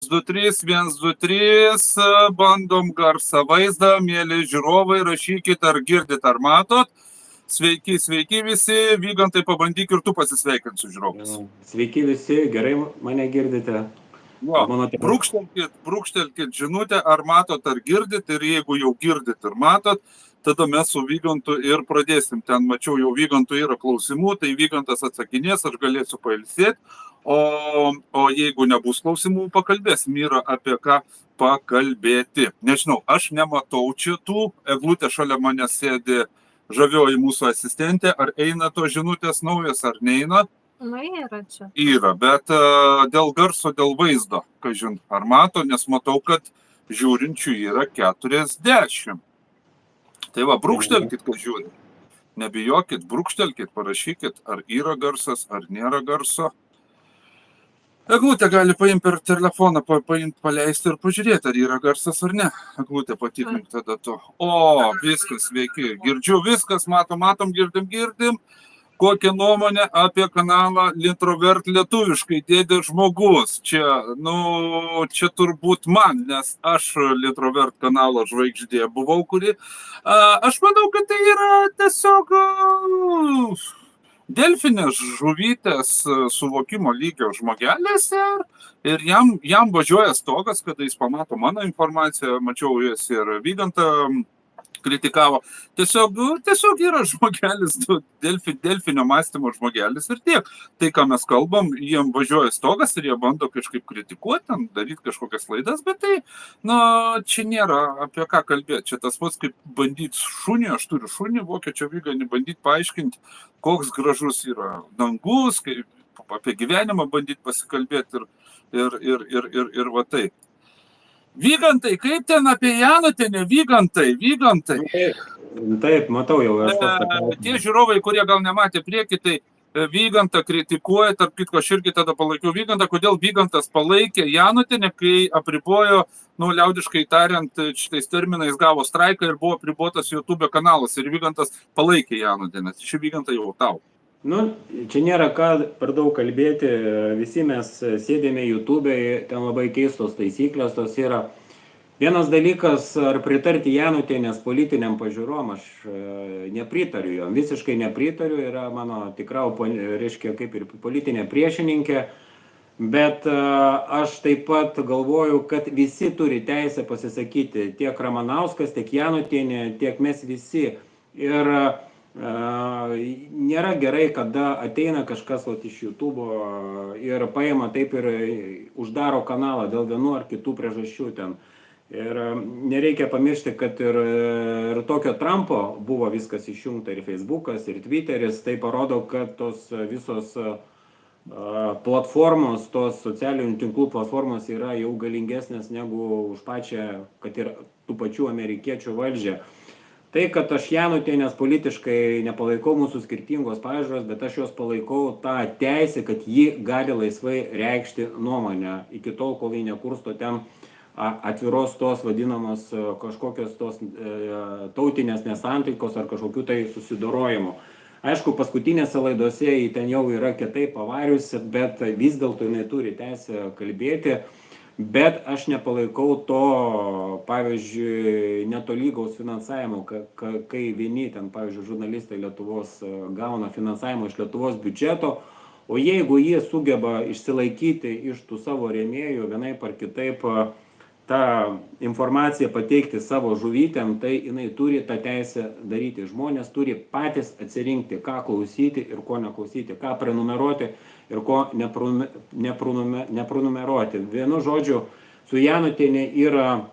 123, 123, bandom garsą vaizdą, mėly žiūrovai, rašykit, ar girdit, ar matot. Sveiki, sveiki visi, Vygantai, pabandyk ir tu pasisveikinti su žiūrovais. Sveiki visi, gerai mane girdite. Jo, brūkštelkit žinutę, ar matot, ar girdit, ir jeigu jau girdit ir matot, tada mes su Vygantu ir pradėsim. Ten mačiau, jau Vygantų yra klausimų, tai Vygantas atsakinės, aš galėsiu pailsėti, o jeigu nebus klausimų, pakalbėsim, yra apie ką pakalbėti. Nežinau, aš nematau čia tų, Eglutė šalia mane sėdi, žavioji mūsų asistentė, ar eina to žinutės naujas, ar neina? Na, yra čia. Yra, bet dėl garso, dėl vaizdo, kažin, ar mato, nes matau, kad žiūrinčių yra 40. Tai va, brūkštelkit, kad žiūri. Nebijokit, brūkštelkit, parašykit, ar yra garsas, ar nėra garso. Eglutė gali paimti per telefoną, paleisti ir pažiūrėti, ar yra garsas ar ne. Eglutė, patikrink tada to. O, viskas, sveiki. Girdžiu viskas, matom, girdim. Kokią nuomonę apie kanalą Lintrovert lietuviškai, dėdė žmogus? Čia turbūt man, nes aš Lintrovert kanalo žvaigždė buvau, kuri... Aš manau, kad tai yra tiesiog delfinės žuvytės suvokimo lygio žmogelis ir jam važiuoja stogas, kada jis pamato mano informaciją, mačiau jis ir Vygantą kritikavo. Tiesiog yra žmogelis, delfinio mąstymo žmogelis ir tiek. Tai, ką mes kalbam, jiem važiuoja stogas ir jie bando kažkaip kritikuoti, daryti kažkokias laidas, bet tai, čia nėra apie ką kalbėti. Čia tas pats, kaip bandyti šunį, aš turiu šunį, vokiečio Vyganį, bandyti paaiškinti, koks gražus yra dangus, kaip apie gyvenimą bandyti pasikalbėti ir va taip. Vygantai, kaip ten apie Janutienę, Vygantai? Taip, matau jau. Tie žiūrovai, kurie gal nematė priekį, tai Vygantą kritikuoja, tarp kitko aš irgi tada palaikiau Vygantą, kodėl Vygantas palaikė Janutienę, kai apribojo, liaudiškai tariant, šitais terminais gavo straiką ir buvo apribotas YouTube kanalas ir Vygantas palaikė Janutienę. Šį Vygantą jau tau. Čia nėra ką per daug kalbėti, visi mes sėdėme YouTube, ten labai keistos taisyklės, tos yra. Vienas dalykas, ar pritarti Janutienės politiniam pažiūrom, aš nepritariu jom, visiškai nepritariu, yra mano tikra, reiškia, kaip ir politinė priešininkė, bet aš taip pat galvoju, kad visi turi teisę pasisakyti, tiek Ramanauskas, tiek Janutienė, tiek mes visi. Ir nėra gerai, kada ateina kažkas iš YouTube ir paima taip ir uždaro kanalą dėl vienų ar kitų priežasčių ten. Ir nereikia pamiršti, kad ir tokio Trumpo buvo viskas išjungta, ir Facebookas, ir Twitteris. Tai parodo, kad tos visos platformos, tos socialinių tinklų platformos yra jau galingesnės negu už pačią, kad ir tų pačių amerikiečių valdžią. Tai, kad aš Janutienės politiškai nepalaikau, mūsų skirtingos pažiūros, bet aš jos palaikau tą teisę, kad ji gali laisvai reikšti nuomonę, iki tol, kol ji nekursto ten atviros tos vadinamos kažkokios tos tautinės nesantaikos ar kažkokių tai susidorojimų. Aišku, paskutinėse laidose ji ten jau yra kitaip pavariusi, bet vis dėlto jinai turi teisę kalbėti. Bet aš nepalaikau to, pavyzdžiui, netolygaus finansavimo, kai vieni ten, pavyzdžiui, žurnalistai Lietuvos gauna finansavimą iš Lietuvos biudžeto, o jeigu jie sugeba išsilaikyti iš tų savo rėmėjų vienaip ar kitaip tą informaciją pateikti savo žuvytėm, tai jinai turi tą teisę daryti. Žmonės turi patys atsirinkti, ką klausyti ir ko neklausyti, ką prenumeruoti ir ko neprenumeruoti. Vienu žodžiu, su Janutienė yra,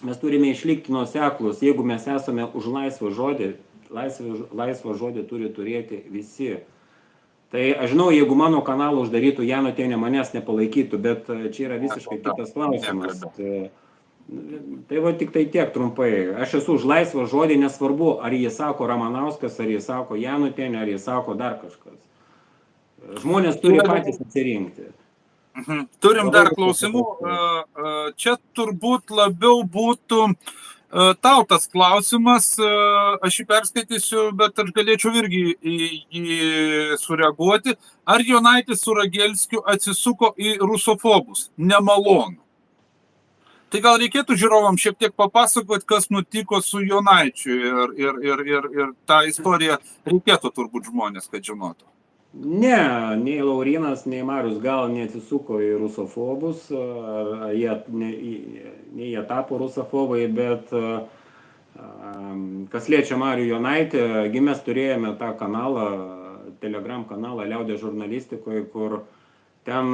mes turime išlikti nuoseklūs, jeigu mes esame už laisvą žodį, laisvą žodį turi turėti visi. Tai aš žinau, jeigu mano kanalą uždarytų, Janutienė manęs nepalaikytų, bet čia yra visiškai kitas klausimas. Tai va tik tai tiek trumpai. Aš esu už laisvą žodį, nesvarbu, ar jie sako Ramanauskas, ar jie sako Janutienė, ar jie sako dar kažkas. Žmonės turi patys atsirinkti. Turim dar klausimų. Čia turbūt labiau būtų tau tas klausimas, aš jį perskaitysiu, bet aš galėčiau irgi jį sureaguoti. Ar Jonaitis su Ragelskiu atsisuko į rusofobus? Nemalonu. Tai gal reikėtų žiūrovam šiek tiek papasakoti, kas nutiko su Jonaičiu ir tą istoriją reikėtų turbūt žmonės, kad žinotų. Ne, nei Laurynas, nei Marius gal neatsisuko į rusofobus, nei jie tapo rusofobai, bet kas liečia Marių Jonaitį, mes turėjome tą kanalą, Telegram kanalą Liaudės žurnalistikoje, kur ten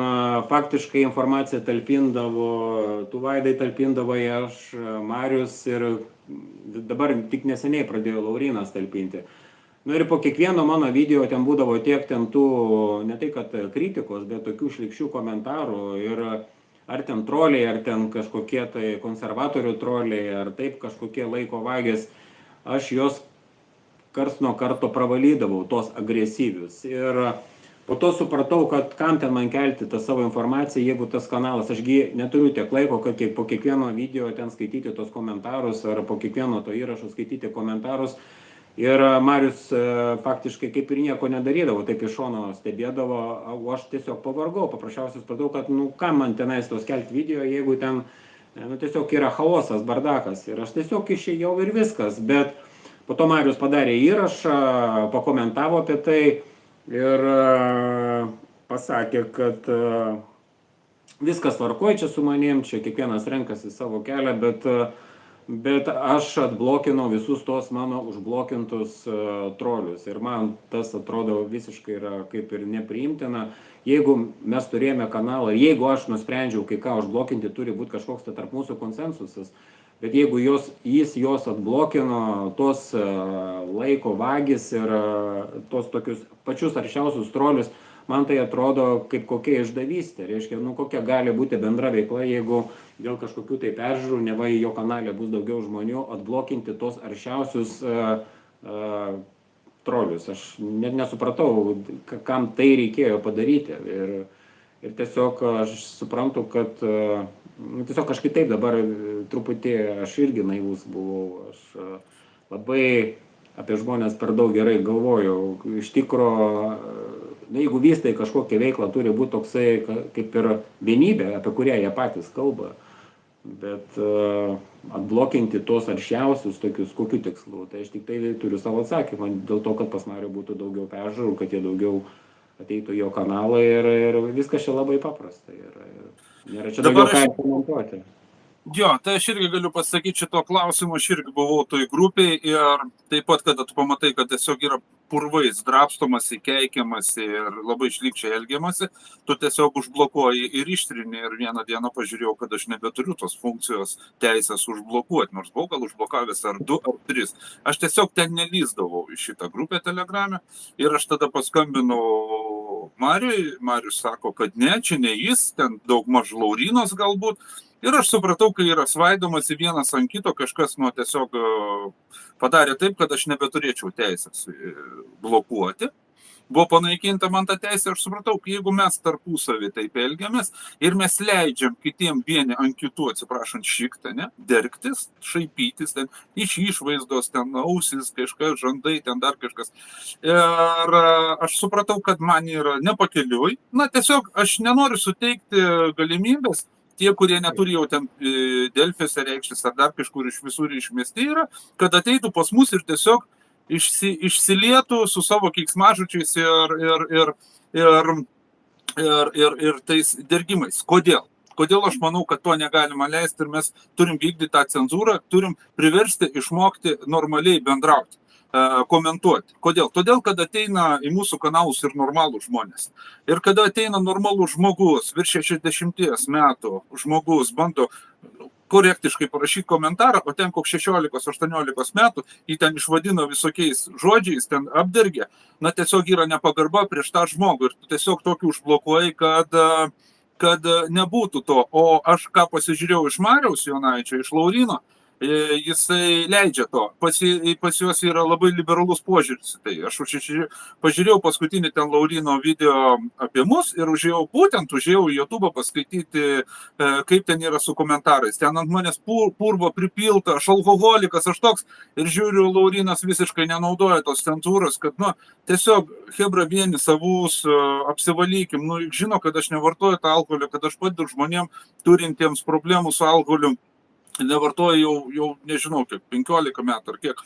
faktiškai informaciją talpindavo, tu Vaidai talpindavo aš, Marius ir dabar tik neseniai pradėjo Laurynas talpinti. Nu ir po kiekvieno mano video ten būdavo tiek ten tų, ne tai kad kritikos, bet tokių šlikščių komentarų ir ar ten troliai, ar ten kažkokie tai konservatorių troliai, ar taip kažkokie laiko vagės, aš juos karts nuo karto pravalydavau, tos agresyvius. Ir po to supratau, kad kam ten man kelti tą savo informaciją, jeigu tas kanalas, ašgi neturiu tiek laiko, kad po kiekvieno video ten skaityti tos komentarus, ar po kiekvieno to įrašo skaityti komentarus. Ir Marius faktiškai kaip ir nieko nedarydavo, taip iš šono stebėdavo, o aš tiesiog pavargau, paprasčiausiai supratau, kad kam man tenais tos kelti video, jeigu ten tiesiog yra chaosas, bardakas. Ir aš tiesiog išėjau ir viskas, bet po to Marius padarė įrašą, pakomentavo apie tai ir pasakė, kad viskas tvarkoj čia su manim, čia kiekvienas renkasi savo kelią, bet aš atblokinau visus tos mano užblokintus trolius. Ir man tas atrodo visiškai yra kaip ir nepriimtina. Jeigu mes turėjome kanalą, jeigu aš nusprendžiau kai ką užblokinti, turi būti kažkoks tarp mūsų konsensusas. Bet jeigu jis jos atblokino, tos laiko vagis ir tos tokius pačius aršiausius trolius, man tai atrodo kaip kokia išdavystė. Reiškia, kokia gali būti bendra veikla, jeigu dėl kažkokių tai peržiūrų, neva į jo kanalę bus daugiau žmonių, atblokinti tos aršiausius trolius. Aš net nesupratau, kam tai reikėjo padaryti. Ir tiesiog aš suprantu, kad tiesiog aš kitaip dabar truputį, aš irgi naivus buvau. Aš labai apie žmonės per daug gerai galvojau. Iš tikro, jeigu vystai kažkokią veiklą, turi būti toksai kaip ir vienybė, apie kurią jie patys kalba. Bet atblokinti tos aršiausius tokius, kokiu tikslu, tai aš tik tai turiu savo atsakymą, dėl to, kad pas Marių būtų daugiau peržiūrų, kad jie daugiau ateitų jo kanalą ir viskas čia labai paprasta. Ir nėra čia daugiau ką komentuoti. Jo, tai aš irgi galiu pasakyti šito klausimu, aš irgi buvau toj grupiai ir taip pat, kada tu pamatai, kad tiesiog yra purvais drapstomasi, keikiamasi ir labai šlykščiai elgiamasi, tu tiesiog užblokuoji ir ištrini. Ir vieną dieną pažiūrėjau, kad aš nebeturiu tos funkcijos teisės užblokuoti, nors buvau gal užblokavęs ar 2 ar 3. Aš tiesiog ten nelįsdavau į šitą grupę Telegrame ir aš tada paskambinau Mariui. Marius sako, kad ne, čia ne jis, ten daug maž Laurynas galbūt. Ir aš supratau, kai yra svaidomasi vienas ant kito, kažkas tiesiog padarė taip, kad aš nebeturėčiau teisės blokuoti. Buvo panaikinta man ta teisė, aš supratau, kad jeigu mes tarpusavį taip elgiamės ir mes leidžiam kitiem vieni ant kitų, atsiprašant, šiktą, dergtis, šaipytis, ten, iš išvaizdos, ten ausis, kažkas, žandai, ten dar kažkas. Ir aš supratau, kad man yra nepakeliui. Tiesiog aš nenoriu suteikti galimybės. Tie, kurie neturi jau ten Delfiuose reikštis ar dar kažkur iš visur išmesti yra, kad ateitų pas mus ir tiesiog išsilietų su savo keiksmažodžiais ir tais dergimais. Kodėl? Kodėl aš manau, kad to negalima leisti ir mes turim vykdyti tą cenzūrą, turim priversti išmokti normaliai bendrauti, komentuoti. Kodėl? Todėl, kad ateina į mūsų kanalus ir normalų žmonės. Ir kada ateina normalus žmogus, virš 60 metų žmogus bando korektiškai parašyti komentarą, o ten koks 16-18 metų, jį ten išvadino visokiais žodžiais, ten apdergė, tiesiog yra nepagarba prieš tą žmogų ir tu tiesiog tokį užblokuoji, kad nebūtų to. O aš ką pasižiūrėjau iš Mariaus Jonaičio, iš Lauryno, jisai leidžia to. Pas juos yra labai liberalus požiūris. Tai aš pažiūrėjau paskutinį ten Lauryno video apie mus ir užėjau į YouTube paskaityti, kaip ten yra su komentarais. Ten ant manęs purvo pripilta, aš alkoholikas, aš toks. Ir žiūriu, Laurynas visiškai nenaudoja tos cenzūros, kad, tiesiog, hebra, vieni savus, apsivalykim. Žino, kad aš nevartoju tą alkoholį, kad aš padedu žmonėm turintiems problemų su alkoholiu. nevartoju jau nežinau kiek, 15 metų ar kiek.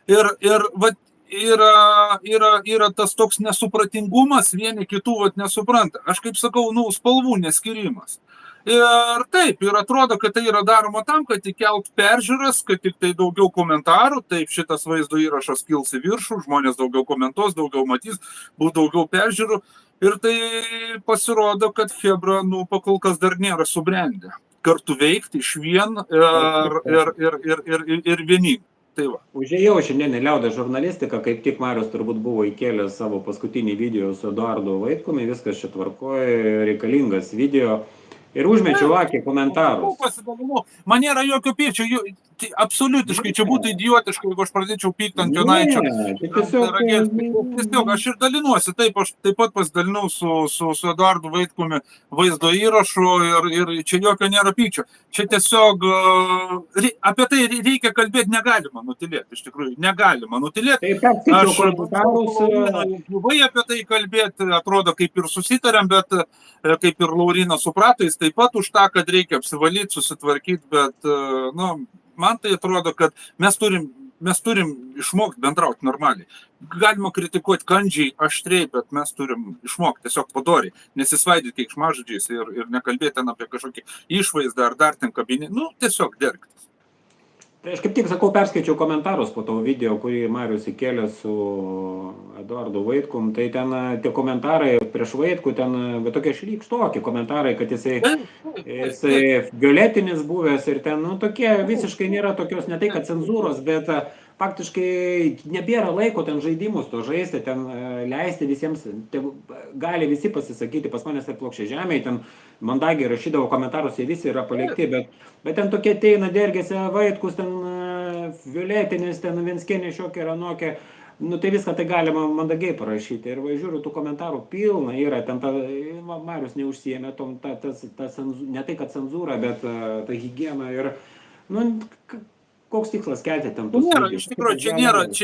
Ir vat, yra tas toks nesupratingumas, vieni kitų vat nesupranta. Aš kaip sakau, spalvų neskirimas. Ir taip, ir atrodo, kad tai yra daroma tam, kad įkelt peržiūras, kad tik tai daugiau komentarų, taip šitas vaizdo įrašas kils į viršų, žmonės daugiau komentuos, daugiau matys, bus daugiau peržiūrų. Ir tai pasirodo, kad chebra, pakol kas dar nėra subrendę kartu veikti iš vien ir vieningai. Tai va. Užėjau šiandien į liaudies žurnalistiką, kaip tik Marius turbūt buvo įkėlęs savo paskutinį video su Eduardu Vaitkumi, viskas čia tvarkoja, reikalingas video. Ir užmečiau akį komentarus. Man nėra jokio pykčio, absoliutiškai čia būtų idiotiškai, jeigu aš pradėčiau pykti ant Jonaičio. Tiesiog aš ir dalinuosi, aš taip pat pasidalinau su Eduardu Vaitkumi vaizdo įrašu ir čia jokio nėra pykčio. Čia tiesiog apie tai reikia kalbėti, negalima nutilėti, iš tikrųjų, negalima nutilėti. Aš buvai apie tai kalbėti, atrodo, kaip ir susitarėm, bet kaip ir Laurynas suprato, jis taip pat už tą, kad reikia apsivalyti, susitvarkyti, bet man tai atrodo, kad mes turim išmokti bendrauti normaliai. Galima kritikuoti kandžiai, aštriai, bet mes turim išmokti tiesiog padoriai, nesisvaidyti keiksmažodžiais ir nekalbėti ten apie kažkokį išvaizdą ar dar ten kabinį, tiesiog dergtis. Tai aš kaip tik sakau, perskaičiau komentarus po to video, kurį Marius įkėlė su Eduardu Vaitkum, tai ten tie komentarai prieš Vaitkų, ten tokie šlykštokie komentarai, kad jisai violetinis buvęs ir ten, tokie visiškai nėra tokios, ne tai kad cenzūros, bet faktiškai nebėra laiko ten žaidimus to žaisti, ten leisti visiems, gali visi pasisakyti, pas manęs tai plokščia žemėje, ten mandagiai rašydavo komentarus, jie visi yra palikti, bet ten tokie ateina dergėse Vaitkus, ten violetinis, ten Venckienė šiokia ir anokia, tai viską tai galima mandagiai parašyti ir žiūriu, tų komentarų pilna yra, ten Marius neužsiėmė, ne tai kad cenzūra, bet ta higiena ir, koks tikslas kelti ten tos lygius? Iš tikrųjų, čia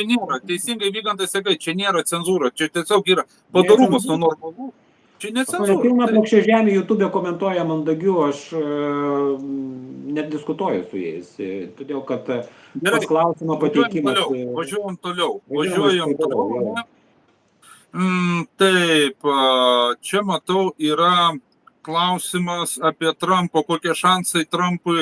nėra, teisingai Vygantai sakai, čia nėra cenzūra, čia tiesiog yra padarumas nuo normalų. Čia ne cenzūra. Pilna plokščia žemė YouTube komentuoja mandagių, aš net diskutuoju su jais, todėl kad tas klausimo pateikimas. Važiuojam toliau. Taip, čia matau yra klausimas apie Trumpo, kokie šansai Trumpui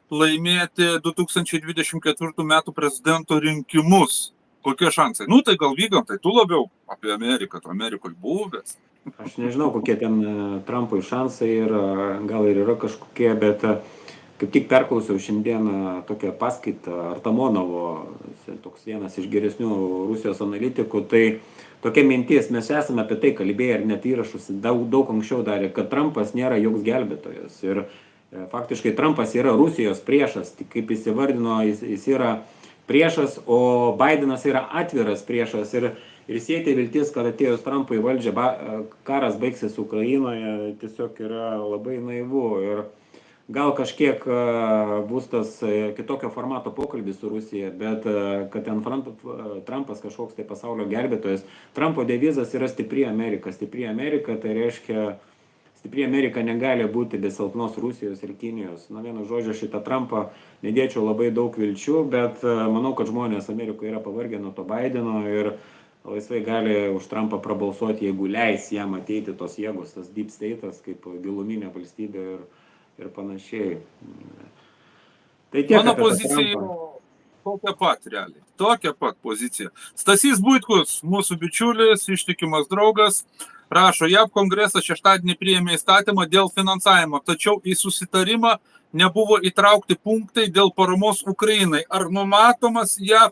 laimėti 2024 metų prezidento rinkimus. Kokie šansai? Tai gal Vygantai, tu labiau apie Ameriką, tu Amerikoje buvęs. Aš nežinau, kokie ten Trumpui šansai yra, gal ir yra kažkokie, bet kaip tik perklausiau šiandieną tokią paskaitą Artamonovo, toks vienas iš geresnių Rusijos analitikų, tai tokia mintis, mes esame apie tai kalbėję ir net įrašus daug anksčiau darė, kad Trumpas nėra joks gelbėtojas ir faktiškai Trumpas yra Rusijos priešas, tik kaip jis įvardino, jis yra priešas, o Bidenas yra atviras priešas ir siekia viltis, kad atėjus Trumpui į valdžią karas baigsis Ukrainoje, tiesiog yra labai naivu ir gal kažkiek bus tas kitokio formato pokalbis su Rusija, bet kad ten Trumpas kažkoks tai pasaulio gelbėtojas, Trumpo devizas yra stipri Amerika, tai reiškia stipri Amerika negali būti be silpnos Rusijos ir Kinijos. Vienu žodžiu, šitą Trumpą nedėčiau labai daug vilčių, bet manau, kad žmonės Amerikoje yra pavargę nuo to Bideno ir laisvai gali už Trumpą prabalsuoti, jeigu leis jam ateiti tos jėgos, tas deep state'as kaip giluminė valstybė ir panašiai. Tai tiek. Mano pozicija tokia pat realiai. Tokia pat pozicija. Stasys Buitkus, mūsų bičiulis, ištikimas draugas, rašo, JAV kongresas šeštadienį priėmė įstatymą dėl finansavimo, tačiau į susitarimą nebuvo įtraukti punktai dėl paramos Ukrainai. Ar numatomas JAV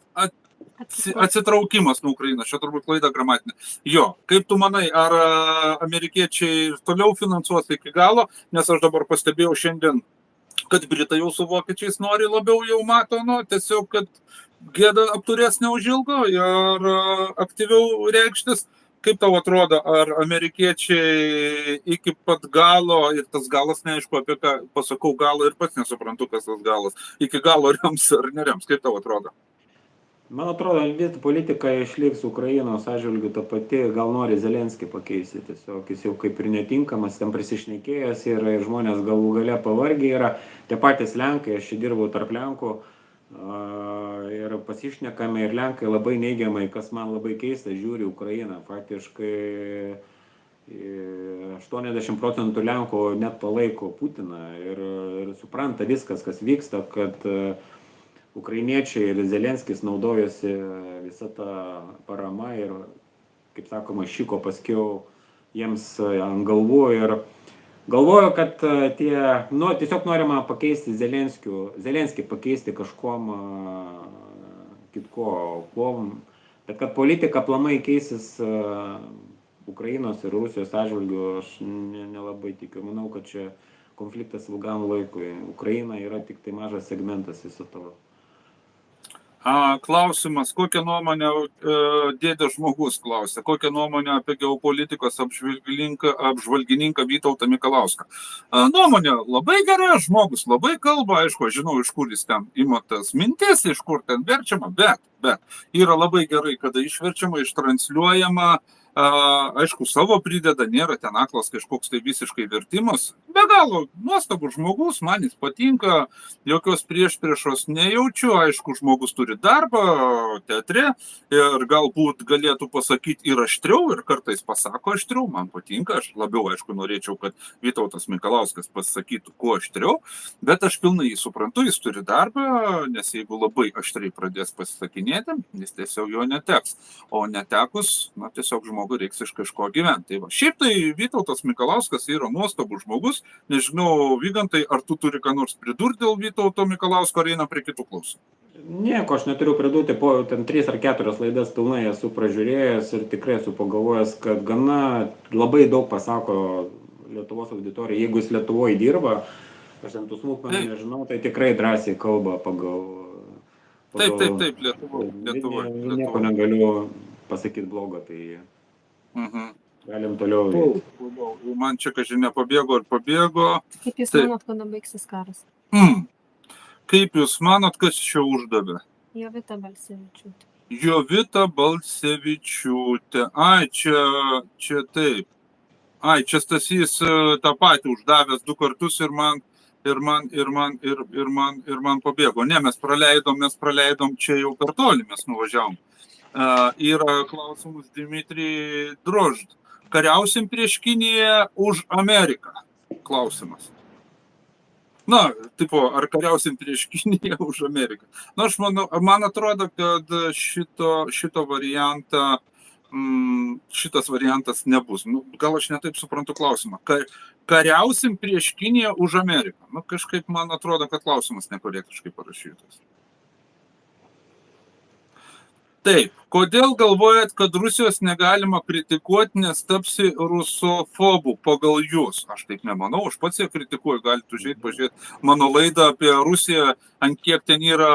atsitraukimas nuo Ukrainos? Čia turbūt klaida gramatinė. Jo, kaip tu manai, ar amerikiečiai toliau finansuos iki galo? Nes aš dabar pastebėjau šiandien, kad Britai jau su vokiečiais nori labiau jau mato, tiesiog, kad gėda apturės neužilgo ir aktyviau reikštis. Kaip tau atrodo, ar amerikiečiai iki pat galo, ir tas galas neaišku, apie ką pasakau galą ir pats nesuprantu, kas tas galas, iki galo rems ar nerems, kaip tau atrodo? Man atrodo, vis politika išliks Ukrainos atžvilgiu ta pati, gal nori Zelenskį pakeisti, tiesiog jis jau kaip ir netinkamas, ten prisišnekėjęs ir žmonės galų gale pavargę yra, tie patys Lenkai, aš čia dirbau tarp Lenkų ir pasišnekame ir Lenkai labai neigiamai, kas man labai keista, žiūri Ukrainą, faktiškai 80% Lenkų net palaiko Putiną ir supranta viskas, kas vyksta, kad ukrainiečiai ir Zelenskis naudojosi visą tą paramą ir, kaip sakoma, šiko paskiau jiems ant galvų ir galvoju, kad tiesiog norima pakeisti Zelenskį pakeisti kažkuom kitkuom, bet kad politika aplamai keisis Ukrainos ir Rusijos atžvilgiu, aš nelabai tikiu. Manau, kad čia konfliktas ilgam laikui. Ukraina yra tik tai mažas segmentas viso to. Klausimas, kokią nuomonę dėdė žmogus klausė, kokią nuomonę apie geopolitikos apžvalgininką Vytautą Mikalauską. Nuomonė labai gera, žmogus labai kalba, aišku, aš žinau, iš kur jis ten ima tas mintis, iš kur ten verčiama, bet yra labai gerai, kada išverčiama, ištransliuojama, aišku, savo prideda, nėra ten aklas kažkoks tai visiškai vertimas. Be galo, nuostabus žmogus, man jis patinka, jokios priešpriešos nejaučiu, aišku, žmogus turi darbą teatre ir galbūt galėtų pasakyti ir aštriau, ir kartais pasako aštriau, man patinka, aš labiau, aišku, norėčiau, kad Vytautas Mikalauskas pasakytų kuo aštriau, bet aš pilnai jį suprantu, jis turi darbą, nes jeigu labai aštriai pradės pasisakinėti, jis tiesiog jo neteks, o netekus, na, tiesiog žmogus reiks iš kažko gyventi. Tai va. Šiaip tai Vytautas Mikalauskas yra nuostabus žmogus. Nežinau, Vygantai, ar tu turi ką nors pridurti dėl Vytauto Mikalausko, ar eina prie kitų klausimų? Nieko, aš neturiu pridurti, po ten 3 ar 4 laidas pilnai esu pražiūrėjęs ir tikrai esu pagalvojęs, kad gana labai daug pasako Lietuvos auditorijai. Jeigu jis Lietuvoje dirba, aš ten tų smulkmenų nežinau, tai tikrai drąsiai kalba pagal Taip, Lietuvoje. Nieko negaliu pasakyti blogo, tai galim toliau. Man čia, kažin, pabėgo. Kaip jūs manot, kada baigsis karas? Kaip jūs manot, kas čia uždavė? Jovita Balsevičiūtė. Jovita Balsevičiūtė. Ai, čia taip. Ai, čia Stasys tą patį uždavęs 2 kartus ir man pabėgo. Ne, mes praleidom čia jau per toli, mes nuvažiavom. Yra klausimus Dimitrij Drožd. Kariausim prieš Kiniją už Ameriką? Klausimas. Na, tipo, ar kariausim prieš Kiniją už Ameriką? Na, aš manau, man atrodo, kad šitas variantas nebus. Nu, gal aš netaip suprantu klausimą. Kariausim prieš Kiniją už Ameriką? Nu, kažkaip man atrodo, kad klausimas nekorektiškai parašytas. Taip, kodėl galvojat, kad Rusijos negalima kritikuoti, nes tapsi rusofobų pagal jūs? Aš taip nemanau, aš pats ją kritikuoju, galite užėjti, pažiūrėti mano laidą apie Rusiją, ant kiek ten yra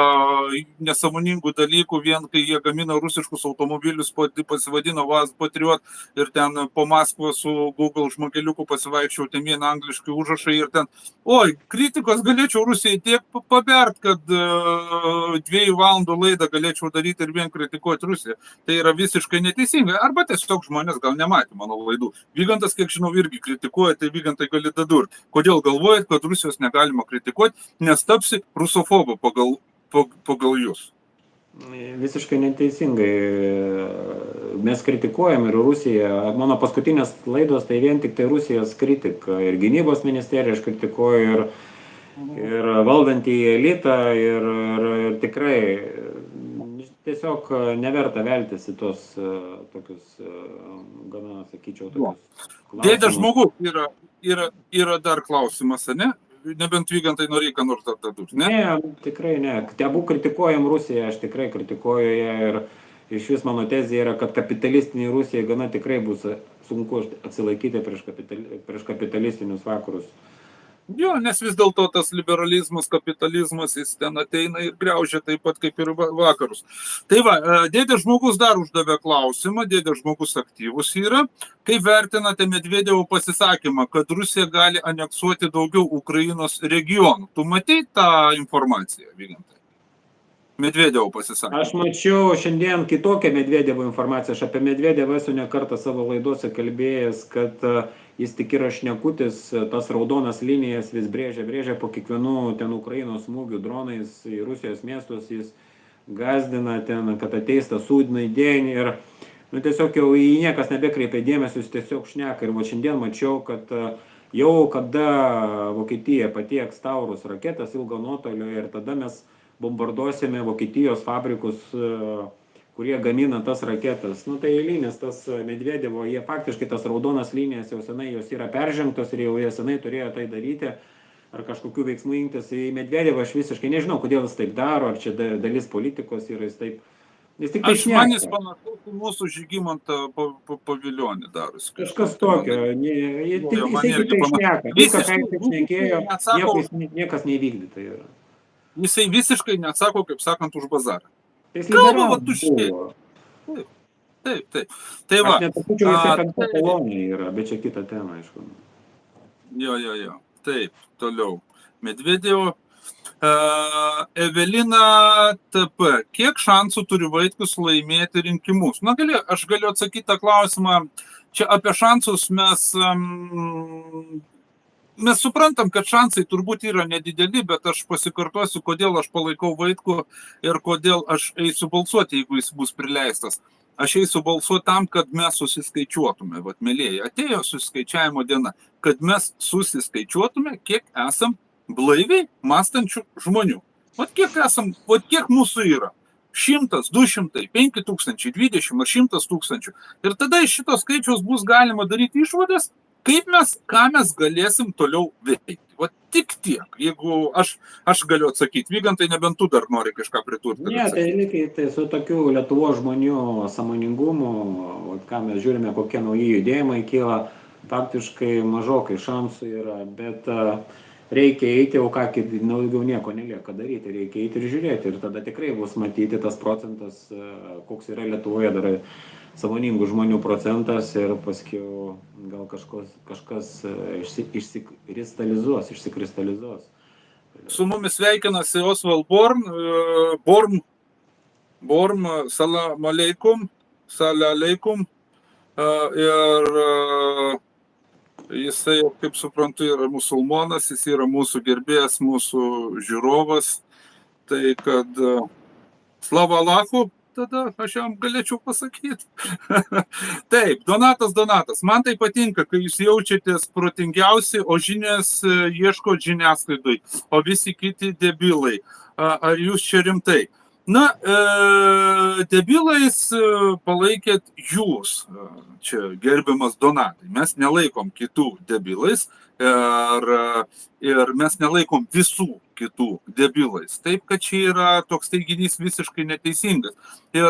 nesąmoningų dalykų, vien kai jie gamina rusiškus automobilius, pasivadino Vaz Patriot ir ten po Maskvą su Google žmogeliuku pasivaikščiau, ten vien angliškai užrašai ir ten, oi, kritikos galėčiau Rusijai tiek pabert, kad 2 valandų laidą galėčiau daryti ir vien kritikuoti Rusiją. Tai yra visiškai neteisingai. Arba tiesiog žmonės gal nematė mano laidų. Vygantas, kiek žinau, irgi kritikuoja, tai Vygantai gali dadurti. Kodėl galvojat, kad Rusijos negalima kritikuoti, nes tapsi rusofobu pagal jūs? Visiškai neteisingai. Mes kritikuojam ir Rusiją. Mano paskutinės laidos tai vien tik tai Rusijos kritika. Ir gynybos ministerija aš kritikuoju, ir valdantį elitą, ir tikrai tiesiog neverta veltis į tos tokius, gana, sakyčiau, tokius klausimus. Dėdė žmogus, yra dar klausimas, ne? Nebent Vygantai norėjo ką nors dadurti, ne? Ne, tikrai ne. Abu kritikuojam Rusiją, aš tikrai kritikuoju ją ir iš vis mano tezė yra, kad kapitalistinė Rusija gana tikrai bus sunku atsilaikyti prieš kapitalistinius vakarus. Jo, nes vis dėlto tas liberalizmas, kapitalizmas, jis ten ateina ir griaužia taip pat kaip ir vakarus. Tai va, dėdė žmogus dar uždavė klausimą, dėdė žmogus aktyvus yra. Kaip vertinate Medvedevo pasisakymą, kad Rusija gali aneksuoti daugiau Ukrainos regionų? Tu matei tą informaciją, Vygantai? Medvedevo pasisakymą. Aš mačiau šiandien kitokią Medvedevo informaciją. Aš apie Medvedevą esu ne kartą savo laidose kalbėjęs, kad jis tik yra šnekutis, tas raudonas linijas vis brėžia po kiekvienų ten Ukrainos smūgių dronais į Rusijos miestus, jis gazdina ten, kad ateis tą sūdiną dienį ir tiesiog jau į niekas nebekreipia dėmesio, jis tiesiog šneka. Ir va šiandien mačiau, kad jau kada Vokietija patieks Taurus raketas ilgo nuotolio ir tada mes bombarduosime Vokietijos fabrikus, kurie gamina tas raketas. Tai eilinis tas Medvedevo, jie faktiškai tas raudonas linijas jau senai jos yra peržengtos ir jau jie senai turėjo tai daryti ar kažkokių veiksmų imtis. Į Medvedevą aš visiškai nežinau, kodėl jis taip daro, ar čia dalis politikos yra, jis tik tai šneka. Man jis panašus į mūsų Žygimantą Pavilionį darosi. Kažkas tokio, jis tik tai šneka. Viską, ką jis šnekėjo, niekas neįvykdyta yra. Jisai visiškai neatsako, kaip sakant, už bazarą. Kalba va tuščiai. Taip. Tai va. Aš netapučiau, jisai penkta kolonija yra, bet čia kita tema, aišku. Jo. Taip, toliau. Medvedevo. Evelina TP. Kiek šansų turi Vaitkus laimėti rinkimus? Aš galiu atsakyti tą klausimą. Čia apie šansus mes suprantam, kad šansai turbūt yra nedideli, bet aš pasikartosiu, kodėl aš palaikau Vaitkų ir kodėl aš eisiu balsuoti, jeigu jis bus prileistas. Aš eisiu balsuoti tam, kad mes susiskaičiuotume. Vat, mėlėjai, atėjo susiskaičiavimo diena, kad mes susiskaičiuotume, kiek esam blaiviai mąstančių žmonių. Vat kiek mūsų yra. 100, 200, 5000, 20 ar 100 tūkstančių. Ir tada iš šito skaičiaus bus galima daryti išvadas, ką mes galėsim toliau veikti. O tik tiek, jeigu aš galiu atsakyti, Vygantai, nebent tu dar nori kažką priturti. Ne, tai lygiai su tokiu Lietuvos žmonių sąmoningumu, ką mes žiūrime, kokie nauji judėjimai kyla, faktiškai mažokai šansų yra, bet reikia eiti, o ką daugiau nieko nelieka daryti, reikia eiti ir žiūrėti. Ir tada tikrai bus matyti tas procentas, koks yra Lietuvoje dar sąmoningų žmonių procentas ir paskiau gal kažkas išsikristalizuos. Su mumis sveikinasi Oswald Borm, salam aleikum, ir jisai, kaip suprantu, yra musulmonas, jis yra mūsų gerbėjas, mūsų žiūrovas, tai kad slava Allahu, tada aš jam galėčiau pasakyti. Taip, Donatas, man tai patinka, kai jūs jaučiatės protingiausi, o žinias ieško žiniasklaidai, o visi kiti debilai. Ar jūs čia rimtai? Debilais palaikėt jūs, čia gerbiamas Donatai. Mes nelaikom kitų debilais ir mes nelaikom visų kitų debilais. Taip, kad čia yra toks teiginys visiškai neteisingas. Ir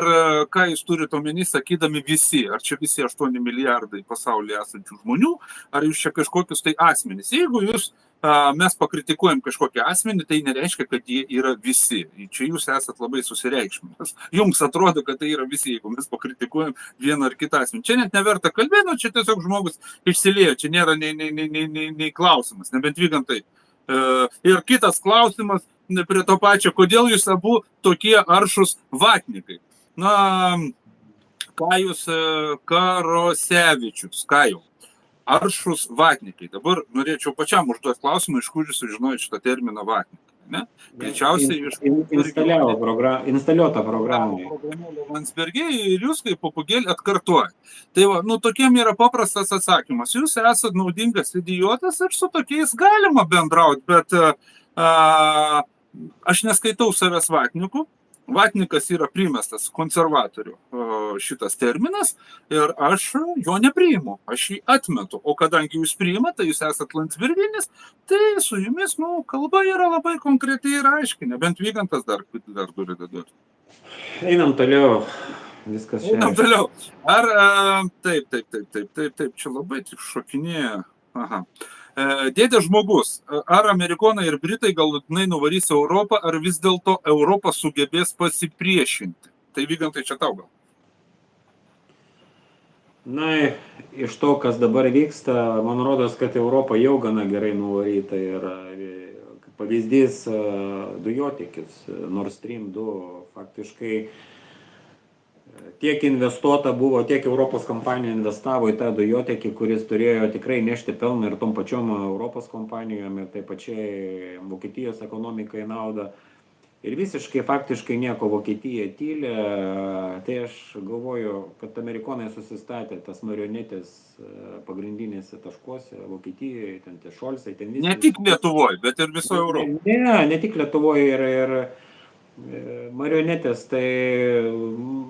ką jūs turite omeny, sakydami visi, ar čia visi 8 milijardai pasaulyje esančių žmonių, ar jūs čia kažkokius tai asmenys. Jeigu mes pakritikuojam kažkokį asmenį, tai nereiškia, kad jie yra visi. Čia jūs esat labai susireikšminęs. Jums atrodo, kad tai yra visi, jeigu mes pakritikuojam vieną ar kitą asmenį. Čia net neverta kalbėti, čia tiesiog žmogus išsiliejo, čia nėra nei klausimas, nebent Vygantai. Ir kitas klausimas prie to pačio, kodėl jūs abu tokie aršus vatnikai. Kajus Karosevičius, aršus vatnikai. Dabar norėčiau pačiam užduoti klausimą, iš kur jūs sužinojate šitą terminą vatnikai. Ne? Greičiausiai instaliuota programą. Landsbergiai ir jūs kaip papugėlį atkartuojate. Tai va, tokiem yra paprastas atsakymas. Jūs esate naudingas idiotas ir su tokiais galima bendrauti, bet aš neskaitau savęs vatniku. Vatnikas yra primestas konservatorių šitas terminas ir aš jo nepriimu, aš jį atmetu. O kadangi jūs priimate, tai jūs esat Landsberginis, tai su jumis kalba yra labai konkretiai ir aiškiai, nebent Vygantas dar turi duoti. Einam toliau, viskas čia. Einam toliau. Ar taip, čia labai tik šokinėja. Aha. Dėdė žmogus, ar amerikonai ir britai galutinai nuvarys Europą, ar vis dėlto Europą sugebės pasipriešinti? Tai Vygantai čia tau gal? Iš to, kas dabar vyksta, man rodos, kad Europa jau gana gerai nuvaryta ir pavyzdys dujotiekis Nord Stream 2 faktiškai tiek investuota buvo, tiek Europos kompanija investavo į tą dujotiekį, kuris turėjo tikrai nešti pelną ir tom pačiom Europos kompanijom ir taip pačiai Vokietijos ekonomikai naudą. Ir visiškai faktiškai nieko Vokietija tyli, tai aš galvoju, kad amerikonai susistatė tas marionetės pagrindinėse taškuose, Vokietijoje, ten tie Šolcai, ten visi. Ne tik Lietuvoje, bet ir visoje Europoje. Ne tik Lietuvoje ir marionetės, tai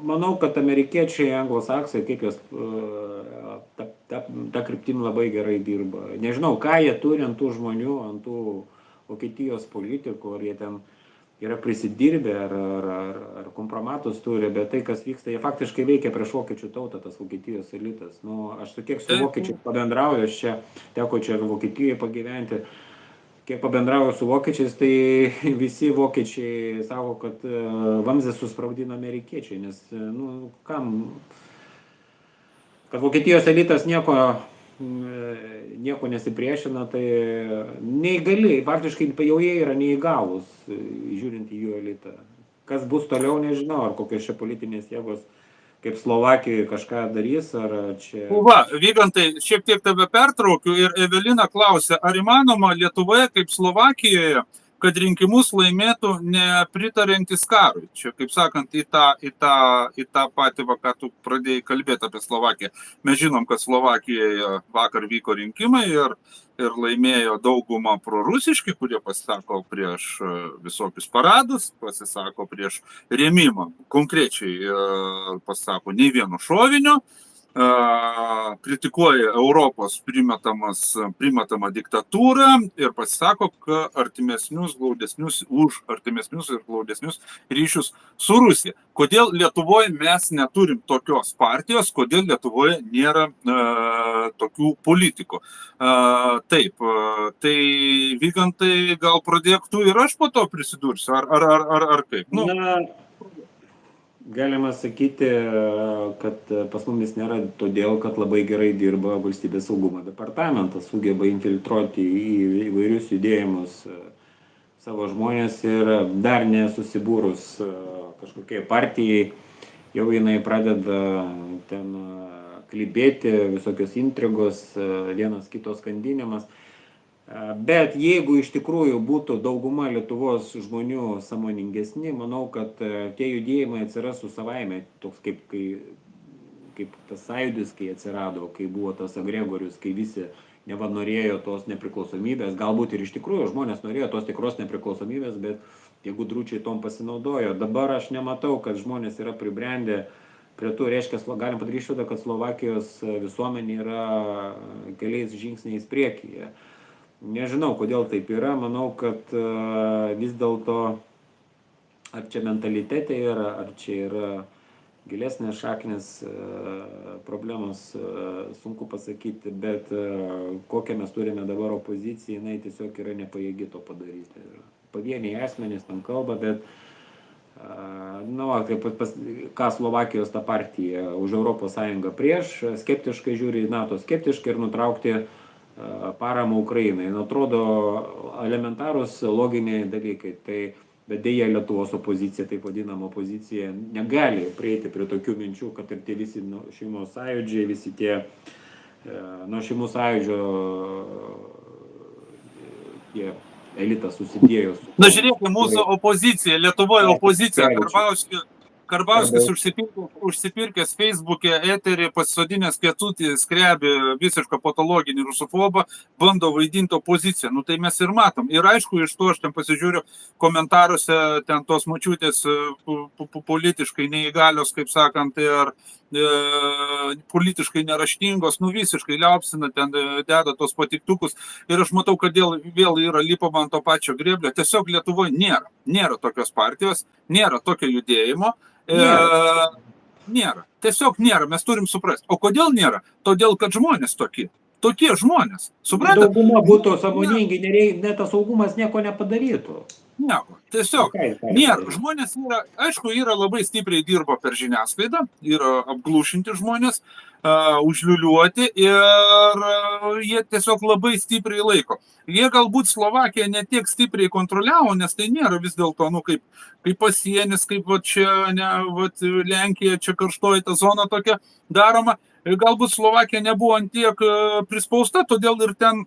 manau, kad amerikiečiai, anglosaksai, kaip jos ta kryptim labai gerai dirba. Nežinau, ką jie turi ant tų žmonių, ant tų Vokietijos politikų, ar jie ten yra prisidirbę, ar kompromatus turi, bet tai, kas vyksta, jie faktiškai veikia prieš vokiečių tautą, tas Vokietijos elitas. Nu, aš kiek su vokiečiai pabendrauju, aš čia teko čia ir Vokietijoje pagyventi, kiek pabendrauju su vokiečiais, tai visi vokiečiai sako, kad vamzdį susprogdino amerikiečiai, nes, nu, kam, kad Vokietijos elitas nieko nesipriešina, tai neįgali, faktiškai jau jie yra neįgalus, žiūrint į jų elitą. Kas bus toliau, nežinau, ar kokios čia politinės jėgos, kaip Slovakijoje kažką darys, ar čia... Va, Vygantai, šiek tiek tave pertraukiu ir Evelina klausia, ar įmanoma Lietuvoje kaip Slovakijoje, kad rinkimus laimėtų nepritarantis karui. Čia, kaip sakant, į tą patį, ką tu pradėjai kalbėti apie Slovakiją. Mes žinom, kad Slovakijoje vakar vyko rinkimai ir laimėjo daugumą prorusiški, kurie pasisako prieš visokius paradus, pasisako prieš rėmimą. Konkrečiai pasisako nei vieno šovinio, kritikuoja Europos primetamą diktatūrą ir pasisako už artimesnius ir glaudesnius ryšius su Rusija. Kodėl Lietuvoje mes neturim tokios partijos, kodėl Lietuvoje nėra tokių politikų? Taip, tai Vygantai, gal pradėk tu ir aš po to prisidursiu, ar kaip? Nu. Na, galima sakyti, kad pas mumis nėra todėl, kad labai gerai dirba valstybės saugumo departamentas, sugeba infiltruoti į įvairius judėjimus savo žmonės ir dar nesusibūrus kažkokiai partijai, jau jinai pradeda ten klibėti, visokios intrigos, vienas kitos skandinimas. Bet jeigu iš tikrųjų būtų dauguma Lietuvos žmonių sąmoningesni, manau, kad tie judėjimai atsirastų savaime, toks kaip tas sąjūdis, kai atsirado, kai buvo tas agregorius, kai visi neva norėjo tos nepriklausomybės, galbūt ir iš tikrųjų žmonės norėjo tos tikros nepriklausomybės, bet tie gudručiai tom pasinaudojo. Dabar aš nematau, kad žmonės yra pribrendę prie tų, reiškia, galim padaryti išvadą, kad Slovakijos visuomenė yra keliais žingsniais priekyje. Nežinau, kodėl taip yra, manau, kad vis dėlto ar čia mentalitete yra, ar čia yra gilesnės šaknės problemos, sunku pasakyti, bet kokią mes turime dabar opoziciją, jinai tiesiog yra nepajėgi to padaryti. Pavieniai asmenys tam kalba, bet ką Slovakijos ta partija už Europos Sąjungą prieš, skeptiškai žiūri į NATO, skeptiškai ir nutraukti paramą Ukrainai. Atrodo elementarūs loginiai dalykai, bet dėja Lietuvos opozicija, taip vadinama opozicija, negali prieiti prie tokių minčių, kad ir tie visi šeimos sąjūdžiai, visi tie nuo šeimų sąjūdžio tie elitas susidėjo. Na žiūrėkime, mūsų opozicija, Lietuvoje opozicija, Karbauskis užsipirkęs Facebook'e eterį, pasisodinęs Kęstutį Skrebį, visišką patologinį rusofobą, bando vaidinti opoziciją. Nu tai mes ir matom. Ir aišku, iš to aš ten pasižiūriu komentaruose, ten tos močiutės politiškai neįgalios, kaip sakant, ir politiškai neraštingos, nu visiškai liaupsina, ten deda tos patiktukus. Ir aš matau, kad vėl yra lipama ant to pačio grėblio. Tiesiog Lietuvoje nėra tokios partijos, nėra tokio judėjimo. Nėra. Tiesiog nėra, mes turim suprasti. O kodėl nėra? Todėl, kad žmonės tokie. tokie žmonės. Suprantate? Dauguma būtų sąmoningi, net tas saugumas nieko nepadarytų. Nieko. Tiesiog nėra. Žmonės yra, aišku, yra labai stipriai dirba per žiniasklaidą, yra apglūšinti žmonės, užliuliuoti ir jie tiesiog labai stipriai laiko. Jie galbūt Slovakiją ne tiek stipriai kontroliavo, nes tai nėra vis dėlto, kaip pasienis, kaip čia, Lenkija, čia karštoji ta zona tokia daroma. Galbūt Slovakija nebuvo ant tiek prispausta, todėl ir ten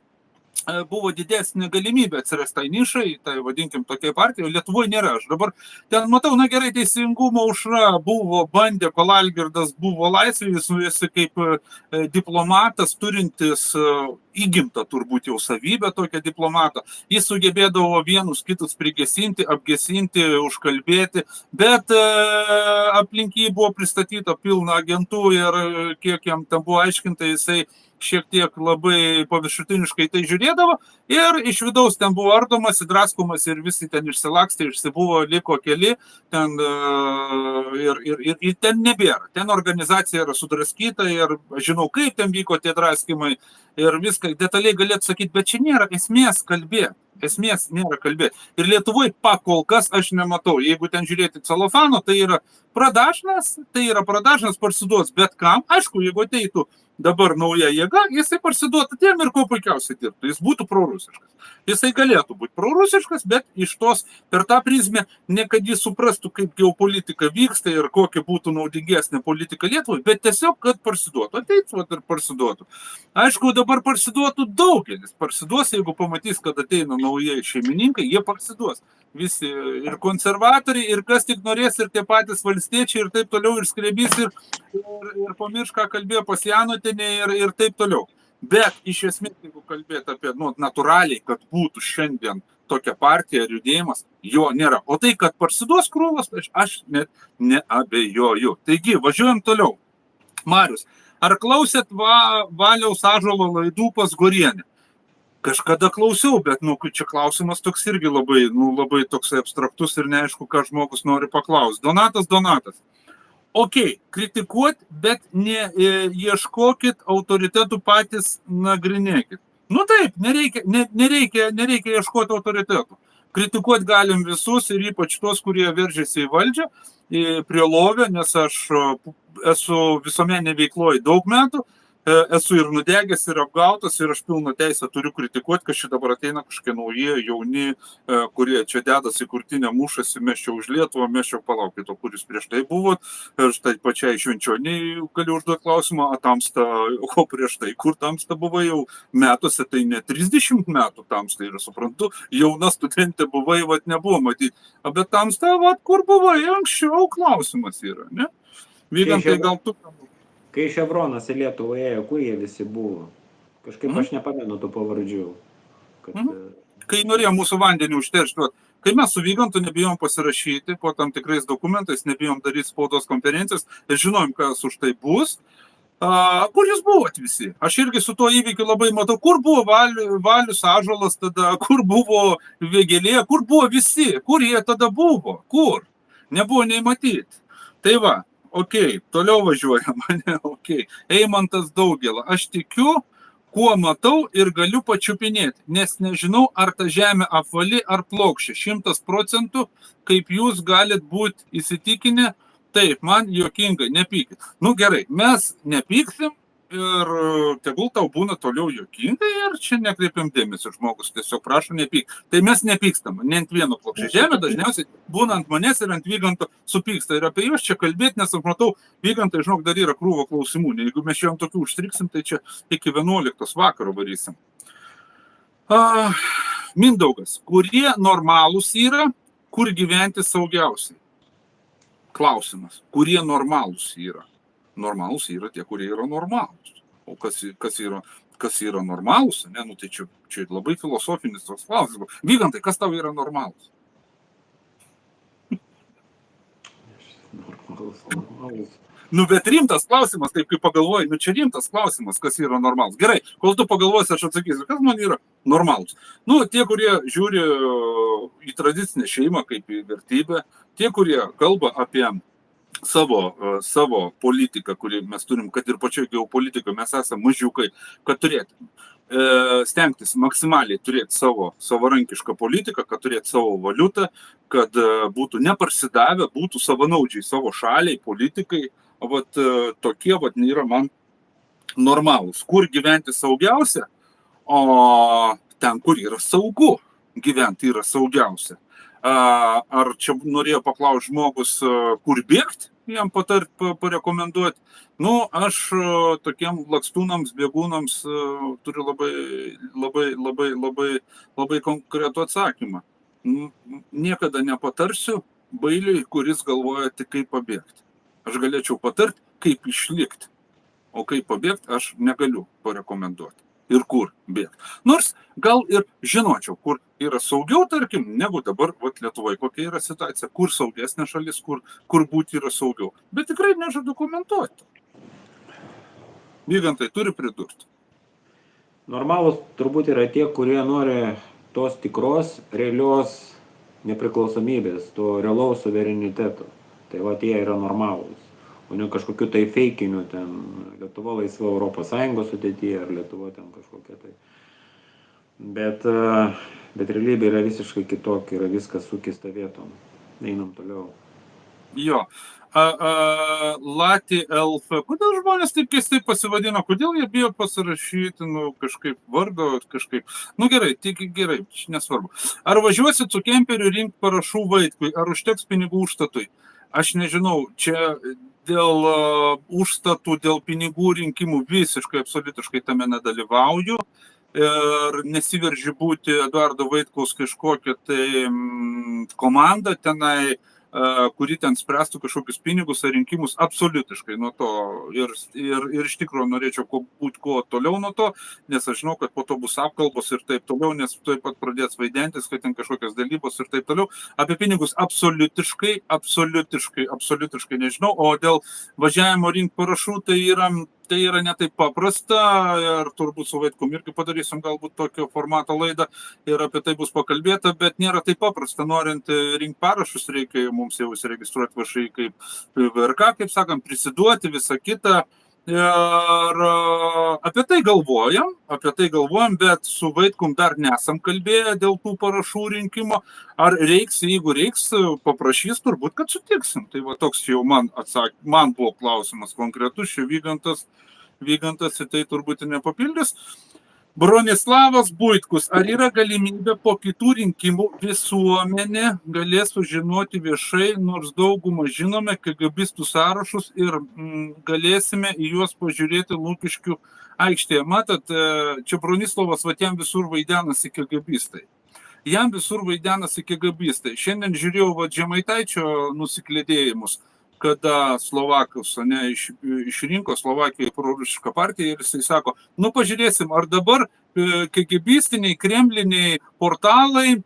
buvo didesnė galimybė atsirasti tai nišai, tai vadinkim tokiai partijai, Lietuvoje nėra. Aš dabar ten matau, gerai, Teisingumo aušra buvo, bandė, kol Algirdas buvo laisvėje, jis kaip diplomatas, turintis įgimtą turbūt jau savybę tokią diplomatą. Jis sugebėdavo vienus kitus prigesinti, apgesinti, užkalbėti, bet aplink jį buvo pristatyta pilna agentų ir kiek jam tam buvo aiškinta, jisai šiek tiek labai paviršutiniškai tai žiūrėdavo ir iš vidaus ten buvo ardomas, draskomas ir visi ten išsilakstė, išsibuvo, liko keli ten ir ten nebėra. Ten organizacija yra sudraskyta ir žinau, kaip ten vyko tie draskymai ir viską detaliai galėtų sakyti, bet čia nėra esmės kalbėti. Esmės nėra kalbėti. Ir Lietuvoje pakol kas aš nematau. Jeigu ten žiūrėti celofano, tai yra pradažnas parsiduos bet kam. Aišku, jeigu ateitų dabar nauja jėga, jisai parsiduotų tiem ir kuo puikiausiai dirbtų. Jis būtų prorusiškas. Jisai galėtų būti prorusiškas, bet iš tos per tą prizmę, ne kad jis suprastų, kaip geopolitika vyksta ir kokia būtų naudingesnė politika Lietuvai, bet tiesiog, kad parsiduotų. Ateitų ir parsiduotų. Aišku, dabar parsiduotų daugelis. Parsiduos, jeigu pamatys, kad ateina naujai šeimininkai, jie parsiduos. Visi ir konservatoriai, ir kas tik norės, ir tie patys valstiečiai, ir taip toliau, ir Skrebys, ir pamirš, ką kalbėjo Pasjanotienė, ir taip toliau. Bet iš esmės, jeigu kalbėti apie natūraliai, kad būtų šiandien tokia partija ir judėjimas, jo nėra. O tai, kad parsiduos krūvas, aš net neabejoju. Taigi, važiuojam toliau. Marius, ar klausėt Valiaus Ąžuolo laidų pas Gorienę? Kažkada klausiau, bet čia klausimas toks irgi labai toks abstraktus ir neaišku, ką žmogus nori paklausti. Donatas. Ok, kritikuot, bet ieškokit autoritetų patys nagrinėkit. Taip, nereikia ieškoti autoritetų. Kritikuot galim visus ir ypač tos, kurie veržiasi į valdžią, prie lovę, nes aš esu visuomenėje veikloje daug metų, esu ir nudegęs, ir apgautas, ir aš pilną teisę turiu kritikuoti, kad čia dabar ateina kažkokie nauji, jauni, kurie čia dedasi kurtinę, mušasi, mes čia už Lietuvą, mes čia palaukit, o kuris prieš tai buvot, ir štai pačiai Švenčioniai galiu užduoti klausimą, o prieš tai, kur tamsta buvo jau metuose, tai ne 30 metų tamsta, ir suprantu, jauna studentė buvai, nebuvo matyti, bet tamsta, kur buvai, anksčiau klausimas yra, ne? Vygantai, gal tu... Kai Ševronas į Lietuvą ėjo, kur jie visi buvo? Kažkaip aš nepamenu tų pavardžių. Kai norėjo mūsų vandenį užteršti, kai mes su Vygantu nebijom pasirašyti po tam tikrais dokumentais, nebijom daryti spaudos konferencijas ir žinojom, kas už tai bus, kur jūs buvot visi? Aš irgi su tuo įvykiu labai matau, kur buvo Valius Ąžuolas tada, kur buvo Vėgėlė, kur buvo visi, kur jie tada buvo, kur? Nebuvo nei matyti. Tai va. Ok, toliau važiuojam, ok. Eimantas Daugėla, aš tikiu, kuo matau ir galiu pačiupinėti, nes nežinau, ar ta žemė apvali ar plokščia. 100%, kaip jūs galit būti įsitikinę, taip, man juokinga, nepykit. Gerai, mes nepyksim ir tegul tau būna toliau juokinga ir čia nekreipiam dėmesio, žmogus tiesiog prašo nepyk. Tai mes nepykstam, ne ant vieno plokščia. Žemė dažniausiai būna ant manęs ir ant Vyganto supyksta. Ir apie juos čia kalbėti, nes aš matau, Vygantai, žinok, dar yra krūvo klausimų. Jeigu mes čia ant tokių užstriksim, tai čia iki 11 vakaro varysim. Mindaugas, kurie normalūs yra, kur gyventi saugiausiai? Klausimas, kurie normalūs yra? Normalūs yra tie, kurie yra normalūs. O kas yra normalūs? Tai čia labai filosofinis toks klausimas. Vygantai, kas tau yra normalūs? Normalūs. Bet rimtas klausimas, taip kaip pagalvoji, čia rimtas klausimas, kas yra normalūs. Gerai, kol tu pagalvosi, aš atsakysiu, kas man yra normalūs. Tie, kurie žiūri į tradicinę šeimą kaip į vertybę, tie, kurie kalba apie savo politiką, kurį mes turim, kad ir pačioje geopolitikoje mes esame mažiukai, kad turėtume stengtis maksimaliai turėti savo savarankišką politiką, kad turėti savo valiutą, kad būtų neparsidavę, būtų savanaudžiai savo šaliai, politikai, vat tokie vat yra man normalūs. Kur gyventi saugiausia, o ten, kur yra saugu gyventi, yra saugiausia. Ar čia norėjo paklausti žmogus, kur bėgti, jam parekomenduoti. Nu, aš tokiem lakstūnams, bėgūnams turiu labai konkretų atsakymą. Niekada nepatarsiu bailiui, kuris galvoja tik kaip pabėgti. Aš galėčiau patarti, kaip išlikti, o kaip pabėgti aš negaliu parekomenduoti. Ir kur bėgti. Nors gal ir žinočiau, kur yra saugiau, tarkim, negu dabar Lietuvoje, kokia yra situacija, kur saugesnė šalis, kur būti yra saugiau. Bet tikrai nežadu komentuoti. Vygantai turi pridurti. Normalūs turbūt yra tie, kurie nori tos tikros, realios nepriklausomybės, to realaus suvereniteto. Tai va tie yra normalūs. O ne kažkokiu tai feikiniu, ten Lietuva laisva Europos Sąjungos sudėtyje, ar Lietuva ten kažkokia tai. Bet realybė yra visiškai kitokia, yra viskas sukista vietom. Einam toliau. Jo. Lati LF. Kodėl žmonės taip keistai pasivadino? Kodėl jie bijo pasirašyti, kažkaip vardo, kažkaip. Gerai, tik gerai, nesvarbu. Ar važiuosit su kemperiu rinkti parašų Vaitkui, ar užteks pinigų užstatui? Aš nežinau, čia dėl užstatų, dėl pinigų rinkimų visiškai, absoliutiškai tame nedalyvauju ir nesiveržiu būti Eduardo Vaitkaus kažkokią tai komandą tenai, kuri ten spręstų kažkokius pinigus ar rinkimus absoliutiškai nuo to. Ir iš tikrųjų norėčiau būti kuo toliau nuo to, nes aš žinau, kad po to bus apkalbos ir taip toliau, nes taip pat pradės vaidentis, kad ten kažkokios dalybos ir taip toliau. Apie pinigus absoliutiškai nežinau, o dėl važiavimo rinkti parašų tai yra ne taip paprasta ir turbūt su Vaitkum irgi padarysim galbūt tokio formato laidą ir apie tai bus pakalbėta, bet nėra taip paprasta. Norint rinkti parašus, reikia mums jau įsiregistruoti viešai kaip VRK, kaip sakant, prisiduoti visą kitą. Ir apie tai galvojam, bet su Vaitkum dar nesam kalbėję dėl tų parašų rinkimo. Ar reiks, jeigu reiks, paprašys, turbūt, kad sutiksim. Tai va toks jau man buvo klausimas konkretus, čia Vygantas į tai turbūt nepapildys. Bronislavas Buitkus, ar yra galimybė po kitų rinkimų visuomenė galės sužinoti viešai, nors daugumą žinome KGBistų sąrašus ir galėsime į juos pažiūrėti Lukiškių aikštėje. Matot, čia Bronislavas jam visur vaidenasi KGBistai. Šiandien žiūrėjau Žemaitaičio nusiklėdėjimus, kada Slovakus išrinko Slovakijoje prorusišką partiją ir jisai sako, pažiūrėsim, ar dabar KGBistiniai, kremliniai portalai,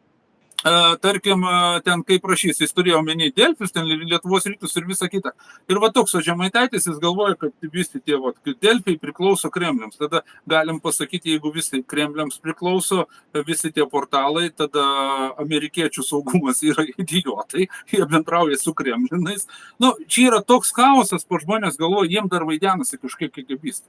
tarkim, ten kaip rašys, jis turėjo omeny Delfius, ten Lietuvos rytus ir visą kitą. Ir va toks Žemaitaitis, jis galvoja, kad visi tie Delfiai priklauso Kremliams. Tada galim pasakyti, jeigu visi Kremliams priklauso, visi tie portalai, tada amerikiečių saugumas yra idiotai, jie bendrauja su Kremlinais. Čia yra toks chaosas, po žmonės galvoja, jiem dar vaidenasi kažkiek KGBistai.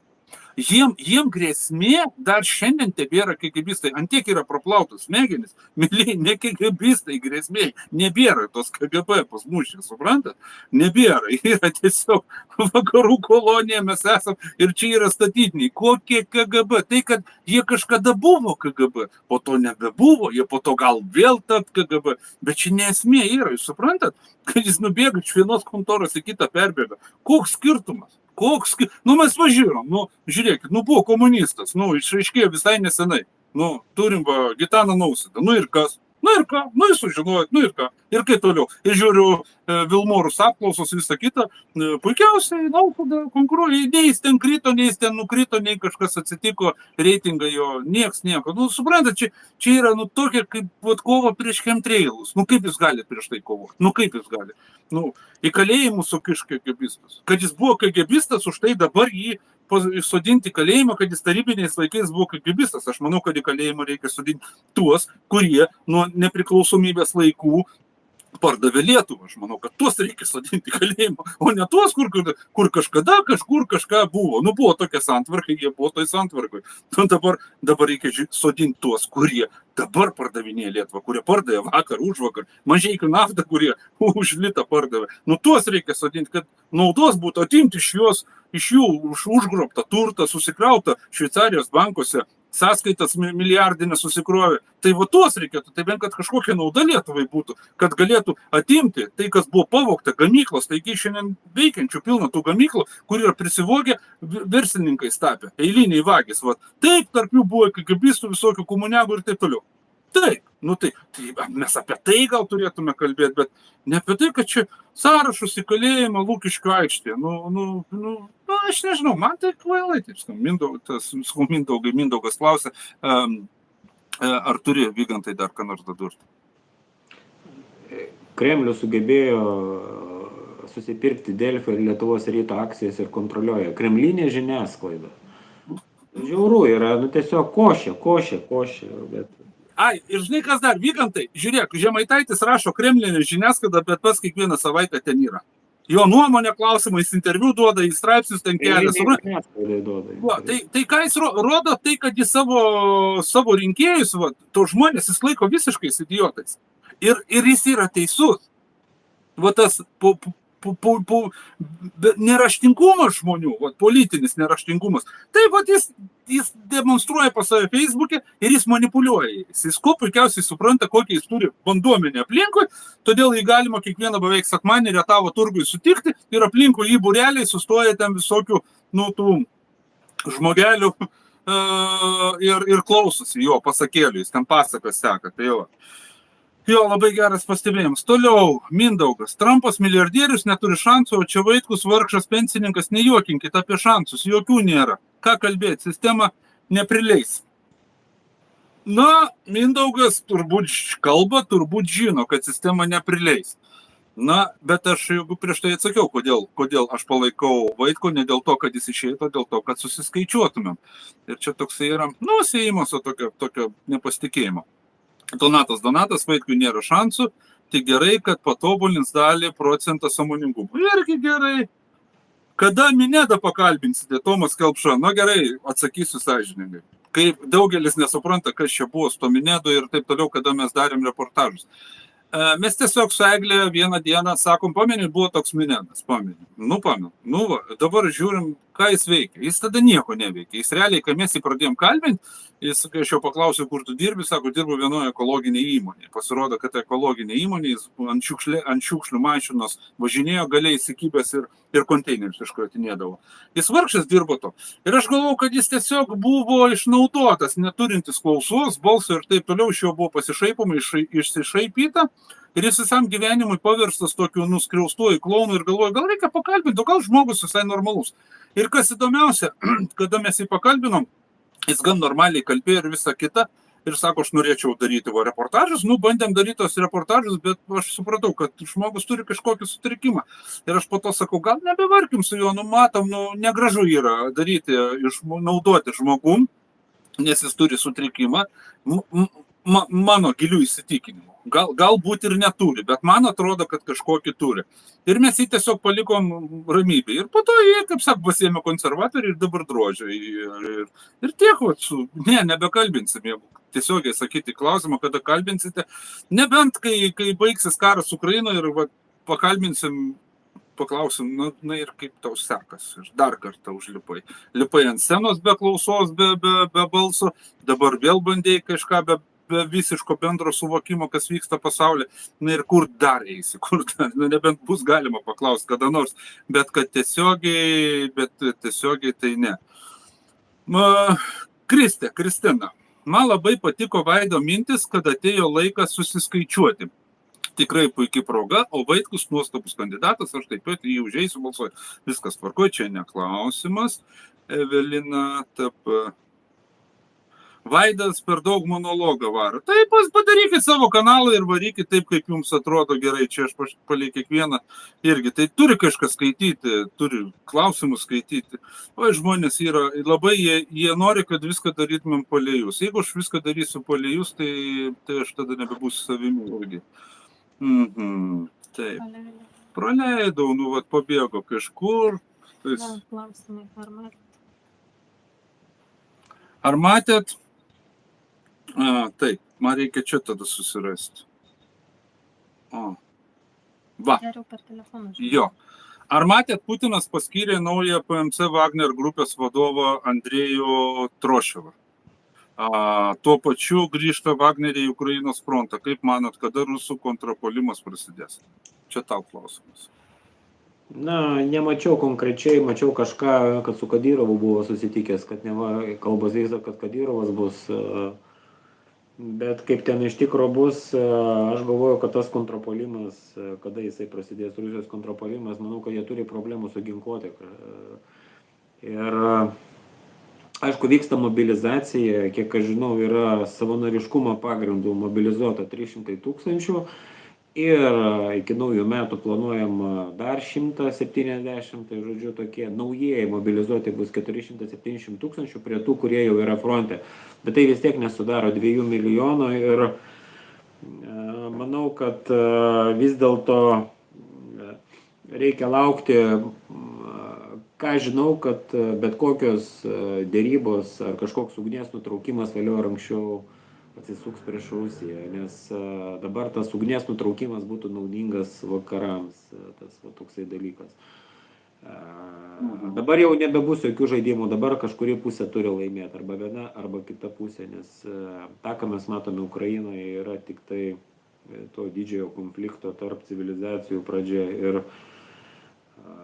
Jiem grėsmė dar šiandien tebėra KGBistai. Antiek yra praplautos smegenys, mėlyje, ne KGBistai grėsmė, nebėra tos KGB pas mus, suprantat? Nebėra, yra tiesiog vakarų kolonija, mes esam ir čia yra statytiniai. Kokie KGB? Tai, kad jie kažkada buvo KGB, po to nebebuvo, jie po to gal vėl tapt KGB, bet čia nesmė yra, jūs suprantat? Kad jis nubėga iš vienos kontoros į kitą perbėga. Koks skirtumas? Mes važiuojam, žiūrėkit, buvo komunistas, išaiškėjo visai nesenai, turim Gitaną Nausėdą, ir kas? Ir ką? Ir sužinojot, ir ką? Ir kaip toliau? Ir žiūriu Vilmorus apklausos, visą kitą, puikiausiai Nausėda konkuruoja, nei jis ten krito, nei jis ten nukrito, nei kažkas atsitiko, reitingai jo, nieko. Suprantat, čia yra tokia kaip kova prieš chemtrailus. Kaip jis gali prieš tai kovoti? Kaip jis gali? Į kalėjimus sukiš KGBistas. Kad jis buvo KGBistas, už tai dabar jį sodinti kalėjimą, kad jis tarybiniais laikais buvo KGBistas. Aš manau, kad į kalėjimą reikia sodinti tuos, kurie nuo nepriklausomybės laikų pardavė Lietuvą. Aš manau, kad tuos reikia sodinti kalėjimą, o ne tuos, kur kažkada kažkur kažką buvo. Nu, buvo tokia santvarka, jie buvo toj santvarkoj. Nu, dabar reikia sodinti tuos, kurie dabar pardavinėja Lietuvą, kurie pardavė vakar, užvakar, Mažeikių naftą, kurie už litą pardavė. Nu, tuos reikia sodinti, kad naudos būtų atimti iš jų užgrobtą turtą, susikrautą Šveicarijos bankuose, sąskaitas milijardinės susikrovė. Tai va tuos reikėtų, tai bent kad kažkokia nauda Lietuvai būtų, kad galėtų atimti tai, kas buvo pavogta, gamyklos, taigi šiandien veikiančių pilna tų gamyklų, kur yra prisivogę verslininkai tapę, eiliniai vagys. Va. Taip, tarp jų buvo KGBistų, visokių komuniagų ir taip toliau. Taip, nu tai mes apie tai gal turėtume kalbėti, bet ne apie tai, kad čia sąrašus į kalėjimą Lukiškių aikštėje. Aš nežinau, man tai kvailai, taip Mindaugas klausė, ar turi Vygantai dar ką nors dadurti? Kremlius sugebėjo susipirkti Delfį ir Lietuvos ryto akcijas ir kontroliuoja kremlinė žiniasklaida. Žiauru yra, tiesiog košė, bet... Ai, ir žinai kas dar, Vygantai, žiūrėk, Žemaitaitis rašo kremlinę žiniasklaidą, bet pats kiekvieną savaitę ten yra. Jo nuomonė klausimais interviu duoda, į straipsnius ten kelia. Tai ką jis rodo, tai kad jis savo rinkėjus, to žmonės jis laiko visiškais idiotais. Ir jis yra teisus. Va tas neraštingumas žmonių, politinis neraštingumas. Tai jis demonstruoja pas save Facebook'e ir jis manipuliuoja. Jis kuo puikiausiai supranta, kokią jis turi banduomenę aplinkui, todėl jį galima kiekvieną beveik sekmanį Rietavo turgui sutikti ir aplinkui jį būreliai sustoja ten visokių, tų žmogelių ir klausosi jo pasakėlių, jis ten pasakas seka. Tai jo. Jo, labai geras pastebėjimas. Toliau, Mindaugas. Trumpas milijardierius neturi šansų, o čia Vaitkus vargšas pensininkas, nejuokinkit apie šansus, jokių nėra. Ką kalbėti, sistema neprileis. Na, Mindaugas turbūt kalba, turbūt žino, kad sistema neprileis. Na, bet aš jeigu prieš tai atsakiau, kodėl aš palaikau Vaitkų, ne dėl to, kad jis išeitų, dėl to, kad susiskaičiuotumėm. Ir čia toksai yra, sėjimas o tokio nepasitikėjimo. Donatas, Vaitkui nėra šansų, tik gerai, kad patobulins dalį procentą sąmoningumo. Irgi gerai. Kada Minėdą pakalbinsite, Tomas Kelpša? Na gerai, atsakysiu sąžiningai. Kai daugelis nesupranta, kas čia buvo su to Minėdu ir taip toliau, kada mes darėm reportažus. Mes tiesiog su Eglė vieną dieną sakom, pameni, buvo toks Minėdas, pameni. Dabar žiūrim, ką jis veikia. Jis tada nieko neveikia. Jis realiai, kai mes jį pradėjom kalbinti, kai aš jau paklausiau, kur tu dirbi, sako, dirbu vienoje ekologinėje įmonėje. Pasirodo, kad ekologinė įmonė, jis ant šiukšlių mašinos važinėjo, galiai įsikibęs ir konteinerius iškratinėdavo. Jis vargšas dirbo to. Ir aš galvau, kad jis tiesiog buvo išnaudotas, neturintis klausos, balso ir taip toliau, iš jo buvo pasišaipoma, išsišaipyta. Ir jis visam gyvenimui paverstas tokiu nuskriaustuoju klounu ir galvoju, gal reikia pakalbinti, o gal žmogus visai normalus. Ir kas įdomiausia, kada mes jį pakalbinom, jis gan normaliai kalbėjo ir visą kitą. Ir sako, aš norėčiau daryti reportažus. Bandėm daryti tos reportažus, bet aš supratau, kad žmogus turi kažkokį sutrikimą. Ir aš po to sakau, gal nebevarkim su juo, matom, negražu yra daryti, naudoti žmogum, nes jis turi sutrikimą. Mano gilių įsitikinimų. Galbūt ir neturi, bet man atrodo, kad kažkokį turi. Ir mes jį tiesiog palikom ramybę. Ir po to jie, kaip sako, pasiėmė konservatoriai ir dabar drožia. Ir tiek, nebekalbinsim, jeigu tiesiogiai sakyti klausimą, kada kalbinsite. Nebent, kai baigsis karas Ukrainoje ir pakalbinsim, paklausim, ir kaip tau sekas. Ir dar kartą užlipai. Lipai ant scenos be klausos, be balso. Dabar vėl bandėjai kažką be visiško bendro suvokimo, kas vyksta pasaulyje. Ir kur dar eisi, nebent bus galima paklausti kada nors, bet kad tiesiogiai tai ne. Kristina, man labai patiko Vaido mintis, kad atėjo laikas susiskaičiuoti. Tikrai puikiai proga, o Vaitkus nuostabus kandidatas, aš taip pat jį užeisiu balsuoti. Viskas tvarkoja, čia neklausimas. Evelina Vaidas per daug monologą varo. Taip, padarykit savo kanalą ir varykit taip, kaip jums atrodo gerai. Čia aš palei kiekvieną irgi. Tai turi kažkas skaityti, turi klausimus skaityti. O žmonės yra labai, jie nori, kad viską darytumėm palei jūs. Jeigu aš viską darysiu palei jūs, tai aš tada nebebūsiu savimi irgi. Taip. Paleidau. Praleidau, nu, vat pabėgo kažkur. Gal klausimai, ar matėt? Ar matėt? Taip, man reikia čia tada susirasti. O. Va, Geriau per telefoną. jo. Ar matėt, Putinas paskyrė naują PMC Wagner grupės vadovą Andrėjų Troševą? Tuo pačiu grįžta Wagnerį į Ukrainos frontą. Kaip manot, kada rusų kontrapuolimas prasidės? Čia tau klausimas. Na, nemačiau konkrečiai, mačiau kažką, kad su Kadyrovu buvo susitikęs, kad kalbos vyksta, kad Kadyrovas bus, bet kaip ten iš tikro bus, aš galvoju, kad tas kontrapuolimas, kada jisai prasidės, Rusijos kontrapuolimas, manau, kad jie turi problemų su ginkluote. Ir aišku, vyksta mobilizacija, kiek aš žinau, yra savanoriškumo pagrindų mobilizuota 300 000 ir iki naujų metų planuojama dar 170, tai žodžiu tokie naujieji mobilizuoti bus 470 000 prie tų, kurie jau yra fronte. Bet tai vis tiek nesudaro 2 milijonų ir manau, kad vis dėlto reikia laukti. Ką žinau, kad bet kokios dėrybos ar kažkoks ugnies nutraukimas vėliau ar anksčiau atsisuks prieš Rusiją, nes dabar tas ugnies nutraukimas būtų naudingas vakarams, tas toksai dalykas. Dabar jau nebebus jokių žaidimų, dabar kažkuri pusė turi laimėti, arba viena, arba kita pusė, nes tą, ką mes matome Ukrainoje, yra tik tai to didžiojo konflikto tarp civilizacijų pradžia. Ir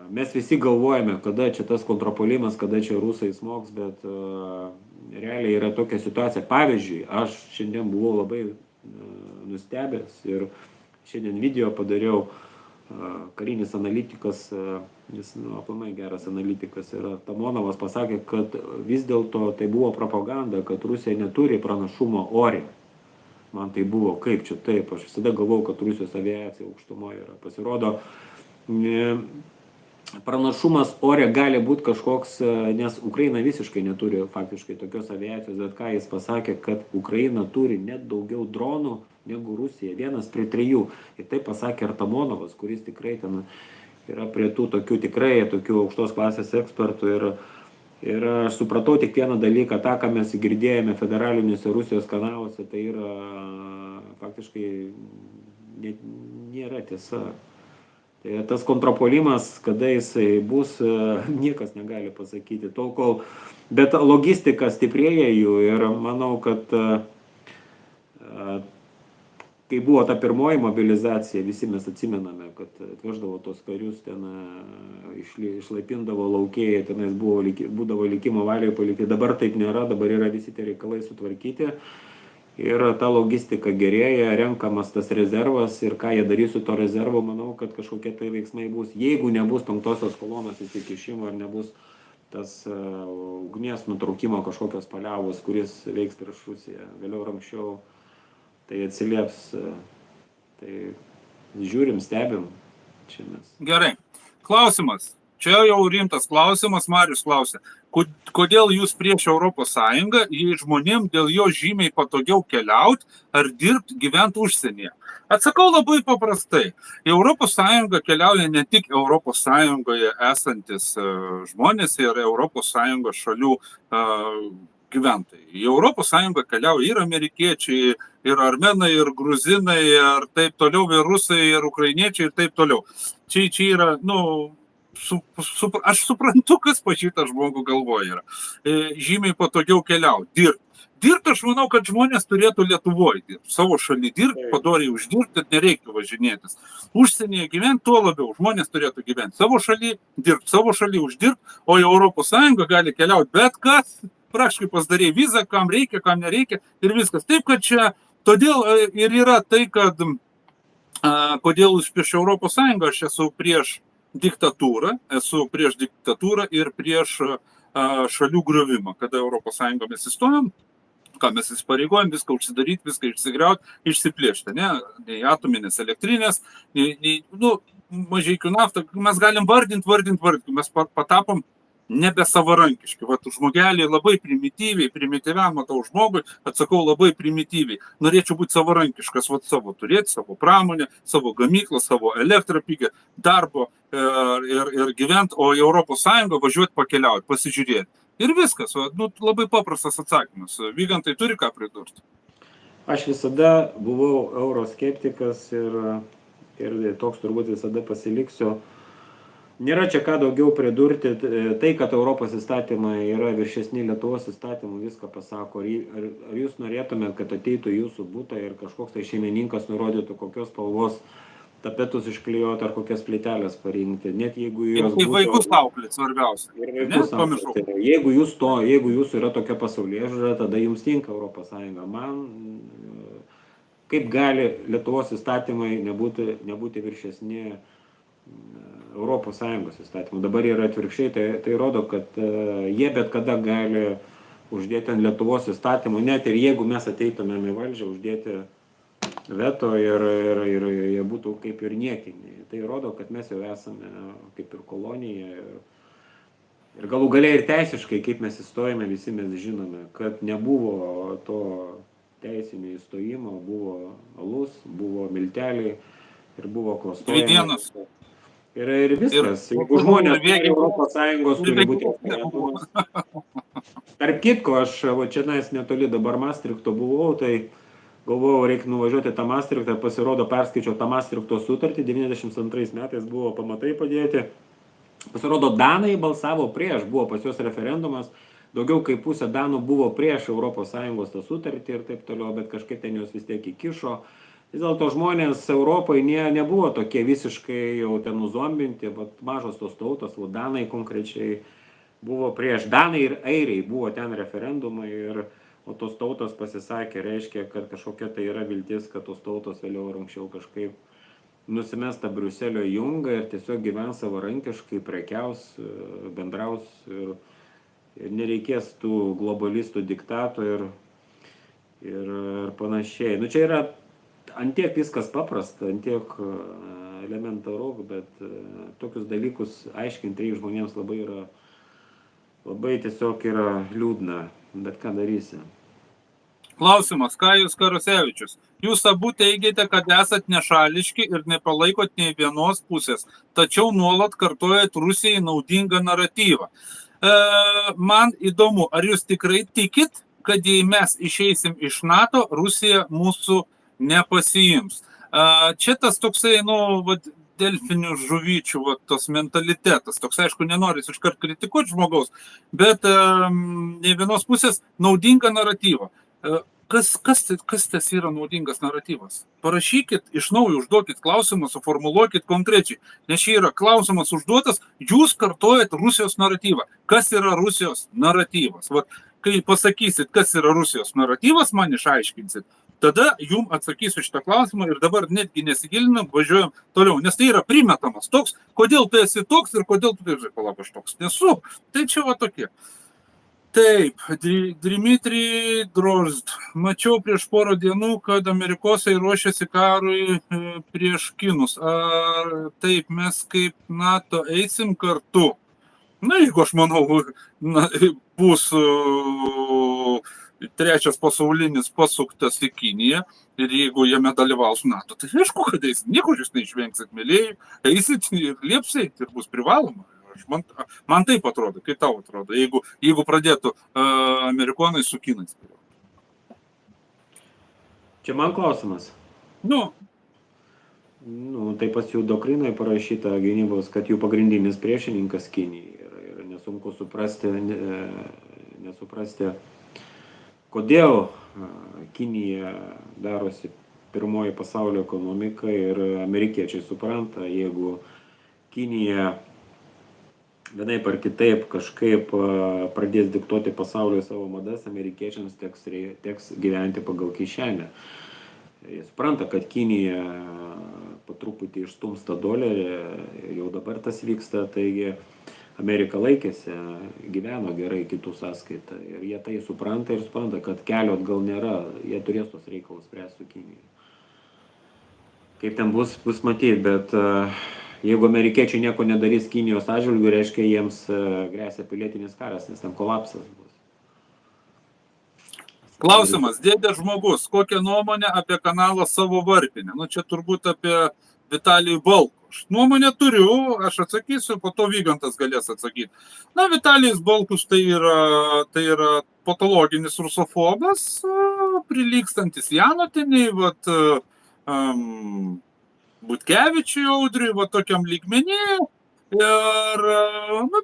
mes visi galvojame, kada čia tas kontrapuolimas, kada čia rusai smogs, bet realiai yra tokia situacija. Pavyzdžiui, aš šiandien buvau labai nustebęs ir šiandien video padariau, karinis analitikas, jis aplamai geras analitikas yra, Tamonovas pasakė, kad vis dėlto tai buvo propaganda, kad Rusija neturi pranašumo ore. Man tai buvo, kaip čia taip, aš visada galvau, kad Rusijos aviacija aukštumoje yra. Pasirodo, pranašumas ore gali būti kažkoks, nes Ukraina visiškai neturi faktiškai tokios aviacijos, bet ką jis pasakė, kad Ukraina turi net daugiau dronų negu Rusija, 1:3. Ir tai pasakė Artamonovas, kuris tikrai ten yra prie tų tokių aukštos klasės ekspertų. Ir aš supratau tik vieną dalyką, tą, ką mes girdėjome federaliniuose Rusijos kanaluose, tai yra faktiškai nėra tiesa. Tai tas kontrapuolimas, kada jisai bus, niekas negali pasakyti. Tol, kol, bet logistika stiprėja jų ir manau, kad kai buvo ta pirmoji mobilizacija, visi mes atsimename, kad atveždavo tos karius, ten išlaipindavo laukėjai, tenais būdavo likimo valiai palikti. Dabar taip nėra, dabar yra visi tie reikalai sutvarkyti. Ir ta logistika gerėja, renkamas tas rezervas ir ką jie darys su to rezervu, manau, kad kažkokie tai veiksmai bus. Jeigu nebus 5-osios kolonos įsikišimo ir nebus tas ugnies nutraukimo kažkokios paliaubos, kuris veiks prieš Rusiją, vėliau ar anksčiau, tai atsilieps. Tai žiūrim, stebim. Čia mes. Gerai. Klausimas. Čia jau rimtas klausimas, Marius klausė. Kodėl jūs prieš Europos Sąjungą, jei žmonėm dėl jo žymiai patogiau keliauti ar dirbti, gyventi užsienyje? Atsakau labai paprastai. Į Europos Sąjungą keliauja ne tik Europos Sąjungoje esantis žmonės ir Europos Sąjungos šalių gyventojai. Į Europos Sąjungą keliauja ir amerikiečiai, ir armenai, ir gruzinai, ir taip toliau, ir rusai, ir ukrainiečiai, ir taip toliau. Čia yra, aš suprantu, kas pa šitą žmogų galvoja yra. Žymiai patogiau keliauti, dirbti. Dirbti, aš manau, kad žmonės turėtų Lietuvoje dirbti, savo šalį dirbti, padoriai uždirbti, kad nereiktų važinėtis. Užsienyje gyventi, tuo labiau žmonės turėtų gyventi savo šalį, dirbti savo šalį, uždirbti, o į Europos Sąjungą gali keliauti bet kas, praktiškai pasidarė vizą, kam reikia, kam nereikia ir viskas. Taip, kad čia, todėl ir yra tai, kad kodėl prieš Europos Sąjungą aš esu prieš diktatūrą ir prieš šalių griovimą, kada Europos Sąjungą mes įstojom, ką mes įsipareigojom, viską užsidaryti, viską išsigriauti, išsiplėšti, nei atominės elektrinės, nei Mažeikių naftą, mes galim vardinti, mes patapom nebesavarankiški. Vat žmogelį labai primityviam, matau žmogui, atsakau labai primityviai. Norėčiau būti savarankiškas, vat savo turėti, savo pramonę, savo gamyklą, savo elektrą pigę, darbo ir gyventi, o į Europos Sąjungą važiuoti pakeliauti, pasižiūrėti. Ir viskas, labai paprastas atsakymas. Vygantai turi ką pridurti? Aš visada buvau euroskeptikas ir toks turbūt visada pasiliksiu. Nėra čia ką daugiau pridurti. Tai, kad Europos įstatymai yra viršesni Lietuvos įstatymų, viską pasako. Ar jūs norėtumėt, kad ateitų jūsų butą ir kažkoks tai šeimininkas nurodytų, kokios spalvos tapetus išklijuoti ar kokias plytelės parinkti. Net jeigu jos būtų... Vaikus auklėt svarbiausia. Ir vaikus auklėt. Jeigu jūsų yra tokia pasaulėžiūra, tada jums tinka Europos Sąjunga. Man, kaip gali Lietuvos įstatymai nebūti viršesni Europos Sąjungos įstatymų. Dabar yra atvirkščiai, tai rodo, kad jie bet kada gali uždėti ant Lietuvos įstatymų, net ir jeigu mes ateitumėm į valdžią, uždėti veto ir jie būtų kaip ir niekiniai. Tai rodo, kad mes jau esame kaip ir kolonija ir galų galiai ir teisiškai, kaip mes įstojame, visi mes žinome, kad nebuvo to teisinio įstojimo, buvo alus, buvo milteliai ir buvo klastojimas. Ir viskas. Jeigu žmonės nori Europos Sąjungos, turi būti referendumas. Tarp kitko, aš čia netoli dabar Maastrichto buvau, tai galvojau, reikia nuvažiuoti tą Maastrichtą, pasirodo, perskaičiau tą Maastrichto sutartį, 92 metais buvo pamatai padėti. Pasirodo, Danai balsavo prieš, buvo pas juos referendumas, daugiau kaip pusė Danų buvo prieš Europos Sąjungos tą sutartį ir taip toliau, bet kažkaip ten jos vis tiek įkišo. Vis dėlto žmonės Europoje nebuvo tokie visiškai jau ten nuzombinti, mažos tos tautos, Danai konkrečiai buvo prieš. Danai ir airiai buvo ten referendumai, o tos tautos pasisakė, reiškia, kad kažkokia tai yra viltis, kad tos tautos vėliau ar anksčiau kažkaip nusimes tą Briuselio jungą ir tiesiog gyvens savarankiškai, prekiaus, bendraus ir nereikės tų globalistų diktatų ir panašiai. Nu, čia yra antiek viskas paprasta, antiek elementaru, bet tokius dalykus aiškinti žmonėms labai tiesiog yra liūdna, bet ką darysi. Klausimas, Kajus Karusevičius. Jūs abu teigiate, kad esat nešališki ir nepalaikot nei vienos pusės, tačiau nuolat kartojat Rusijai naudingą naratyvą. Man įdomu, ar jūs tikrai tikit, kad jei mes išeisim iš NATO, Rusija mūsų nepasiims. Čia tas toksai, delfinių žuvyčių, tos mentalitetas, toks, aišku, nenoris iškart kritikuoti žmogaus, bet ne vienos pusės naudinga naratyva. Kas tas yra naudingas naratyvas? Parašykit, iš naujo užduokit klausimą, suformuluokit konkrečiai, nes čia yra klausimas užduotas, jūs kartojat Rusijos naratyvą. Kas yra Rusijos naratyvas? Kai pasakysit, kas yra Rusijos naratyvas, man išaiškinsit, tada jums atsakysiu šitą klausimą ir dabar netgi nesigilinam, važiuojam toliau, nes tai yra primetamas toks, kodėl tu esi toks ir kodėl tu taip palauk aš toks nesu. Tai čia tokie. Taip, Dmitry Drozd. Mačiau prieš porą dienų, kad amerikosai ruošiasi karui prieš kinus. Ar taip mes kaip NATO eisim kartu? Na, jeigu aš manau, bus trečias pasaulinis pasuktas į Kiniją ir jeigu jame dalyvaus NATO, tai aišku, kad eisit, nieko jūs neišvengsit, mėlėjai, eisit ir liepsit ir bus privaloma. Man taip atrodo, kaip tau atrodo, jeigu pradėtų amerikonai su kinais. Čia man klausimas. Tai pas jų doktrinai parašyta gynybos, kad jų pagrindinis priešininkas Kinijai ir nesunku suprasti, kodėl Kinija darosi pirmoji pasaulio ekonomika ir amerikiečiai supranta, jeigu Kinija vienaip ar kitaip kažkaip pradės diktuoti pasaulio savo madas, amerikiečiams teks gyventi pagal kišenę. Jie supranta, kad Kinija po truputį išstumsta dolerį, jau dabar tas vyksta, taigi Amerika laikėsi, gyveno gerai kitų sąskaitą ir jie tai supranta ir supranta, kad kelio atgal nėra, jie turės tos reikalus spręsti su Kinija. Kaip ten bus matyti, bet jeigu amerikiečiai nieko nedarys Kinijos atžvilgiu, reiškia jiems grėsia pilietinis karas, nes ten kolapsas bus. Klausimas, dėdė žmogus, kokią nuomonę apie kanalą Savo varpinę? Nu, čia turbūt apie Vitalijų Balkų. Nuomonę turiu, aš atsakysiu, po to Vygantas galės atsakyti. Na, Vitalijus Balkus tai yra patologinis rusofobas, prilykstantis Janotiniai, Butkevičiui Audriui, tokiam lygmenį. Ir,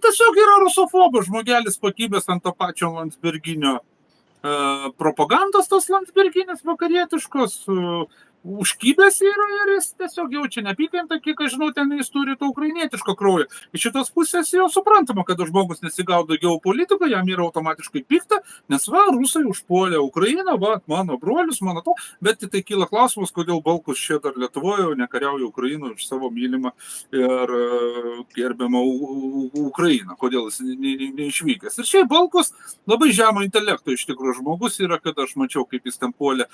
tiesiog yra rusofobas, žmogelis pakybęs ant to pačio Landsberginio propagandos, tos Landsberginės vakarietiškos, užkybęs yra ir jis tiesiog jaučia neapykantą, kiek aš žinau, ten jis turi to ukrainietiško kraujo. Iš šitos pusės jau suprantama, kad žmogus nesigaudo geopolitikoje, jam yra automatiškai pikta, nes rusai užpuolė Ukrainą, mano brolius, mano to, bet tai kyla klausimas, kodėl Balkus čia dar Lietuvoje nekariauja Ukrainą už savo mylimą ir gerbiamą Ukrainą, kodėl jis neišvykęs. Ir šiaip Balkus labai žemo intelekto iš tikrųjų žmogus yra, kad aš mačiau, kaip jis ten puolė.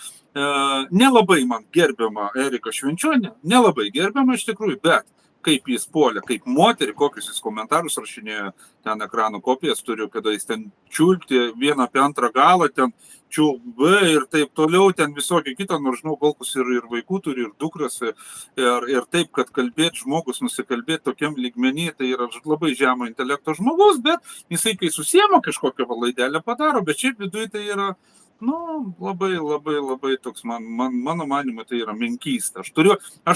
Nelabai man gerbiama Erika Švenčionė, nelabai gerbiama iš tikrųjų, bet kaip jis puolė, kaip moterį, kokius jis komentarus rašinėjo, ten ekrano kopijas turiu, kada jis ten čiulpti vieną apie antrą galą, ten čiulpti ir taip toliau, ten visokį kitą, nors žinau, Balkus ir vaikų turi, ir dukras, ir taip, kad kalbėti žmogus, nusikalbėti tokiam lygmenį, tai yra labai žemo intelekto žmogus, bet jisai, kai susiema kažkokią valaidelę padaro, bet šiaip viduje tai yra labai toks, mano manimu, tai yra menkystė. Aš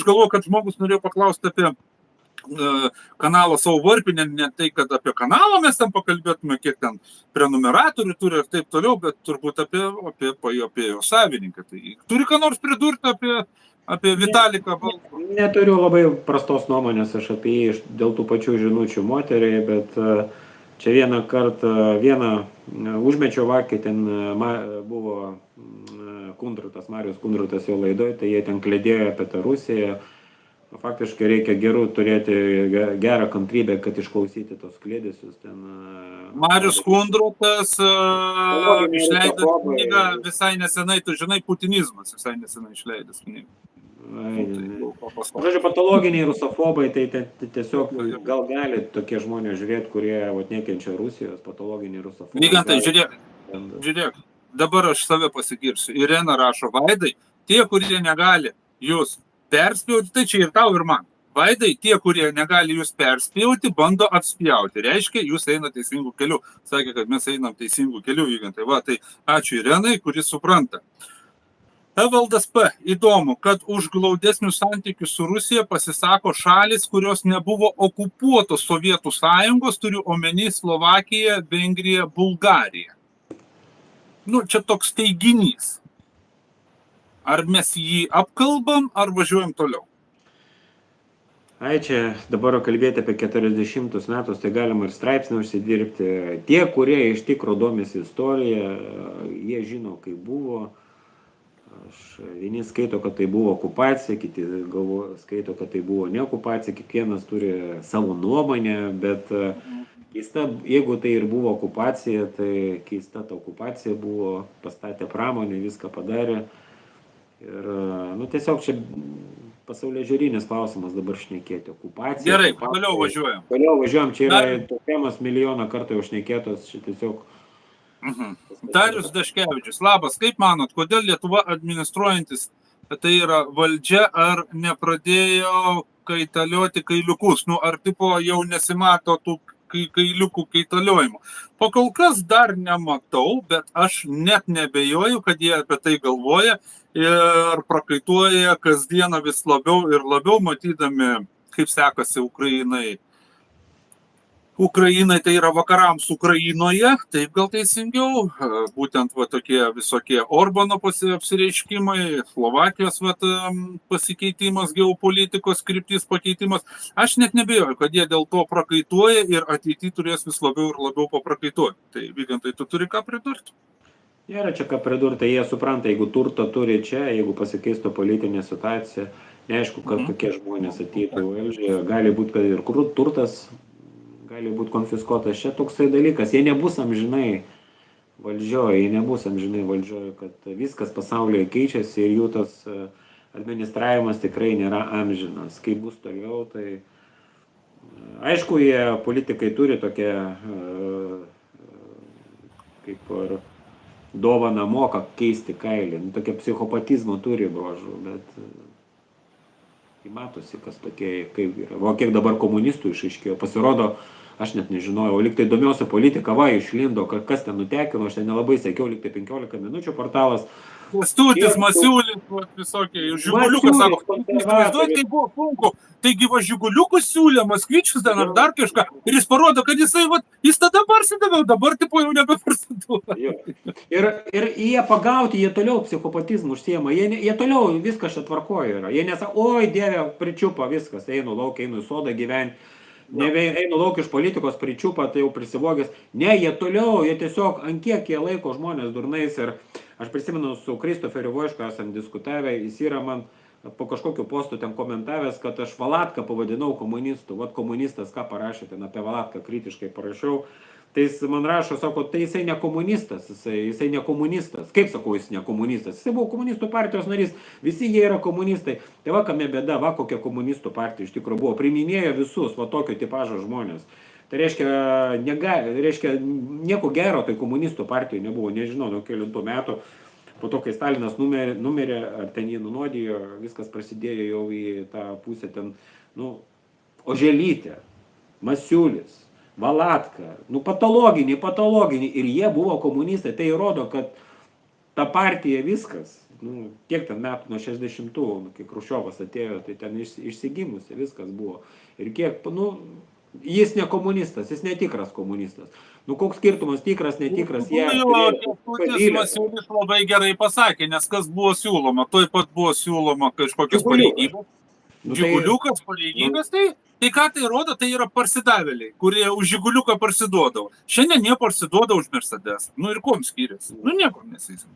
galvoju, kad žmogus norėjo paklausti apie kanalą Savo varpinę, ne tai, kad apie kanalą mes ten pakalbėtume, kiek ten prenumeratorių turi ir taip toliau, bet turbūt apie jo savininką. Tai turi ką nors pridurti apie Vitaliką Balkų? Neturiu labai prastos nuomonės aš apie jį dėl tų pačių žinučių moteriai, bet čia vieną užmečiau vakį, ten buvo Marius Kundrutas jo laidoje, tai jie ten klėdėjo apie tą Rusiją. Faktiškai reikia turėti gerą kantrybę, kad išklausyti tos klėdesius. Marius Kundrutas išleidęs knygą visai nesenai, tu žinai, putinizmas visai nesenai išleidęs knygą. Žodžiu, patologiniai rusofobai, tai tiesiog gal gali tokie žmonės žiūrėti, kurie nekenčia Rusijos, patologiniai rusofobai. Vygantai, žiūrėk, dabar aš save pasigirsiu. Irena rašo, Vaidai, tie, kurie negali jūs perspjauti, tai čia ir tau ir man. Vaidai, tie, kurie negali jūs perspjauti, bando apspjauti. Reiškia, jūs einate teisingų kelių. Sakė, kad mes einam teisingų kelių, Vygantai. Tai ačiū Irenai, kuris supranta. Evaldas P. Įdomu, kad už glaudesnius santykius su Rusija pasisako šalis, kurios nebuvo okupuotos Sovietų sąjungos, turiu omeny Slovakiją, Vengriją, Bulgariją. Čia toks teiginys. Ar mes jį apkalbam, ar važiuojam toliau? Čia dabar kalbėti apie 40 metus, tai galima ir straipsnį užsidirbti. Tie, kurie iš tikro domisi istoriją, jie žino, kaip buvo. Vieni skaito, kad tai buvo okupacija, kiti skaito, kad tai buvo ne okupacija, kiekvienas turi savo nuomonę, bet keista, jeigu tai ir buvo okupacija, tai keista ta okupacija buvo, pastatė pramonę, viską padarė. Ir, tiesiog čia pasaulio žiūrinis klausimas dabar šnekėti. Okupacija. Gerai, toliau važiuojam. Toliau važiuojam, čia yra temos milijoną kartų jau šnekėtos, čia tiesiog. Darius Daškevičius, labas, kaip manot, kodėl Lietuva administruojantis, tai yra valdžia, ar nepradėjo kaitalioti kailiukus? Ar tipo jau nesimato tų kailiukų kaitaliojimo? Pakol kas dar nematau, bet aš net nebejoju, kad jie apie tai galvoja ir prakaituoja kasdieną vis labiau ir labiau, matydami, kaip sekasi Ukrainai. Ukrainai tai yra vakarams Ukrainoje, taip gal teisingiau, būtent tokie visokie Orbano apsireiškimai, Slovakijos pasikeitimas, geopolitikos kryptis pakeitimas. Aš net nebejoju, kad jie dėl to prakaituoja ir ateityje turės vis labiau ir labiau paprakaituoti. Tai Vygantai, tu turi ką pridurti? Nėra čia ką pridurti, jie supranta, jeigu turto turi čia, jeigu pasikeistų politinė situacija, neaišku, kad tokie žmonės ateitų valdžią, gali būti, kad ir turtas gali būti konfiskuotas. Čia toksai dalykas, jie nebus amžinai valdžioje, kad viskas pasaulyje keičiasi ir jų tas administravimas tikrai nėra amžinas. Kai bus toliau, tai Aišku, jie politikai turi tokią kaip ir dovaną moka keisti kailį. Nu, tokia psichopatizmo turi bruožų, bet matosi, kas tokie, kaip yra. O kiek dabar komunistų išaiškėjo, pasirodo, aš net nežinojau, lyg tai domiausia politika, va, išlindo, kas ten nutekino, aš ten nelabai sekiau, lyg tai 15 minučių portalas. Kęstutis Masiulis, visokie, Žiguliukas sako, įsivaizduoju, tai buvo sunku, taigi va Žiguliukus siūlė, Maskvičius ten ar dar kažką, ir jis parodo, kad jis tada parsidavė, dabar tipo jau nebeparsidavė. Ir jie pagauti, jie toliau psichopatizmų užsiema, jie toliau viskas čia tvarkoja yra, jie nesako, oi dieve, pričiupa viskas, einu lauk, einu į sodą gyventi. Einu lauk iš politikos, pričiupa, tai jau prisivogęs. Ne, jie toliau, jie tiesiog, ant kiek jie laiko žmonės durnais. Ir aš prisimenu, su Kristoferiu Voišku esam diskutavę, jis yra man po kažkokiu postu ten komentavęs, kad aš Valatką pavadinau komunistu. Vat komunistas, ką parašė ten apie Valatką, kritiškai parašiau. Tai jis man rašo, sako, tai jisai ne komunistas, jisai ne komunistas. Kaip sakau, jis ne komunistas? Jisai buvo komunistų partijos narys, visi jie yra komunistai. Tai va, kame bėda, va, kokia komunistų partija iš tikrųjų buvo. Priminėjo visus, va, tokio tipažo žmonės. Tai reiškia, nieko gero tai komunistų partijoje nebuvo, nežinau, nuo kelintų metų. Po to, kai Stalinas numirė, ar ten jį nunuodijo, viskas prasidėjo jau į tą pusę ten, nu, Oželytė, Masiulis, Valatka, nu patologiniai, ir jie buvo komunistai, tai rodo, kad ta partija viskas, nu, kiek ten metų nuo 60-ų, kai Chruščiovas atėjo, tai ten išsigimusi, viskas buvo. Ir kiek, nu, jis ne komunistas, jis netikras komunistas. Nu, koks skirtumas, tikras, netikras, jie... Masiulis labai gerai pasakė, nes kas buvo siūloma, tuoj pat buvo siūloma kažkokios pareigybės. Žiguliukas pareigybės, tai ką tai rodo, tai yra parsidavėliai, kurie už Žiguliuką parsiduodavo. Šiandien jie parsiduoda už Mercedes. Nu ir kuom skiriasi? Nu nieko nesisime.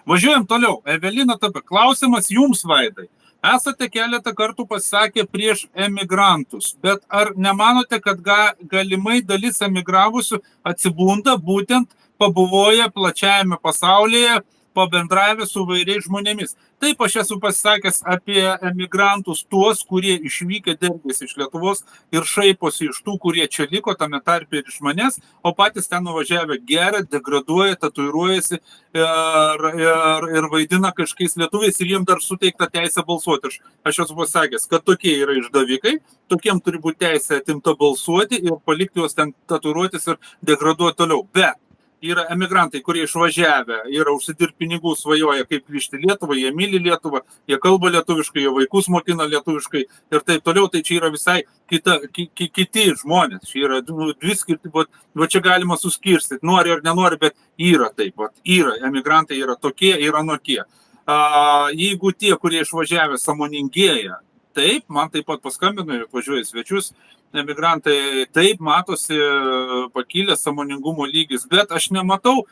Važiuojam toliau. Evelina, tada klausimas jums, Vaidai. Esate keletą kartų pasakę prieš emigrantus, bet ar nemanote, kad galimai dalis emigravusių atsibunda būtent pabuvoję plačiajame pasaulyje, pabendravę su vairiais žmonėmis? Taip, aš esu pasisakęs apie emigrantus, tuos, kurie išvykę dergėsi iš Lietuvos ir šaiposi iš tų, kurie čia liko, tame tarpe ir iš manęs, o patys ten nuvažiavę geria, degraduoja, tatuiruojasi ir vaidina kažkokiais lietuviais ir jiems dar suteikta teisė balsuoti. Aš esu pasakęs, kad tokie yra išdavikai, tokiem turi būti teisė atimta balsuoti ir palikti juos ten tatuiruotis ir degraduoti toliau. Bet yra emigrantai, kurie išvažiavę, yra užsidirbti pinigų, svajoja kaip grįžti Lietuvą, jie myli Lietuvą, jie kalba lietuviškai, jie vaikus mokina lietuviškai ir taip toliau, tai čia yra visai kiti žmonės, čia yra dvi skirti, va čia galima suskirstyti, nori ar nenori, bet yra taip, yra, emigrantai yra tokie, yra anokie. Jeigu tie, kurie išvažiavę sąmoningėja, taip, man taip pat paskambino ir važiuoja svečius, emigrantai, taip, matosi pakilęs sąmoningumo lygis, bet aš nematau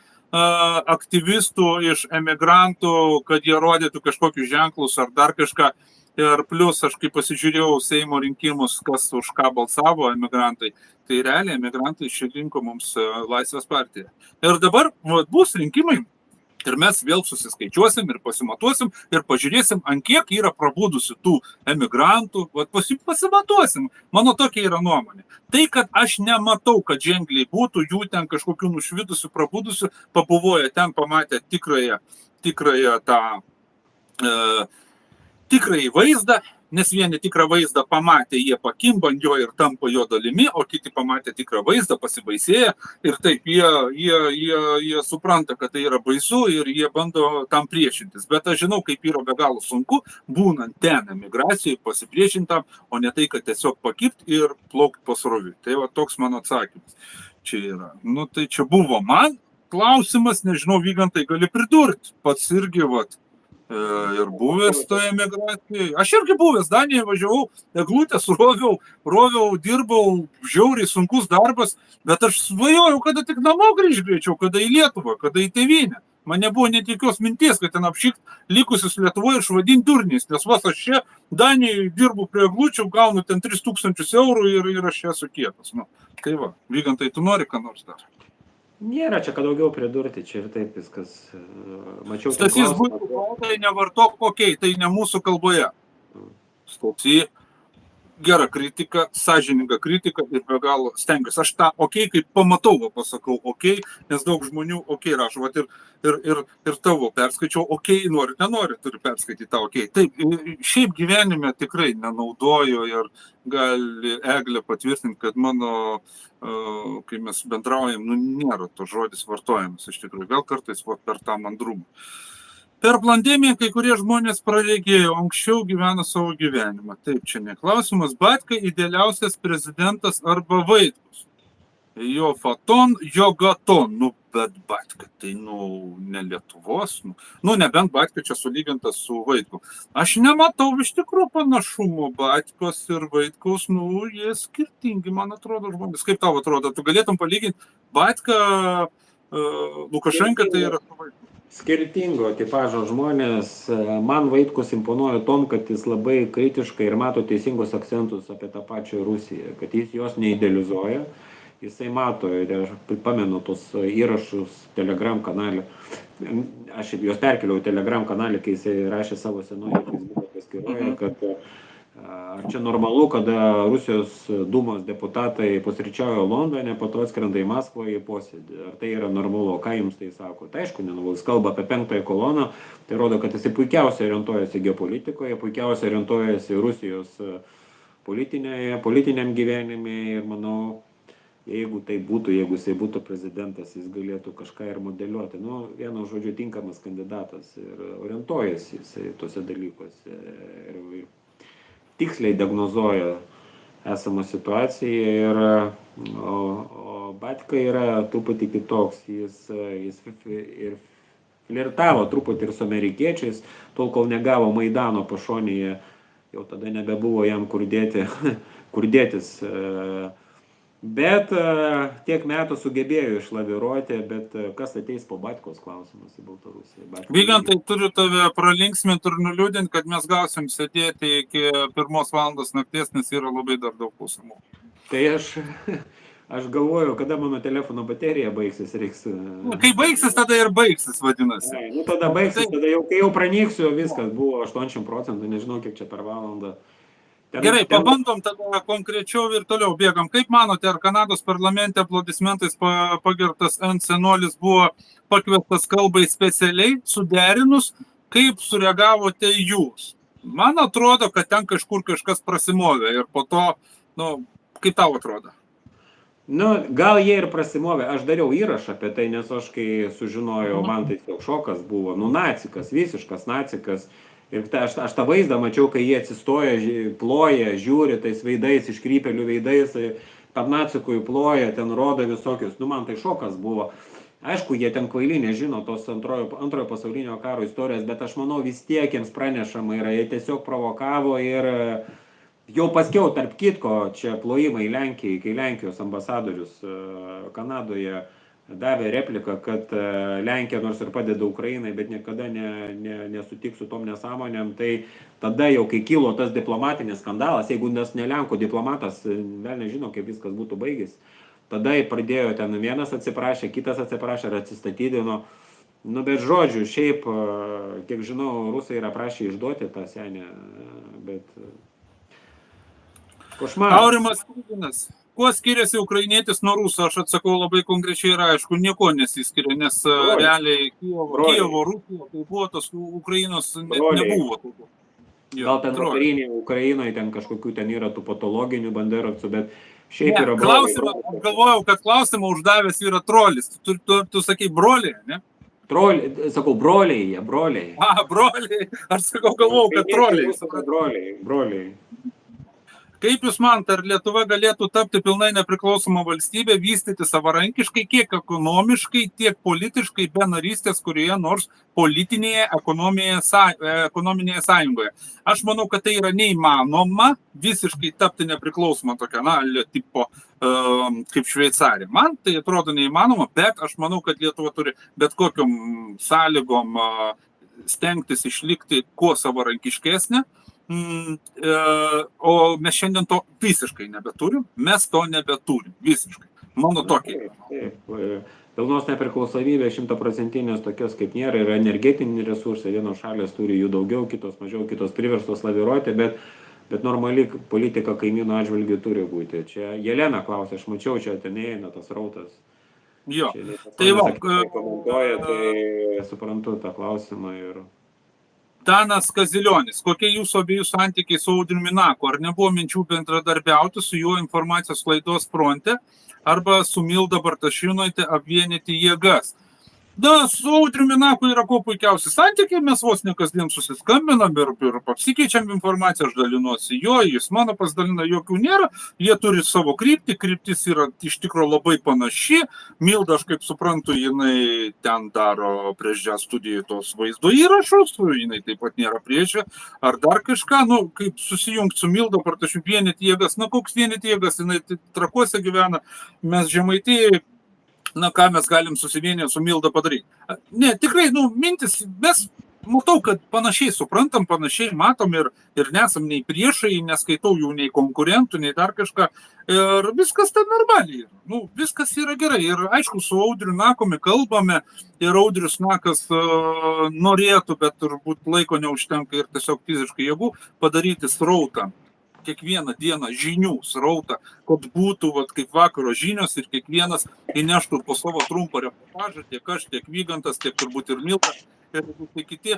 aktyvistų iš emigrantų, kad jie rodytų kažkokius ženklus ar dar kažką. Ir plus, aš kai pasižiūrėjau Seimo rinkimus, kas už ką balsavo emigrantai, tai realiai emigrantai išrinko mums Laisvės partiją. Ir dabar bus rinkimai. Ir mes vėl susiskaičiuosim ir pasimatuosim ir pažiūrėsim, ant kiek yra prabudusių tų emigrantų. Pasimatuosim. Mano tokia yra nuomonė. Tai, kad aš nematau, kad ženkliai būtų jų ten kažkokių nušvidusių, prabudusių, pabuvoję ten, pamatę tikrąjį vaizdą, nes vieni tikrą vaizdą pamatė, jie pakimba ant jo ir tampa jo dalimi, o kiti pamatė tikrą vaizdą, pasibaisėję ir taip jie supranta, kad tai yra baisu ir jie bando tam priešintis. Bet aš žinau, kaip yra be galo sunku, būnant ten emigracijai, pasipriešintam, o ne tai, kad tiesiog pakipti ir plaukti pasroviui. Tai va toks mano atsakymas čia yra. Nu tai čia buvo man klausimas, nežinau, Vygantai gali pridurti, pats irgi ir buvęs toje emigracijoje. Aš irgi buvęs, Danijoje važiavau, eglutės roviau, dirbau, žiauriai sunkus darbas, bet aš svajojau, kada tik namo grįžt greičiau, kada į Lietuvą, kada į tėvynę. Man nebuvo net jokios minties, kad ten apšikt likusius Lietuvoje ir švadinti durniais, nes aš čia Danijoje dirbu prie eglučių, gaunu ten 3000 eurų ir aš esu kietas. Nu, tai va, Vygantai, tu nori ką nors dar? Nėra čia ką daugiau pridurti, čia ir taip viskas. Mačiau. Stasys būtų, tai nevartok kokiai, tai ne mūsų kalboje. Stasy, gera kritika, sąžininga kritika ir be galo stengiuosi. Aš tą kai pamatau, pasakau nes daug žmonių rašo, vat ir tavo perskaičiau, nori, nenori, turi perskaityti tą Taip, šiaip gyvenime tikrai nenaudoju ir gali Eglė patvirtinti, kad mano, kai mes bendraujam, nėra to žodis vartojamas iš tikrųjų, gal kartais per tą mandrumą. Per pandemiją kai kurie žmonės praregėjo, anksčiau gyvena savo gyvenimą. Taip, čia neklausimas. Batka idealiausias prezidentas arba Vaitkus. Jo faton, jo gaton. Bet Batka, tai, ne Lietuvos. Nebent Batka čia sulygintas su Vaitku. Aš nematau iš tikrųjų panašumo Batkos ir Vaitkaus, jie skirtingi, man atrodo, žmonės. Kaip tau atrodo? Tu galėtum palyginti Batką, Lukašenką, tai yra su Vaitku. Skirtingo tipažo žmonės. Man Vaitkus imponuoja tom, kad jis labai kritiškai ir mato teisingus akcentus apie tą pačią Rusiją, kad jis jos neidealizuoja, jisai mato, ir aš pamenu tos įrašus Telegram kanale, aš juos perkeliau Telegram kanale, kai jisai rašė savo senoje Facebooko paskyroje, kad ar čia normalu, kada Rusijos Dūmos deputatai pusryčiauja Londone, po to atskrenda į Maskvą į posėdį. Ar tai yra normalu? Ką jums tai sako? Tai aišku, nenormalu. Jis kalba apie 5-ąją koloną, tai rodo, kad jis puikiausiai orientuojasi geopolitikoje, puikiausiai orientuojasi Rusijos politiniam gyvenime ir manau, jeigu jisai būtų prezidentas, jis galėtų kažką ir modeliuoti. Vienu žodžiu, tinkamas kandidatas ir orientuojasi jisai tuose dalykuose ir tiksliai diagnozuoja esamą situaciją, o Batka yra truputį kitoks, jis ir flirtavo truputį ir su amerikiečiais, tol kol negavo Maidano pašonėje, jau tada nebebuvo jam kur dėtis. Bet tiek metų sugebėjo išlaviruoti, bet kas ateis po Batkos klausimas į Baltarusiją. Vygantai, turiu tave pralinksminti ir nuliūdinti, kad mes gausim sėdėti iki 1 valandos nakties, nes yra labai dar daug klausimų. Tai aš galvoju, kada mano telefono baterija baigsis, reiks... Kai baigsis, tada ir baigsis, vadinasi. Tada baigsis, tada kai jau pranyksiu, viskas buvo 80%, nežinau, kiek čia per valandą. Gerai, pabandom tada konkrečiau ir toliau bėgam. Kaip manote, ar Kanados parlamente aplodismentais pagirtas N senolis buvo pakviestas kalbai specialiai, suderinus, kaip sureagavote jūs? Man atrodo, kad ten kažkur kažkas prasimovė ir po to, kaip tau atrodo? Gal jie ir prasimovė. Aš dariau įrašą apie tai, nes aš kai sužinojau, man tai šokas buvo. Nacikas, visiškas nacikas. Ir aš tą vaizdą mačiau, kai jie atsistoja, ploja, žiūri tais veidais, iškrypelių veidais, tam nacikui ploja, ten rodo visokius. Man tai šokas buvo. Aišku, jie ten kvailiai nežino tos antrojo pasaulinio karo istorijos, bet aš manau vis tiek jiems pranešama yra. Jie tiesiog provokavo ir jau paskiau, tarp kitko, čia plojimai Lenkijai, kai Lenkijos ambasadorius Kanadoje davė repliką, kad Lenkija nors ir padeda Ukrainai, bet niekada nesutiks su tom nesąmonėm, tai tada jau, kai kilo tas diplomatinis skandalas, jeigu nes ne Lenkų diplomatas, vėl nežino, kaip viskas būtų baigęs, tada pradėjo ten vienas atsiprašė, kitas atsiprašė ir atsistatydino. Bet žodžiu, šiaip, kiek žinau, rusai yra prašę išduoti tą senę, bet košmaras. Aurimas Kubinas. Kuo skiriasi ukrainietis nuo rusų? Aš atsakau labai konkrečiai ir aišku, nieko nesiskiria, nes realiai Kijevo, Rusija, tai buvo tos Ukrainos nebuvo. Gal ten vakarinėje Ukrainoje ten kažkokių ten yra tų patologinių banderovcų, bet šiaip yra broliai. Galvojau, kad klausimą uždavęs yra trolis. Tu sakai broliai, ne? Sakau, broliai. Broliai. Aš sakau, galvojau, kad troliai. Broliai. Kaip jūs manote, ar Lietuva galėtų tapti pilnai nepriklausoma valstybė, vystyti savarankiškai, kiek ekonomiškai, tiek politiškai be narystės kurioje nors politinėje ekonominėje sąjungoje? Aš manau, kad tai yra neįmanoma visiškai tapti nepriklausoma tokia, tipo kaip Šveicarija. Man tai atrodo neįmanoma, bet aš manau, kad Lietuva turi bet kokiom sąlygom stengtis išlikti kuo savarankiškesnė. O mes šiandien to visiškai nebeturim, visiškai. Mano tokia. Pilnos nepriklausomybės 100% tokios kaip nėra, yra energetiniai resursai, vienos šalės turi jų daugiau, kitos mažiau, kitos priverstos laviruoti, bet bet normali politika kaimynų atžvilgių turi būti. Čia Jelena klausė, aš mačiau, čia ten eina tas rautas. Jo. Čia Tai va, komentuoja, tai suprantu tą klausimą ir... Danas Kazilionis, kokie jūsų abiejų santykiai su Audriumi Naku? Ar nebuvo minčių bendradarbiauti su juo informacijos sklaidos fronte arba su Milda Bartašiūnaite apvienyti jėgas? Na, su Audriumi Naku yra kuo puikiausi santykiai, mes vos ne kasdien susiskambinam ir apsikeičiam informaciją, aš dalinuosi jo, jis mano pasidalina, jokių nėra, jie turi savo kryptį, kryptis yra iš tikro labai panaši, Milda, aš kaip suprantu, jinai ten daro prieš ją studijai tos vaizdo įrašus, jinai taip pat nėra priešė, ar dar kažką, nu, kaip susijungti su Milda Bartašiūnaite vienyti jėgas, na, koks vienyti jėgas, jinai Trakuose gyvena, mes Žemaitijai. Na, ką mes galim susivienyti su Milda padaryti. Ne, tikrai, nu, mintis, mes matau, kad panašiai suprantam, panašiai matom ir nesam nei priešai, neskaitau jų nei konkurentų, nei dar kažką. Ir viskas ten normaliai. Nu, viskas yra gerai. Ir aišku, su Audriu Nakumi kalbame ir Audrius Nakas norėtų, bet turbūt laiko neužtenka ir tiesiog fiziškai jėgų padaryti srautą. Kiekvieną dieną žinių srautą, kad būtų kaip vakaro žinios ir kiekvienas įneštų po savo trumpą reportažą, tiek aš, tiek Vygantas, tiek turbūt ir Milda ir kiti,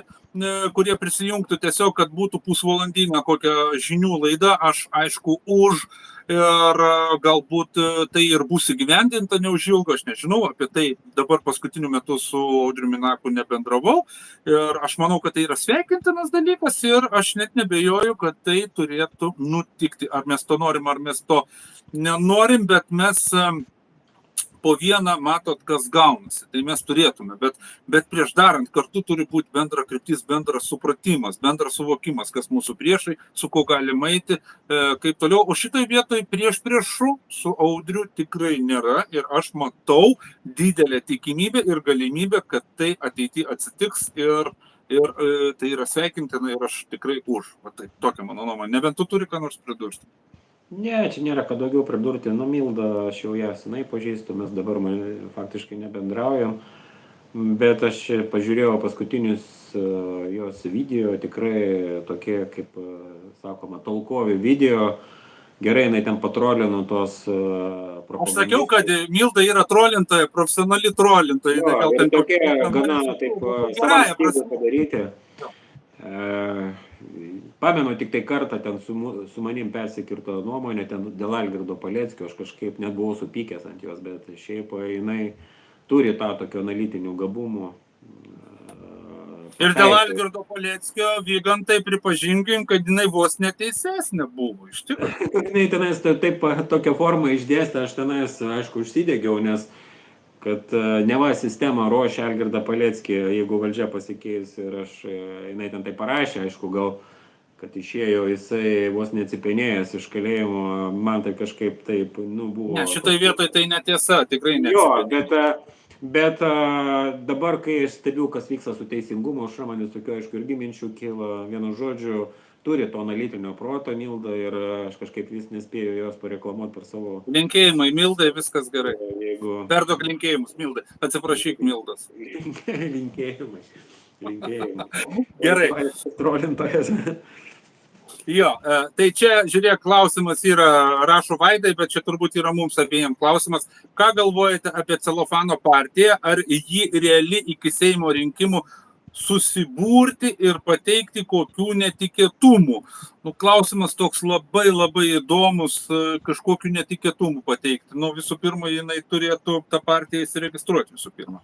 kurie prisijungtų tiesiog, kad būtų pusvalandinė kokią žinių laida, aš aišku už ir galbūt tai ir bus įgyvendinta neužilgo, aš nežinau, apie tai dabar paskutiniu metu su Audriumi Naku nebendravau ir aš manau, kad tai yra sveikintinas dalykas ir aš net nebejoju, kad tai turėtų nutikti, ar mes to norim, ar mes to nenorim, bet mes po vieną matot, kas gaunasi, tai mes turėtume, bet prieš darant kartu turi būti bendra kryptis, bendras supratimas, bendras suvokimas, kas mūsų priešai, su ko galima eiti, kaip toliau, o šitoj vietoj priešų su Audriu tikrai nėra ir aš matau didelę tikimybę ir galimybę, kad tai ateityje atsitiks ir tai yra sveikintina ir aš tikrai už, tai tokia mano nuomonė, nebent tu turi ką nors pridurti. Ne, čia nėra ką daugiau pridurti. Nu, Milda, aš jau ją senai pažįstu, mes dabar faktiškai nebendraujam, bet aš pažiūrėjau paskutinius jos video, tikrai tokie, kaip sakoma, tolkovi video. Gerai, jinai ten patrolino tos propagandistus. Aš sakiau, kad Milda yra trolintoja, profesionali trolintoja. Jo, ir tokie gana taip savaip padaryti. Pamenu tik tai kartą ten su manim persikirto nuomonė ten dėl Algirdo Paleckio, aš kažkaip net buvau supykęs ant jos, bet šiaip jinai turi tą tokio analitinių gabumų. Ir dėl Algirdo Paleckio, Vygantai, pripažinkim, kad jinai vos neteisesnė buvo, iš tikrųjų. Jinai tenais taip tokią formą išdėstė, aš tenais, aišku, užsidegiau, nes kad neva sistema ruošia Algirdą Paleckį, jeigu valdžia pasikeis ir jinai ten tai parašė, aišku, gal, kad išėjo jisai vos neatsipinėjęs iš kalėjimo, man tai kažkaip taip, nu, buvo... Ne, šitoj vietoj tai netiesa, tikrai neatsipinėjęs. Jo, bet dabar, kai aš stebiu, kas vyksta su teisingumu, aš man tokių, aišku, irgi minčių kyla, vienu žodžiu, turi to analitinio proto Milda ir aš kažkaip vis nespėjau jos pareklamuoti per savo... Linkėjimai Mildai, viskas gerai. Jeigu... Perduok linkėjimus Mildai, atsiprašyk Mildas. Linkėjimai. Gerai. Trolintojas. Jo, tai čia, žiūrėk, klausimas yra, rašo Vaidai, bet čia turbūt yra mums abiem klausimas. Ką galvojate apie Celofano partiją, ar ji reali iki Seimo rinkimų susibūrti ir pateikti kokių netikėtumų? Nu, klausimas toks labai įdomus, kažkokių netikėtumų pateikti. Nu, visų pirma, jinai turėtų tą partiją įsiregistruoti visų pirma,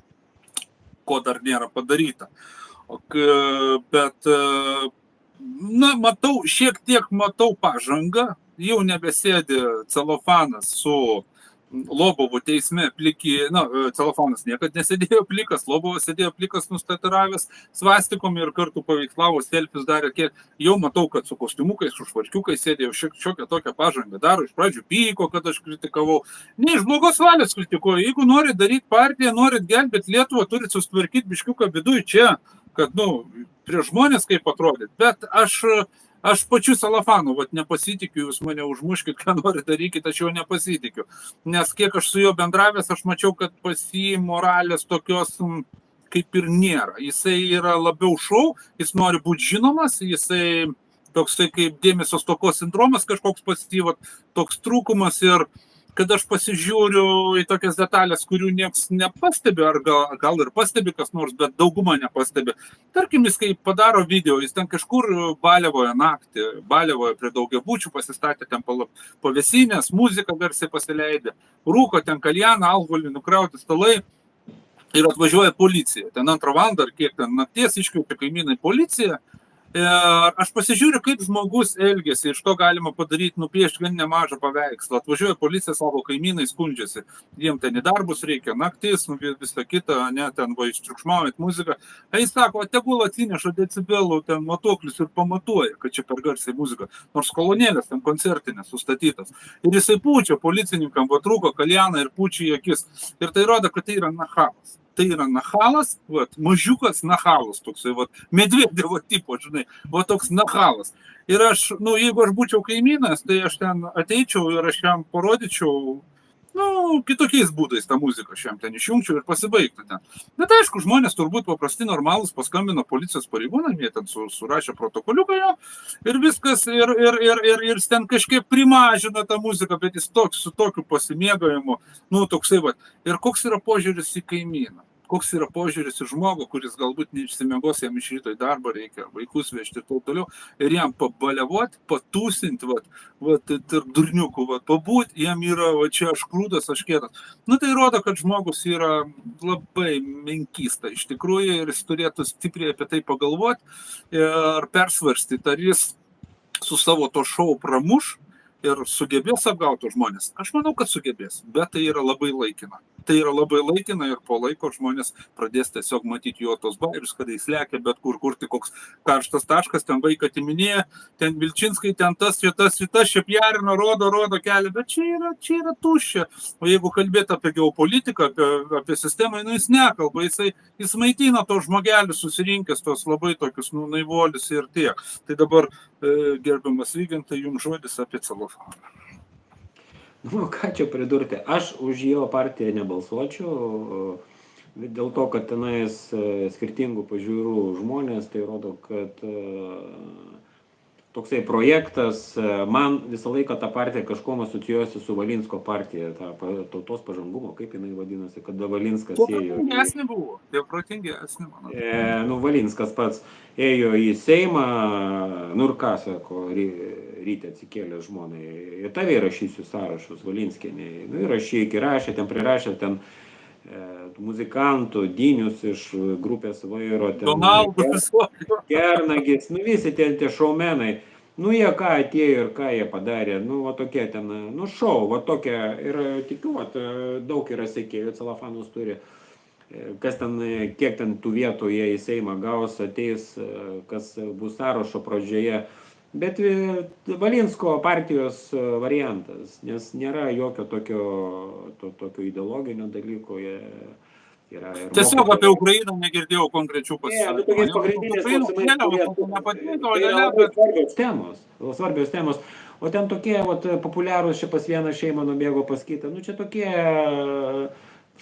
ko dar nėra padaryta. Bet, na, šiek tiek matau pažangą, jau nebesėdi Celofanas su Lobovo teisme pliki, na, Celofanas niekad nesėdėjo plikas, Lobovas sėdėjo plikas nustatiravęs svastikom ir kartu paveikslavo, selfius darė, jau matau, kad su kostiumukais, su švarkiukais sėdėjo, šiokią tokią pažangą daro, iš pradžių pyko, kad aš kritikavau, ne iš blogos valios kritikuoju, jeigu norit daryti partiją, norit gelbėti Lietuvą, turit susitvarkyti biškiuką viduj čia, kad, nu, prieš žmonės kaip atrodyti, bet aš pačiu Celofanu, nepasitikiu, jūs mane užmuškit, ką nori darykit, aš jau nepasitikiu. Nes kiek aš su juo bendravęs, aš mačiau, kad pas jį moralės tokios kaip ir nėra. Jisai yra labiau šou, jis nori būti žinomas, jisai toks tai kaip dėmesio stokos sindromas kažkoks pasityvat, toks trūkumas ir kad aš pasižiūriu į tokias detalės, kurių nieks nepastebi, ar gal ir pastebi kas nors, bet dauguma nepastebi. Tarkim, jis kai padaro video, jis ten kažkur baliavoja naktį, baliavoja prie daugiabučių, pasistatė ten pavėsinės, muziką garsiai pasileidė, rūko ten kaljaną, alkoholį, nukrauti stalai ir atvažiuoja policija. Ten 2 valandą ar kiek ten nakties iškvietė kaimynai policiją. Aš pasižiūriu, kaip žmogus elgėsi, iš to galima padaryti, nupiešti gan nemažą paveikslą. Atvažiuoja policija, savo kaimynai skundžiasi, jiem ten į darbus reikia, naktis, visą kitą, ne, ten va ištriukšmaujant muziką. Jis sako, tegul atsineša decibelų ten matuoklius ir pamatuoja, kad čia per garsiai muzika, nors kolonėlės ten koncertinės sustatytas. Ir jisai pučia policininkam, va trūko kaljaną ir pučia į akis. Ir tai rodo, kad tai yra nachalas. Tai yra nachalas, vat, mažiukas nachalas, toksai, vat, Medvedevo tipo, žinai, vat toks nachalas. Ir aš, jeigu aš būčiau kaimynas, tai aš ten ateičiau ir aš jam parodyčiau, kitokiais būdais tą muziką aš jam ten išjungčiau ir pasibaigtų ten. Bet aišku, žmonės turbūt paprasti normalūs paskambino policijos pareigūnam, jie ten surašė protokoliuką jo ir viskas, ir jis ten kažkiek primažino tą muziką, bet jis su tokiu pasimėgavimu, toksai, vat. Ir koks yra požiūris į kaimyną? Koks yra požiūris į žmogų, kuris galbūt neišsimiegos, jam iš ryto į darbą reikia, vaikus vežti ir taip toliau, ir jam pabaliavoti, patūsinti, tarp durniukų, pabūti, jam yra, čia aš krūdas, aš kietas. Tai rodo, kad žmogus yra labai menkista iš tikrųjų ir jis turėtų stipriai apie tai pagalvoti ir persvarstyti, ar jis su savo to šou pramuš ir sugebės apgauti žmonės. Aš manau, kad sugebės, bet tai yra labai laikina. Tai yra labai laikina ir po laiko žmonės pradės tiesiog matyti jo tos bairius, kada jis lekia, bet kur tai koks karštas taškas, ten vaiką atiminėja, ten Vilčinskai, ten tas, čia pjarino, rodo kelią, bet čia yra tuščia. O jeigu kalbėti apie geopolitiką, apie sistemą, jis nekalba, jis maitina tos žmogelius susirinkęs, tos labai tokius naivolius ir tiek. Tai dabar, gerbiamas Vygintai, jums žodis apie celofaną. Ką čia pridurti? Aš už jo partiją nebalsuočiau, dėl to, kad tenais skirtingų pažiūrų žmonės, tai rodo, kad toksai projektas, man visą laiką ta partija kažkuom asocijuosi su Valinsko partija, ta tautos pažangumo, kaip jinai vadinasi, kada Valinskas ėjo. Protingesnė buvo, tie protingesnė, manau. Valinskas pats ėjo į Seimą, ir ką sako, ryte atsikėlė žmonai, ir tave įrašysiu sąrašus Valinskienė, įrašyk, įrašė, ten prirašė, ten muzikantų, Dinius iš grupės Vairo, Donaldas, Kernagis, visi tie šaumenai, jie ką atėjo ir ką jie padarė, tokie ten, šou, tokie, ir tikiu, daug yra sekėjų, celofanus turi, kas ten, kiek ten tų vietų jie į Seimą gaus, ateis, kas bus sąrašo pradžioje. Bet Valinsko partijos variantas, nes nėra jokio tokio ideologinio dalyko. Tiesiog apie Ukrainą negirdėjau konkrečių pasisakymų. Tokiais pagrindinės svarbios temos. O ten tokie populiarūs, čia pas vieną šeimą nubėgo pas kitą. Čia tokie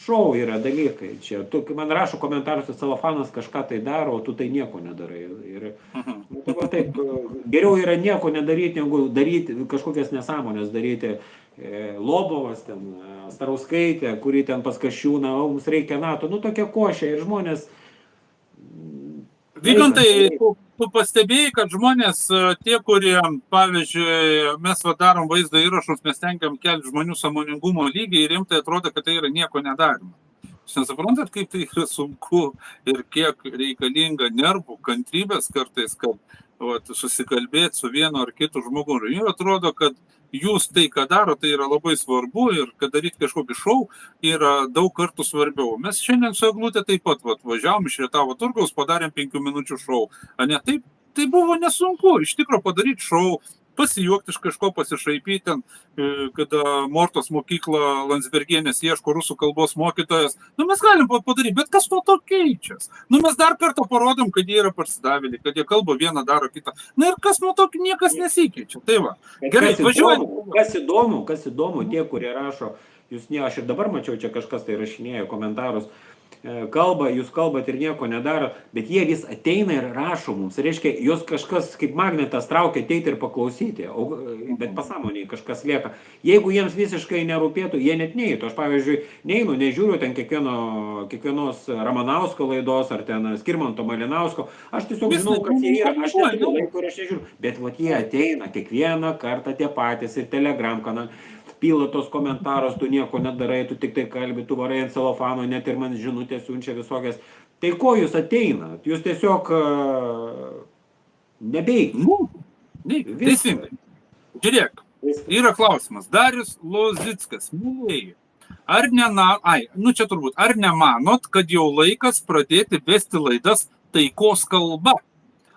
šou yra dalykai. Čia, man rašo komentarus, celofanas kažką tai daro, o tu tai nieko nedarai. Ir taip, geriau yra nieko nedaryti, negu daryti kažkokias nesąmonės, daryti Lobovas, ten, Starauskaitė, kuri ten pas Kasčiūną, mums reikia NATO, tokia košė ir žmonės. Vygantai, tu pastebėjai, kad žmonės, tie, kurie, pavyzdžiui, mes darom vaizdo įrašus, mes tenkiam kelti žmonių sąmoningumo lygį ir jiems tai atrodo, kad tai yra nieko nedarima. Jūs nesuprantat, kaip tai yra sunku ir kiek reikalinga nervų, kantrybės kartais, kad susikalbėti su vienu ar kitu žmogumi. Ir atrodo, kad jūs tai, ką daro, tai yra labai svarbu ir kad daryti kažkokį šou yra daug kartų svarbiau. Mes šiandien su Eglutė taip pat važiavom iš Rietavo turgaus, padarėm 5 minučių šou. Tai buvo nesunku, iš tikro padaryti šou, pasijuokti iš kažko, pasišaipyti ten, kada Mortos mokykla Landsbergienės ieško rusų kalbos mokytojas. Mes galim padaryti, bet kas nuo to keičias? Mes dar kartą parodom, kad jie yra parsidavėliai, kad jie kalba vieną, daro kitą. Ir kas nuo to niekas nesikeičia. Tai va. Gerai, važiuojam. Kas įdomu, tie, kurie rašo, aš ir dabar mačiau, čia kažkas tai rašinėjo komentarus, kalba, jūs kalbat ir nieko nedaro, bet jie vis ateina ir rašo mums. Reiškia, jos kažkas kaip magnetas traukia ateiti ir paklausyti, bet pasąmoniai kažkas lieka. Jeigu jiems visiškai nerūpėtų, jie net neįtų. Aš, pavyzdžiui, neinu, nežiūriu ten kiekvienos Ramanausko laidos ar ten Skirmanto Malinausko. Aš tiesiog žinau, kad jie yra. Aš neturiu laiko ir aš nežiūriu. Bet vat jie ateina kiekvieną kartą tie patys ir Telegram kanalai. Pila tos komentarus, tu nieko nedarai, tu tik tai kalbi, tu varai ant celofano, net ir man žinutės siunčia visokias. Tai ko jūs ateinat? Jūs tiesiog nebeikit. Teisingai. Žiūrėk, yra klausimas. Darius Lozickas. Ar čia turbūt, ar nemanot, kad jau laikas pradėti vesti laidas taikos kalba,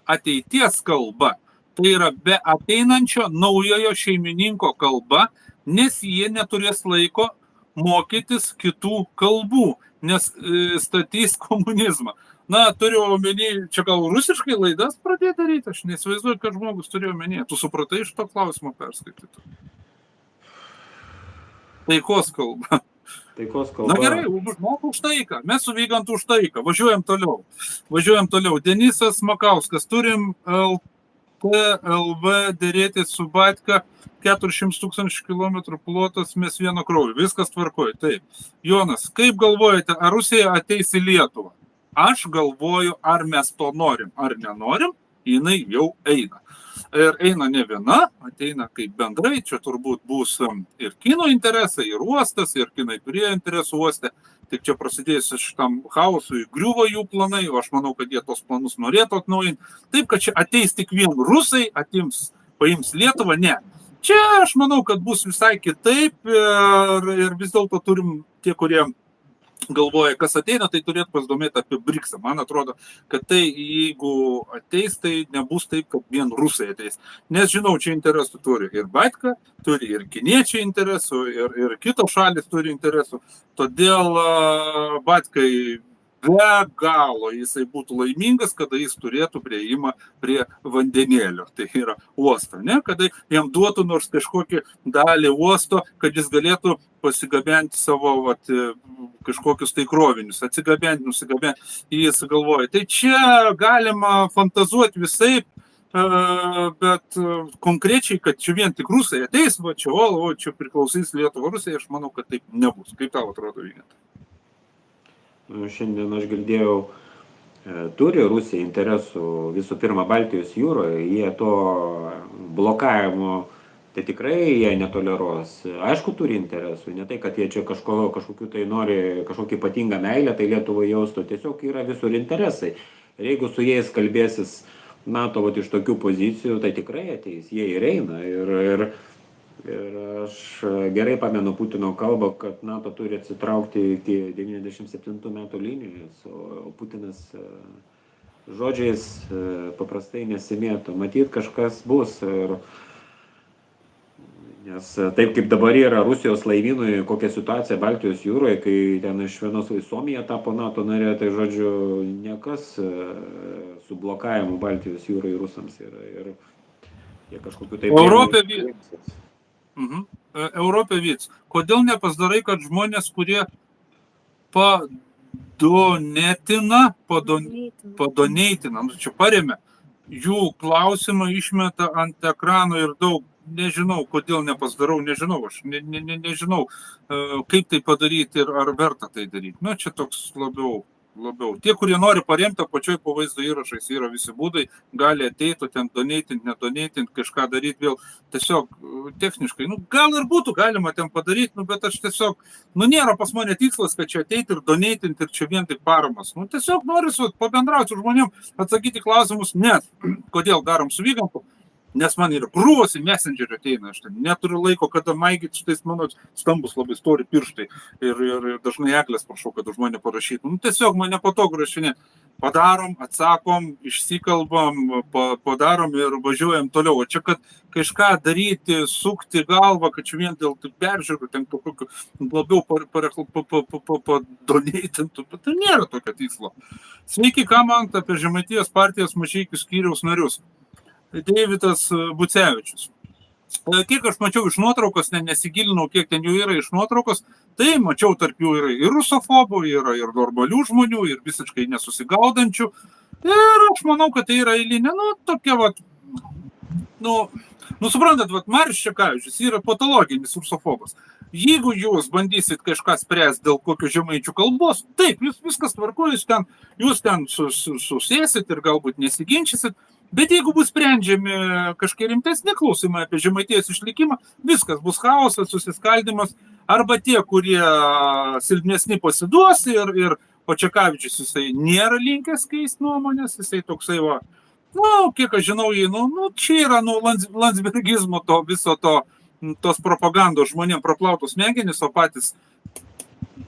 ateities kalba? Tai yra be ateinančio naujojo šeimininko kalba, nes jie neturės laiko mokytis kitų kalbų, nes statys komunizmą. Na, turiu omeny, čia gal rusiškai laidas pradėti daryti, aš neįsivaizduoju, kad žmogus turėjo omeny. Tu supratai iš to klausimo perskaityti? Taikos kalba. Taikos kalba. Na gerai, už taiką. Mes su Vygantu už taiką. Važiuojam toliau. Denisas Makauskas. Turim LV dėrėti su Batka, 400 000 kilometrų plotas, mes vieno kraujo. Viskas tvarkoja. Taip. Jonas, kaip galvojate, ar Rusija ateis į Lietuvą? Aš galvoju, ar mes to norim, ar nenorim, jinai jau eina. Ir eina ne viena, ateina kaip bendrai, čia turbūt bus ir kino interesai, ir uostas, ir kinai turėjo interesų uoste. Tik čia prasidėjus šitam chaosui, griuvo jų planai, o aš manau, kad jie tos planus norėtų atnaujinti. Taip, kad čia ateis tik vien rusai, paims Lietuvą, ne. Čia aš manau, kad bus visai kitaip ir vis dėlto turim tie, kurie galvoja, kas ateina, tai turėtų pasidomėti apie BRICS. Man atrodo, kad tai, jeigu ateis, tai nebus taip, kad vien rusai ateis. Nes žinau, čia interesų turi ir Batka, turi ir kiniečiai interesų, ir kitos šalis turi interesų. Todėl Batkai be galo jisai būtų laimingas, kada jis turėtų prieimą prie vandenėlio. Tai yra uosto, ne? Kada jam duotų nors kažkokį dalį uosto, kad jis galėtų pasigabenti savo kažkokius tai krovinius, atsigabenti, nusigabenti. Jis galvoja, tai čia galima fantazuoti visai, bet konkrečiai, kad čia vien tik rusai ateis, čia priklausys Lietuva Rusija, aš manau, kad taip nebus. Kaip tau atrodo, Vygantai? Šiandien aš girdėjau, turi Rusija interesų visų pirma Baltijos jūroje, jie to blokavimo tai tikrai jie netoleruos. Aišku, turi interesų, ne tai, kad jie čia kažkokiu tai nori kažkokį ypatingą meilę, tai Lietuvai jaustų, tiesiog yra visur interesai. Ir jeigu su jais kalbėsis NATO iš tokių pozicijų, tai tikrai ateis, jie ir eina. Ir aš gerai pamenu Putino kalbą, kad NATO turi atsitraukti iki 97 metų linijos, o Putinas žodžiais paprastai nesimėto. Matyt, kažkas bus. Nes taip kaip dabar yra Rusijos laivynui, kokia situacija Baltijos jūroje, kai ten iš vienos Suomija tapo NATO narė, tai žodžiu, niekas su blokavimu Baltijos jūroje rusams yra. Ir jie kažkokiu taip... Europė vyks. Kodėl nepasidarai, kad žmonės, kurie padonėtina, čia paremia, jų klausimą išmeta ant ekrano ir daug. Nežinau, kodėl nepasidarau, aš nežinau, kaip tai padaryti ir ar verta tai daryti. Na, čia toks labiau. Tie, kurie nori paremti, pačioj po vaizdo įrašais yra visi būdai, gali ateiti, ten donėtinti, nedonėtinti, kažką daryti vėl tiesiog techniškai. Gal ir būtų galima ten padaryti, bet aš tiesiog, nėra pas mane tikslas, kad čia ateiti ir donėtinti ir čia vien tik paramas. Tiesiog noriu pabendrauti su žmonėm, atsakyti klausimus, nes kodėl darom su Vygantu. Nes man yra krūvos į Messengerį ateina, aš neturiu laiko, kada maigyti šitais mano stambus labai stori pirštai ir dažnai eklės prašau, kad už mane parašytų. Tiesiog mane patogu rašinė. Padarom, atsakom, išsikalbam, padarom ir važiuojam toliau. O čia, kad kažką daryti, sukti galvą, kad čia vien dėl peržiūrų, ten kokiu labiau padonėtintų, bet tai nėra tokio tikslo. Sveiki, ką manot apie Žemaitijos partijos Mažeikių skyriaus narius? Deividas Bucevičius. Kiek aš mačiau iš nuotraukos, nesigilinau, kiek ten jų yra iš nuotraukos, Tai mačiau tarp jų ir rusofobų, yra ir normalių žmonių, ir visiškai nesusigaudančių. Ir aš manau, kad tai yra eilinė, tokia suprantat, Marius Čekavičius yra patologinis rusofobas. Jeigu jūs bandysit kažką spręsti dėl kokio žemaičių kalbos, taip, jūs viskas tvarkoja, jūs ten susėsit ir galbūt nesiginčysit, bet jeigu bus sprendžiami kažkiek rimtesni klausimai apie žemaitijos išlikimą, viskas bus chaosas, susiskaldimas, arba tie, kurie silpnesni pasiduos ir o Čekavičius jisai nėra linkęs keisti nuomonės, jisai toksai kiek aš žinau, čia yra landsbergizmo viso tos propagandos žmonėm praplautos smegenys, o patys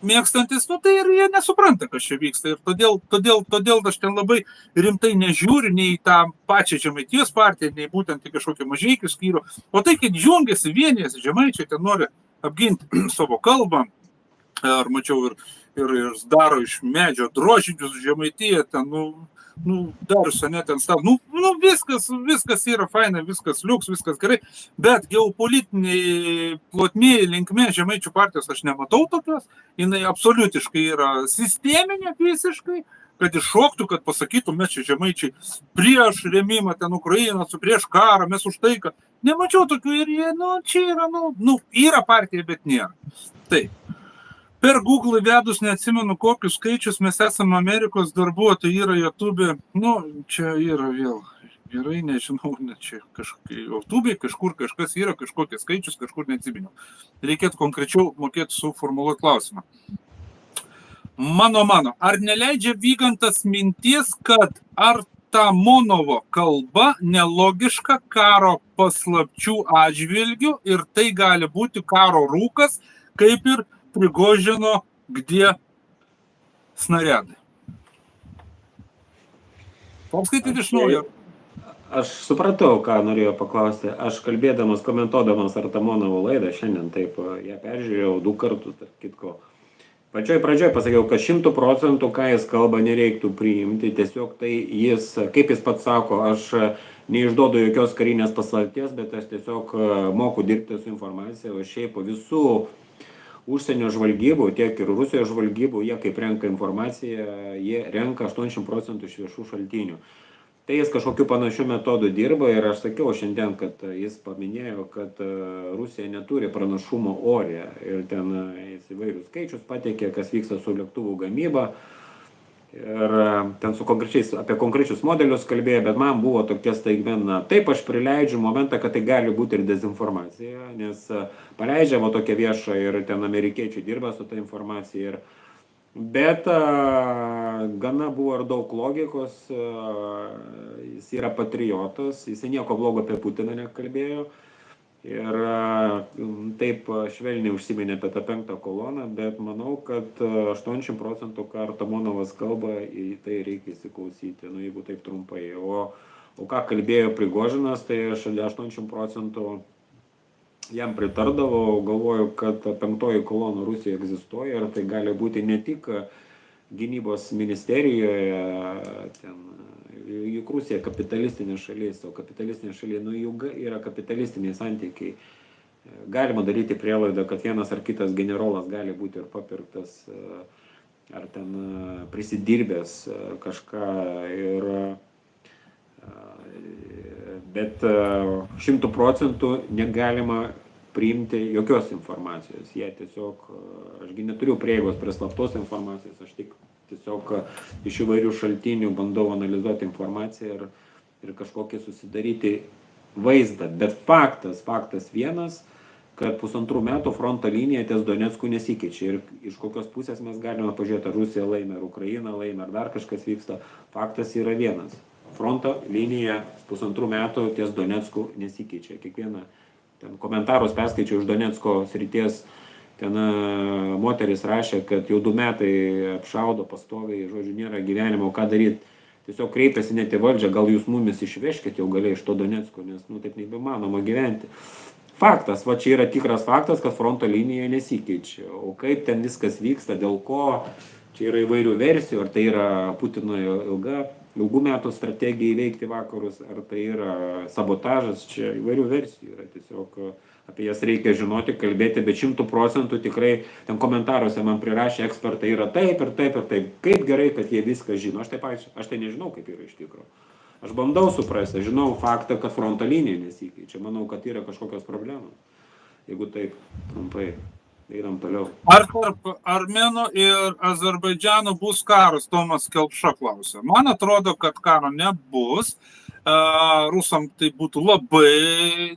mėgstantis, tai ir jie nesupranta, kas čia vyksta. Ir todėl aš ten labai rimtai nežiūriu nei į tą pačią Žemaitijos partiją, nei būtent į kažkokią Mažeikių skyrių. O tai, kad jungiasi, vienijasi žemaičiai, ten nori apginti savo kalbą, ar mačiau ir daro iš medžio drožinius Žemaitiją, ten, darusi, ne, ten stav. Viskas yra faina, viskas liuks, viskas gerai, bet geopolitiniai plotmėje linkme Žemaičių partijos aš nematau tokios, jinai absoliutiškai yra sisteminė visiškai, kad iššoktų, kad pasakytų, mes čia Žemaičiai prieš rėmimą ten Ukrainą, prieš karą, mes už taiką. Nemačiau tokių ir jie, čia yra, yra partija, bet nėra. Taip. Per Google vedus neatsimenu, kokius skaičius mes esame Amerikos darbuotojai, yra YouTube, čia yra vėl, gerai, nežinau, čia YouTube, kažkur kažkas yra, kažkokie skaičius, kažkur neatsimenu. Reikėtų konkrečiau mokėti suformuluoti klausimą. Mano, ar neleidžia Vygantas minties, kad Artamonovo kalba nelogiška karo paslapčių atžvilgių ir tai gali būti karo rūkas, kaip ir Prigožino, где снаряды. Paskaityti iš naujo. Aš supratau, ką norėjau paklausti. Aš kalbėdamas, komentuodamas Artamonovo laidą, šiandien taip ją peržiūrėjau 2 kartus, tarp kitko. Pradžioj pasakiau, kad 100%, ką jis kalba, nereiktų priimti. Tiesiog tai jis, kaip jis pats sako, aš neišduodu jokios karinės paslapties, bet aš tiesiog moku dirbti su informacija, o šiaip po visų užsienio žvalgybų, tiek ir Rusijos žvalgybų, jie kaip renka informaciją, jie renka 80% iš viešų šaltinių. Tai jis kažkokiu panašiu metodu dirba ir aš sakiau šiandien, kad jis paminėjo, kad Rusija neturi pranašumo ore ir ten jis įvairius skaičius pateikė, kas vyksta su lėktuvų gamyba ir ten apie konkrečius modelius kalbėjo, bet man buvo tokia staigmena. Taip, aš prileidžiu momentą, kad tai gali būti ir dezinformacija, nes paleidžia tokia vieša ir ten amerikiečiai dirba su ta informacija. Bet gana buvo ir daug logikos, jis yra patriotas, jis nieko blogo apie Putiną nekalbėjo. Ir taip švelniai užsiminė apie tą 5 koloną, bet manau, kad 80%, ką Artamonovas kalba, į tai reikia įsiklausyti, jeigu taip trumpai. O ką kalbėjo Prigožinas, tai aš 80% jam pritardavau, galvoju, kad 5 kolona Rusijoje egzistuoja ir tai gali būti ne tik gynybos ministerijoje, juk Rusija kapitalistinė šalis, o kapitalistinė šalis, jų yra kapitalistiniai santykiai. Galima daryti prielaidą, kad vienas ar kitas generolas gali būti ir papirktas, ar ten prisidirbęs kažką, bet 100% negalima priimti jokios informacijos. Jie tiesiog, ašgi neturiu prieigos prie slaptos informacijos, aš tik tiesiog iš įvairių šaltinių bandau analizuoti informaciją ir kažkokį susidaryti vaizdą. Bet faktas vienas, kad 1,5 metų fronto linija ties Donecku nesikeičia. Ir iš kokios pusės mes galime pažiūrėti, ar Rusija laimi, ar Ukraina laimi, ar dar kažkas vyksta. Faktas yra vienas. Fronto linija 1,5 metų ties Donecku nesikeičia. Kiekvieną ten komentarus perskaičiau iš Donecko srities. Ten moteris rašė, kad jau 2 metai apšaudo pastoviai, žodžiu, nėra gyvenimo, ką daryti. Tiesiog kreipiasi net į valdžią, gal jūs mumis išveškit jau galiai iš to Donecko, nes taip nebemanoma gyventi. Faktas, čia yra tikras faktas, kad fronto linija nesikeičia. O kaip ten viskas vyksta, dėl ko, čia yra įvairių versijų, ar tai yra Putino ilgų metų strategija įveikti vakarus, ar tai yra sabotažas, čia įvairių versijų yra. Tiesiog apie jas reikia žinoti, kalbėti, bet 100% tikrai ten komentaruose man prirašė ekspertai yra taip ir taip ir taip. Kaip gerai, kad jie viską žino. Aš tai nežinau, kaip yra iš tikrųjų. Aš bandau suprasti, žinau faktą, kad fronto linija nesikeičia. Manau, kad yra kažkokios problemos. Jeigu taip, trumpai, einam toliau. Ar tarp Armėnų ir Azerbaidžiano bus karas, Tomas Kelpša klausė. Man atrodo, kad karo nebus. Rusam tai būtų labai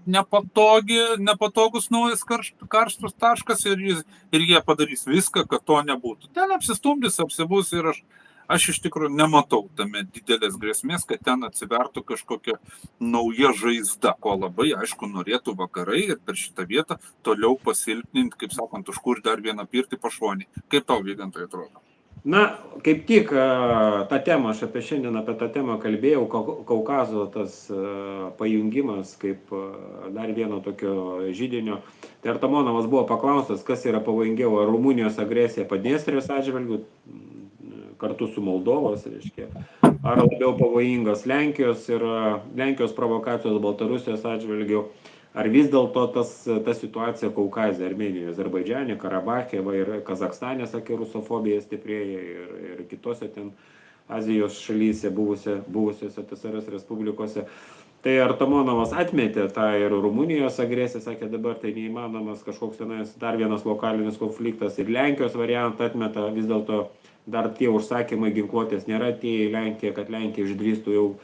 nepatogus naujas karštas taškas ir jie padarys viską, kad to nebūtų. Ten apsistumdys, apsibus ir aš iš tikrųjų nematau tame didelės grėsmės, kad ten atsivertų kažkokia nauja žaizda, ko labai aišku norėtų vakarai ir per šitą vietą toliau pasilpninti, kaip sakant, užkur dar vieną pirtį pašonį. Kaip tau, Vygantai, atrodo? Na, kaip tik tą temą, aš šiandien apie tą temą kalbėjau, Kaukazo tas pajungimas kaip dar vieno tokio židinio. Tai Artamonovas buvo paklaustas, kas yra pavojingiau, ar Rumunijos agresija Padniestrės atžvilgiu, kartu su Moldovos, reiškia, ar labiau pavojingos Lenkijos ir Lenkijos provokacijos Baltarusijos atžvilgiu, ar vis dėlto ta situacija Kaukaze, Armėnijoje, Azerbaidžiane, Karabache ir Kazakstane, sakė, rusofobija stiprėja ir kitose ten Azijos šalyse, buvusiose TSRS respublikose. Tai Artamonovas atmetė tą ir Rumunijos agresiją, sakė, dabar tai neįmanomas kažkoks dar vienas lokalinis konfliktas ir Lenkijos variantą atmeta, vis dėlto dar tie užsakymai ginkluotės nėra atėję į Lenkiją, kad Lenkija išdrįstų jau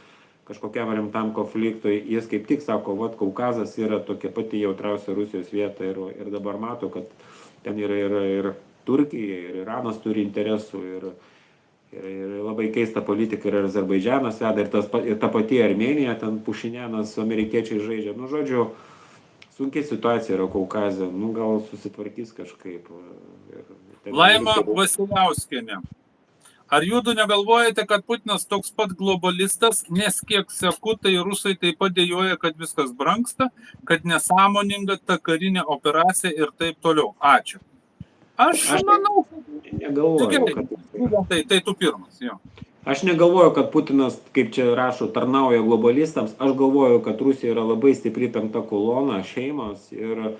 kažkokiam rimtam konfliktui. Jis kaip tik sako, Kaukazas yra tokia pati jautriausia Rusijos vieta ir dabar mato, kad ten yra ir Turkija, ir Iranas turi interesų, ir labai keista politika ir Azerbaidžianas veda, ir ta pati Armėnija, ten Pušinenas su amerikiečiai žaidžia. Nu, žodžiu, sunkiai situacija yra Kaukaze, nu gal susitvarkys kažkaip. Laima Vasiliauskienė. Ar jūdu negalvojate, kad Putinas toks pat globalistas, nes kiek seku, tai rusai taip pat dėjoja, kad viskas brangsta, kad nesąmoninga ta karinė operacija ir taip toliau. Ačiū. Aš manau, negalvoju, tai tu pirmas, jo. Aš negalvoju, kad Putinas, kaip čia rašo, tarnauja globalistams. Aš galvoju, kad Rusija yra labai stipri penkta kolona, šeimos ir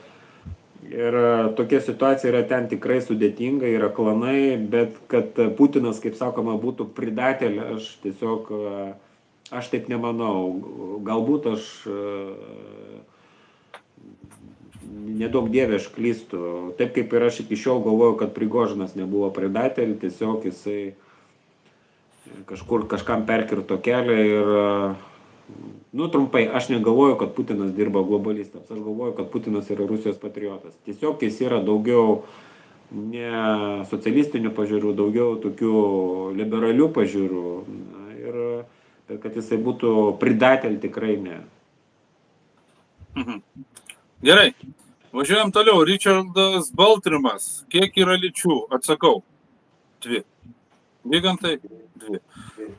tokia situacija yra ten tikrai sudėtinga, yra klanai, bet kad Putinas, kaip sakoma, būtų pridatėlė, aš taip nemanau. Galbūt aš nedaug dievė aš klystu. Taip kaip ir aš iki šiol galvoju, kad Prigožinas nebuvo pridatėlė, tiesiog jisai kažkam perkirto kelią ir trumpai, aš negalvoju, kad Putinas dirba globalistams, aš galvoju, kad Putinas yra Rusijos patriotas. Tiesiog jis yra daugiau ne socialistinių pažiūrų, daugiau tokių liberalių pažiūrų ir kad jisai būtų pridatėlė, tikrai ne. Gerai, važiuojam toliau. Richardas Baltrimas, kiek yra lyčių? Atsakau, 2. Vygantai, 2.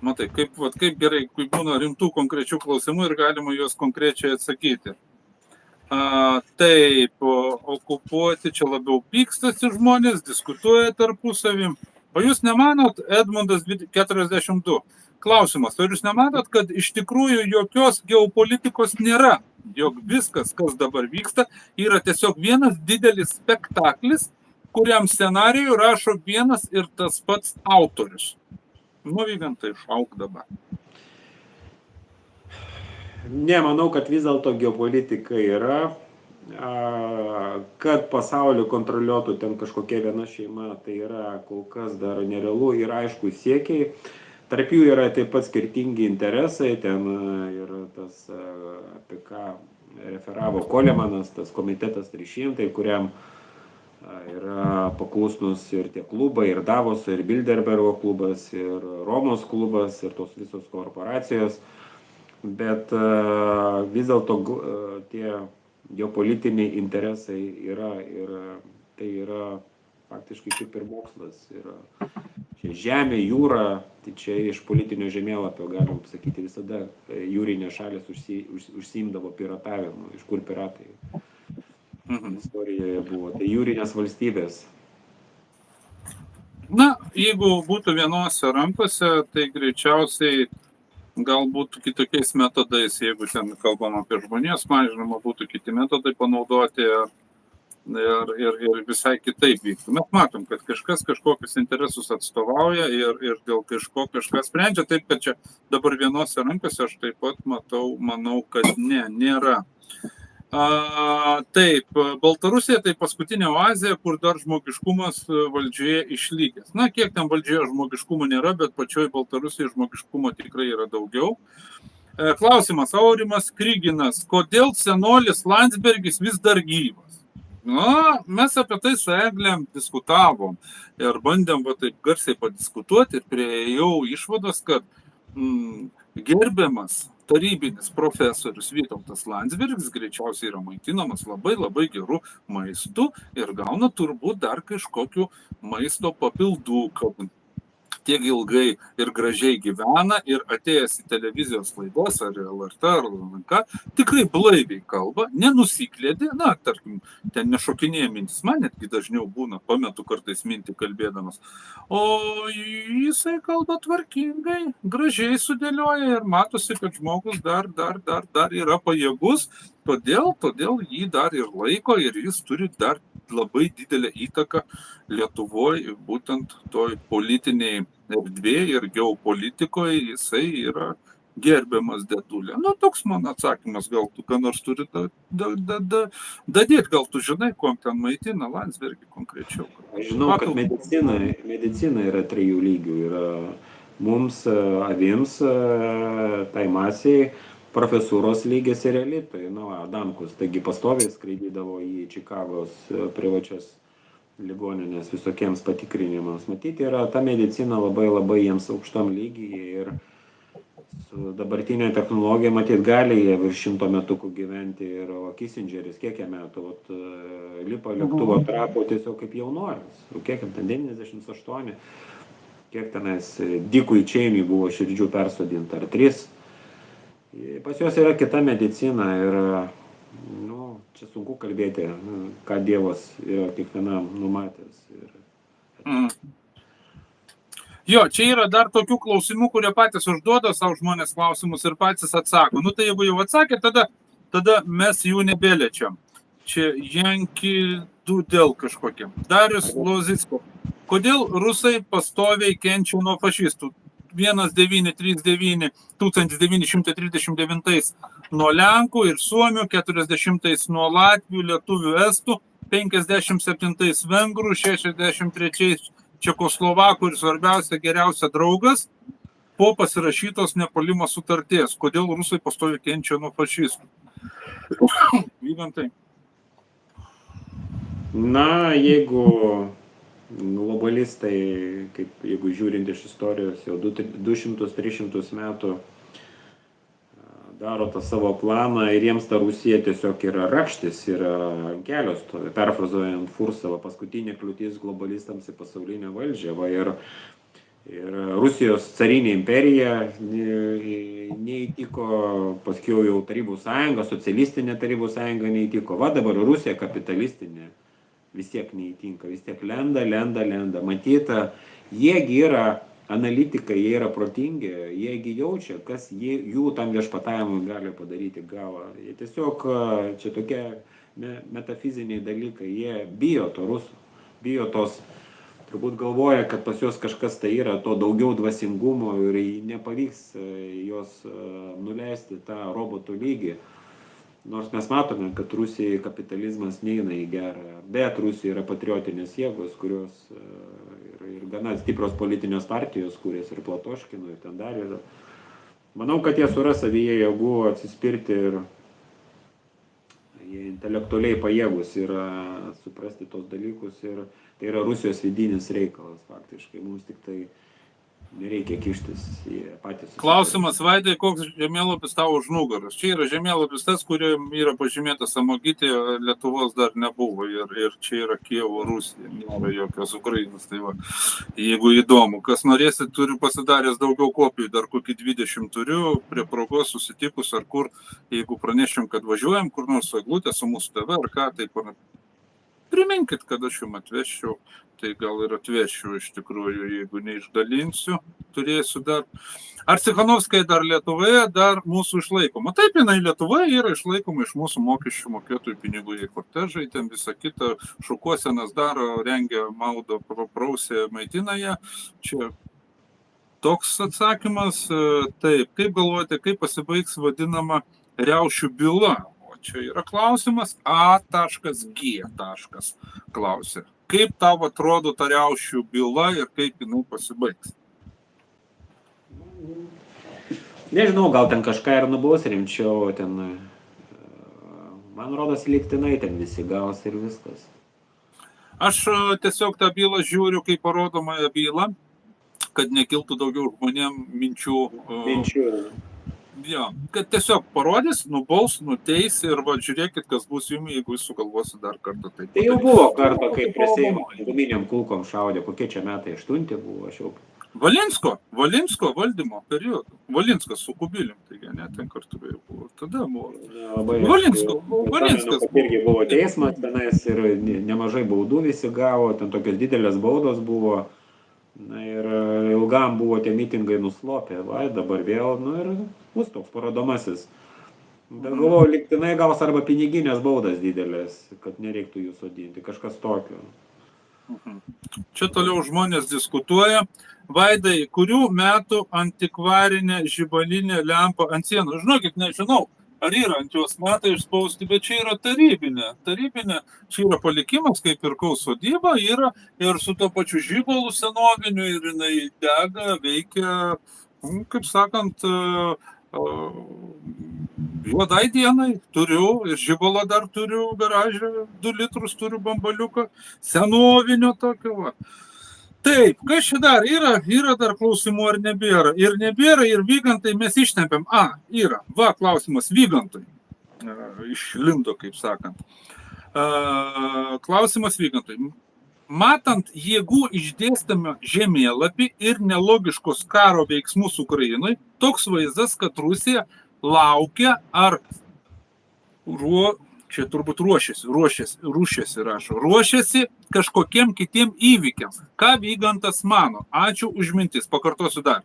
Matai, kaip gerai, kai būna rimtų konkrečių klausimų ir galima juos konkrečiai atsakyti. Taip, okupuoti čia labiau pykstasi žmonės, diskutuoja tarpusavim. O jūs nemanot, Edmundas 42, klausimas, ar jūs nemanot, kad iš tikrųjų jokios geopolitikos nėra, jog viskas, kas dabar vyksta, yra tiesiog vienas didelis spektaklis, kuriam scenarijų rašo vienas ir tas pats autorius? Vygantai, šauk dabar. Ne, manau, kad vis dėlto geopolitika yra, kad pasaulį kontroliuotų ten kažkokia viena šeima, tai yra kol kas dar nerealu ir aišku siekiai. Tarp jų yra taip pat skirtingi interesai, ten yra tas, apie ką referavo Kolemanas, tas komitetas 300, kuriam yra paklusnus ir tie klubai, ir Davoso, ir Bilderbergo klubas, ir Romos klubas, ir tos visos korporacijos. Bet vis dėlto tie geopolitiniai interesai yra ir tai yra faktiškai kaip ir mokslas. Čia žemė, jūra, tai čia iš politinio žemėlapio, galim sakyti, visada jūrinės šalės užsiimdavo piratavimu, iš kur piratai. Istorijoje buvo, tai jūrinės valstybės. Na, jeigu būtų vienose rankose, tai greičiausiai galbūt kitokiais metodais, jeigu ten kalbam apie žmonijos mažinimą, būtų kiti metodai panaudoti ir visai kitaip vyktų. Mes matom, kad kažkas kažkokius interesus atstovauja ir dėl kažko kažkas sprendžia, taip kad čia dabar vienose rankose aš taip pat manau, kad nėra. Taip, Baltarusija tai paskutinė oazė, kur dar žmogiškumas valdžioje išlikęs. Na, kiek ten valdžioje žmogiškumo nėra, bet pačioj Baltarusijoje žmogiškumo tikrai yra daugiau. Klausimas, Aurimas Kryginas, kodėl senolis Landsbergis vis dar gyvas? Na, mes apie tai su Eglėm diskutavom ir bandėm taip garsiai padiskutuoti ir priėjau išvados, kad gerbiamas tarybinis profesorius Vytautas Landsbergis greičiausiai yra maitinamas labai gerų maistų ir gauna turbūt dar kažkokių maisto papildų, kad tiek ilgai ir gražiai gyvena ir atėjęs į televizijos laidas ar LRT ar LNK tikrai blaiviai kalba, nenusiklėdė, na, tarkim, ten nešokinėja mintis, man netgi dažniau būna, pametu kartais mintį kalbėdamas, o jisai kalba tvarkingai, gražiai sudėlioja ir matosi, kad žmogus dar yra pajėgus, todėl jį dar ir laiko ir jis turi dar labai didelę įtaką Lietuvoje, būtent toj politiniai erdvėje ir geopolitikoje jisai yra gerbiamas dėdulė. Nu, toks mano atsakymas, gal tu ką nors turi dadėti, gal tu žinai, kuom ten maitina Landsbergį konkrečiau. Aš žinau, kad medicina yra 3 lygių. Yra mums, avims, tai masiai, profesūros lygis ir elitui. Nu, Adamkus, taigi pastoviai skraidydavo į Čikagos privačias ligoninės visokiems patikrinimams. Matyti, yra ta medicina labai jiems aukštam lygyje ir su dabartinė technologija, matyt, gali jie virš 100 metukų gyventi ir Kissingeris, kiek jie metų, lipa lėktuvo trapo tiesiog kaip jaunuolis. Kiek jam ten 98, kiek tenais Dikui Čeimiui buvo širdžių persodinta, ar 3. Pas juos yra kita medicina ir čia sunku kalbėti, ką Dievas yra kiekvienam numatęs. Jo, čia yra dar tokių klausimų, kurie patys užduoda savo žmonės klausimus ir patys atsako. Nu tai jeigu jau atsakė, tada mes jų nebeliečiam. Čia Janki dėl kažkokiam. Darius Lozicko. Kodėl rusai pastoviai kenčia nuo fašistų? 1939 1939 nuo Lenkų ir Suomių, 40 nuo Latvių, Lietuvių, Estų, 57 Vengrų, 63 Čekoslovakų ir svarbiausia geriausia draugas po pasirašytos nepuolimo sutarties. Kodėl rusai pastoviai kenčia nuo fašistų? Vygantai. Na, jeigu globalistai, kaip jeigu žiūrint iš istorijos, jau 200-300 metų daro tą savo planą ir jiems ta Rusija tiesiog yra rakštis, yra kelios, perfrazuojant Fursavą, paskutinė kliūtis globalistams į pasaulinę valdžią. Ir Rusijos carinė imperija neįtiko, paskiau jau Tarybų sąjunga, socialistinė Tarybų sąjunga neįtiko. Va dabar Rusija kapitalistinė vis tiek neįtinka, vis tiek lenda. Matyta, jiegi yra analitikai, jie yra protingi, jiegi jaučia, kas jų tam viešpatavimui gali padaryti galą. Jie tiesiog, čia tokie metafiziniai dalykai, jie bijo to rusų, bijo tos, turbūt galvoja, kad pas juos kažkas tai yra, to daugiau dvasingumo ir nepavyks jos nuleisti tą robotų lygį. Nors mes matome, kad Rusijai kapitalizmas neina į gerą, bet Rusija yra patriotinės jėgos, kurios ir gana stiprios politinės partijos, kurias ir Platoškino, ir ten dar yra. Manau, kad jie suras savyje jėgų atsispirti ir jie intelektualiai pajėgus yra suprasti tos dalykus ir tai yra Rusijos vidinis reikalas faktiškai. Mums tik tai nereikia kištis į patys. Klausimas, Vaidai, koks žemėlapis tavo už nugaros? Čia yra žemėlapis tas, kuriam yra pažymėta Samogytė, Lietuvos dar nebuvo ir čia yra Kijevo Rusija, nėra jokios Ukrainos. Tai va, jeigu įdomu, kas norėsit, turiu pasidaręs daugiau kopijų, dar kokį 20 turiu, prie progos susitikus ar kur, jeigu pranešim, kad važiuojam kur nors su eglutė, su mūsų TV ar ką, tai Priminkit, kad aš jums atvešiu, tai gal ir atvešiu iš tikrųjų, jeigu neišdalinsiu, turėsiu dar. Ar Cichanovskai dar Lietuvoje, dar mūsų išlaikoma? Taip, jinai Lietuvoje yra išlaikoma iš mūsų mokesčių mokėtojų pinigų, jie kortežai, ten visą kitą, šukuosenas daro, rengia, maudo, prausė, maitina ją. Čia toks atsakymas. Taip, kaip galvojate, kaip pasibaigs vadinama riaušių byla? O čia yra klausimas A.G. klausia. Kaip tau atrodo ta riaušių byla ir kaip jinai pasibaigs? Nežinau, gal ten kažką ir nubaus rimčiau, ten, man rodos, lygtinai ten visi gaus ir viskas. Aš tiesiog tą bylą žiūriu kaip parodomąją bylą, kad nekiltų daugiau žmonėm minčių. Jo, kad tiesiog parodys, nubaus, nuteis ir va, žiūrėkit, kas bus jums, jeigu jūs sugalvosit dar kartą. Tai jau buvo kartą, kai prie Seimo guminiam kulkom šaudė, kokie čia metai, 8 buvo, aš jau. Valinsko valdymo periodu. Valinskas su Kubilium, taigi net ten kartu buvo. Tada buvo. Valinskas. Irgi buvo teismas, tenais ir nemažai baudų visi gavo, ten tokios didelės baudos buvo. Na ir ilgam buvo tie mitingai nuslopę, va, dabar vėl, nu ir bus toks parodomasis. Bet galvoju, lygtinai gaus arba piniginės baudas didelės, kad nereiktų jų sodinti, kažkas tokio. Čia toliau žmonės diskutuoja. Vaidai, kurių metų antikvarinė žibalinė lempa ant sienos? Žinokit, nežinau, ar yra ant jos metai išspausti, bet čia yra tarybinė. Čia yra palikimas, kai pirkau sodybą, yra ir su to pačiu žibalu senoviniu ir jinai dega, veikia, kaip sakant, juodai dienai turiu ir žibalą dar turiu garaže, 2 litrus turiu bambaliuką, senovinio tokio. Va. Taip, kas čia dar? Yra dar klausimų ar nebėra? Ir nebėra, ir Vygantai mes ištempiam. Yra. Va, klausimas Vygantai. Išlindo, kaip sakant. Klausimas Vygantai. Matant jėgų išdėstymą žemėlapį ir nelogiškos karo veiksmus Ukrainai, toks vaizdas, kad Rusija laukia ar čia turbūt ruošiasi kažkokiem kitiem įvykiam. Ką Vygantas mano? Ačiū už mintis. Pakartosiu dar.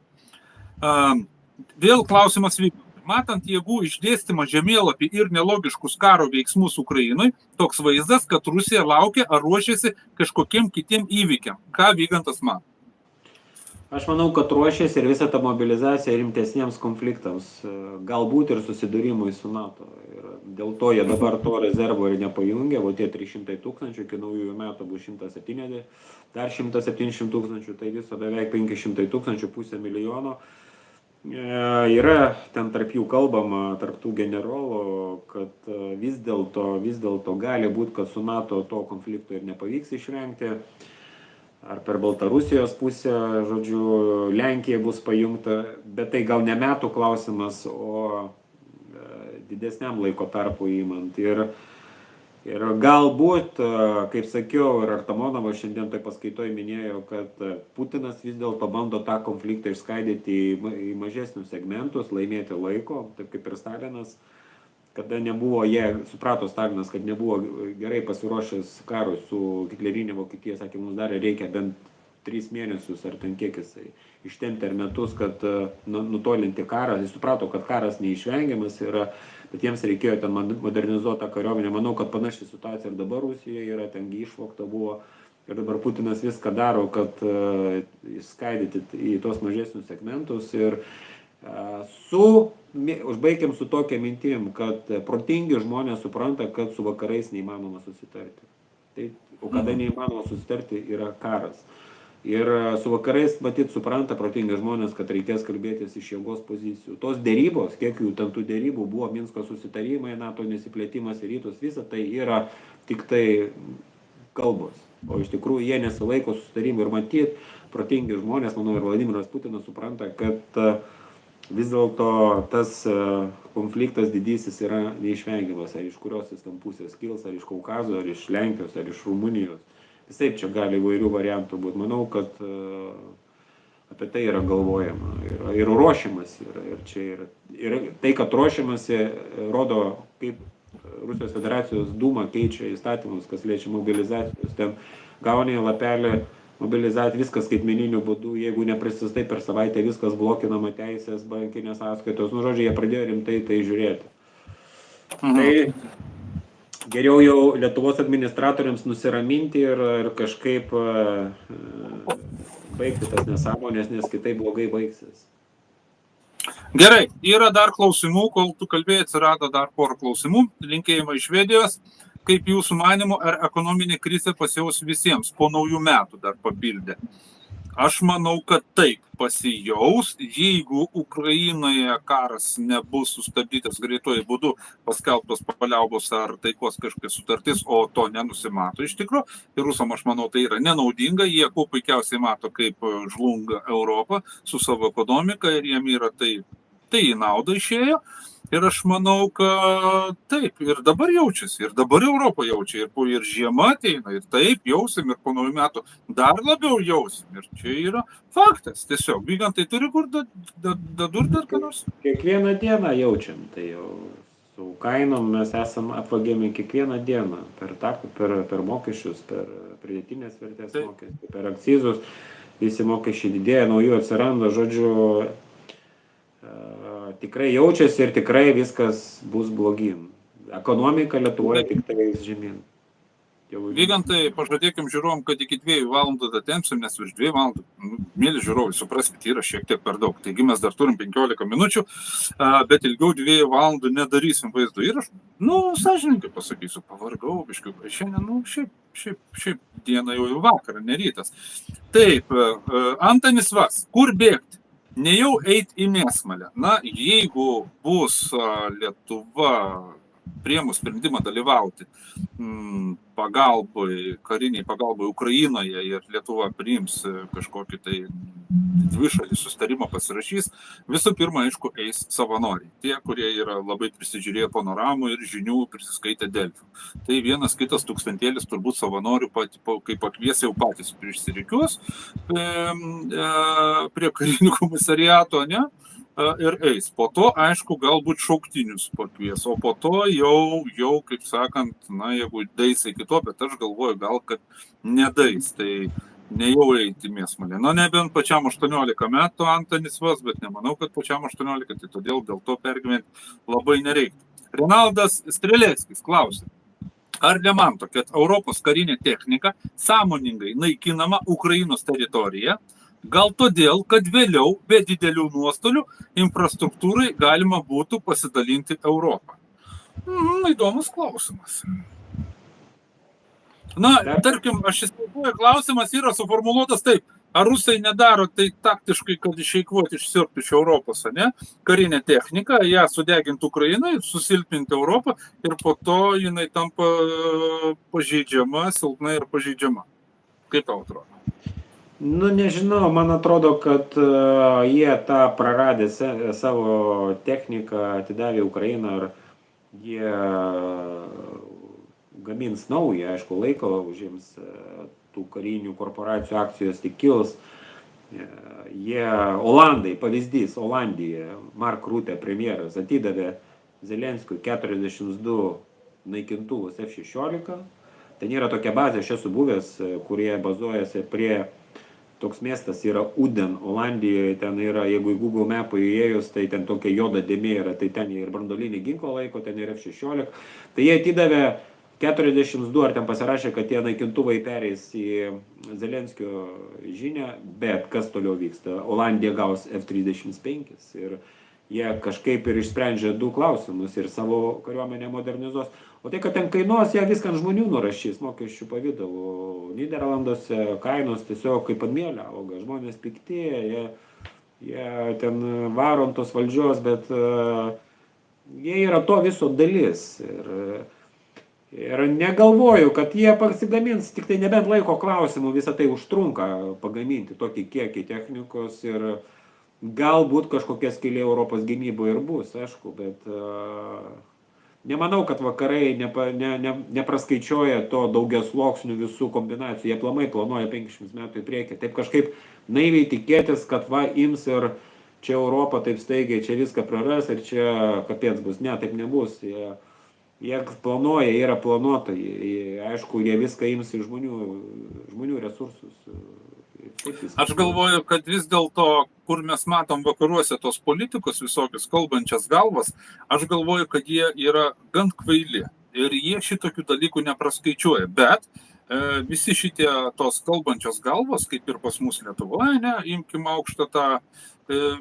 Vėl klausimas Vygantai. Matant jėgų išdėstymą žemėlapį ir nelogiškus karo veiksmus Ukrainai, toks vaizdas, kad Rusija laukia ar ruošiasi kažkokiem kitiem įvykiam. Ką Vygantas mano? Aš manau, kad ruošiasi ir visą tą mobilizaciją rimtesniems konfliktams, galbūt ir susidūrimui su NATO. Ir dėl to jie dabar to rezervo ir nepajungia, o tie 300 000, iki naujųjų metų bus 170, dar 170 000, tai viso beveik 500 000, 500 000. Yra ten tarp jų kalbama, tarp tų generolų, kad vis dėlto gali būti, kad su NATO to konflikto ir nepavyks išvengti. Ar per Baltarusijos pusę, žodžiu, Lenkija bus pajungta, bet tai gal ne metų klausimas, o didesniam laiko tarpu įmant. Ir galbūt, kaip sakiau, ir Artamonovas šiandien tai paskaitoj minėjo, kad Putinas vis dėlto bando tą konfliktą išskaidyti į mažesnius segmentus, laimėti laiko, taip kaip ir Stalinas. Kada nebuvo, suprato Stalinas, kad nebuvo gerai pasiruošęs karui su hitlerinė Vokietija, sakė, mums dar reikia bent 3 mėnesius ar ten kiek jisai ištempti ar metus, kad nutolinti karą. Jis suprato, kad karas neišvengiamas yra, bet jiems reikėjo ten modernizuotą kariuomenę. Manau, kad panaši situacija ir dabar Rusijoje yra, tengi išvogta buvo. Ir dabar Putinas viską daro, kad išskaidyti į tos mažesnius segmentus. Ir užbaigiam su tokia mintim, kad protingi žmonės supranta, kad su vakarais neįmanoma susitarti. Tai, o kada neįmanoma susitarti, yra karas. Ir su vakarais, matyt, supranta protingi žmonės, kad reikės kalbėtis iš jėgos pozicijų. Tos dėrybos, kiek jų ten tų dėrybų buvo, Minsko susitarimai, NATO nesiplėtimas į rytus, visa tai yra tik tai kalbos. O iš tikrųjų jie nesilaiko susitarimų ir matyt, protingi žmonės, manau, ir Vladimiras Putinas supranta, kad vis dėlto tas konfliktas didysis yra neišvengiamas, ar iš kurios jis tam pusės kils, ar iš Kaukazo, ar iš Lenkijos, ar iš Rumunijos. Visaip čia gali įvairių variantų būti. Manau, kad apie tai yra galvojama ir ruošiamas yra. Ir tai, kad ruošiamasi, rodo, kaip Rusijos federacijos dūma keičia įstatymus, kas liečia mobilizacijos. Ten gauni lapelį mobilizacija, viskas skaitmeniniu būdu, jeigu neprisistai per savaitę, viskas blokinama teisės, bankinės sąskaitos. Nu, žodžiu, jie pradėjo rimtai tai žiūrėti. Tai geriau jau Lietuvos administratoriams nusiraminti ir kažkaip baigti tas nesąmonės, nes kitaip blogai baigsis. Gerai, yra dar klausimų, kol tu kalbėjai, atsirado dar porą klausimų. Linkėjimai iš Švedijos. Kaip jūsų manimo, ar ekonominė krizė pasijaus visiems po naujų metų, dar papildė? Aš manau, kad taip pasijaus, jeigu Ukrainoje karas nebus sustabdytas greituoju būdu, paskelbtos paliaubos ar taikos kažkokia sutartis, o to nenusimato iš tikrųjų. Ir rusam, aš manau, tai yra nenaudinga, jie kuo puikiausiai mato, kaip žlunga Europą su savo ekonomika ir jiem yra tai į naudą išėjo. Ir aš manau, kad taip, ir dabar jaučiasi, ir dabar Europą jaučia, ir žiema ateina, ir taip jausim, ir po naujų metų dar labiau jausim. Ir čia yra faktas, tiesiog, Vygantai turi kur dadur dar ką nors? Kiekvieną dieną jaučiam, tai jau su kainom mes esam apvagiami kiekvieną dieną, per mokesčius, per pridėtinės vertės mokestį, per akcizus, visi mokesčiai didėja, naujų atsiranda, žodžiu, tikrai jaučiasi ir tikrai viskas bus blogyn. Ekonomika Lietuvoje tik tai žemyn. Vygantai, pažadėkim žiūrovom, kad iki 2 valandų datempsim, nes virš 2 valandų, mėly žiūrovai, supraskite, yra šiek tiek per daug. Taigi mes dar turim 15 minučių, bet ilgiau 2 valandų nedarysim vaizdo įrašų. Sąžininkai pasakysiu, pavargau, biškiu, šiandien, šiaip diena jau vakarą, ne rytas. Taip, Antanis Vas, kur bėgti? Nejau eit į mėsmalę. Jeigu bus Lietuva priėmus sprendimą dalyvauti kariniai pagalbai Ukrainoje ir Lietuva priims kažkokį tai dvišalį susitarimą pasirašys, visų pirma, aišku, eis savanoriai. Tie, kurie yra labai prisižiūrėję panoramų ir žinių, prisiskaitę Delfių. Tai vienas kitas tūkstantėlis turbūt savanorių, kai pakvies jau patys prisirikiuos prie karinių komisariato, ne? Ir eis. Po to, aišku, galbūt šauktinius pakvies, o po to jau kaip sakant, jeigu dais iki to, bet aš galvoju, gal kad nedais, tai nejau eiti mėsmalė. Nebent pačiam 18 metų Antanis Vas, bet nemanau, kad pačiam 18, tai todėl dėl to pergyventi labai nereiktų. Renaldas Streleckis klausė, ar nemanto, kad Europos karinė technika sąmoningai naikinama Ukrainos teritoriją, gal todėl, kad vėliau be didelių nuostolių infrastruktūrai galima būtų pasidalinti Europą? Įdomus klausimas. Tarkim, aš įsivaizduoju, klausimas yra suformuluotas taip, ar rusai nedaro tai taktiškai, kad išeikvoti, išsiurbti iš Europos, ne? Karinė technika, ją sudeginti Ukrainai, susilpninti Europą ir po to jinai tampa pažeidžiama, silpna ir pažeidžiama. Kaip tau atrodo? Nežinau, man atrodo, kad jie tą praradę savo techniką atidavė Ukrainą, ar jie gamins naują, aišku, laiko užims tų karinių korporacijų akcijos tik kils. Olandai, pavyzdys, Olandija, Mark Rutte, premjeras, atidavė Zelenskiui 42 naikintuvus F-16. Ten yra tokia bazė, aš esu buvęs, kurie bazuojasi prie toks miestas yra Uden, Olandijoje, ten yra, jeigu į Google Mapą įėjus, tai ten tokia juoda dėmė yra, tai ten ir branduolinį ginklą laiko, ten ir F-16. Tai jie atidavė 42, ar ten pasirašė, kad tie naikintuvai pereis į Zelenskio žinią, bet kas toliau vyksta? Olandija gaus F-35 ir jie kažkaip ir išsprendžia 2 klausimus ir savo kariuomenę modernizuos. O tai, kad ten kainuos, jie viską ant žmonių nurašys mokesčių pavidalu. Nyderlanduose kainos tiesiog kaip ant mielio auga. Žmonės pikti, jie ten varo ant tos valdžios, bet jie yra to viso dalis. Ir negalvoju, kad jie pasigamins, tik tai nebent laiko klausimų, visą tai užtrunka pagaminti tokį kiekį technikos ir galbūt kažkokia skylė Europos gynyboje ir bus, aišku, bet nemanau, kad vakarai nepraskaičiuoja to daugiasluoksnių visų kombinacijų. Jie aplamai planuoja 500 metų į priekį. Taip kažkaip naiviai tikėtis, kad ims ir čia Europa taip staigiai, čia viską praras ir čia kapėts bus. Ne, taip nebus. Jie planuoja, yra planuotojai. Aišku, jie viską ims iš žmonių resursus. Taip viskas. Aš galvoju, kad vis dėlto, kur mes matom vakaruose tos politikus visokius kalbančias galvas, aš galvoju, kad jie yra gan kvaili ir jie šitokių dalykų nepraskaičiuoja. Bet visi šitie tos kalbančios galvos, kaip ir pas mus Lietuvoje, ne, imkim aukštą tą,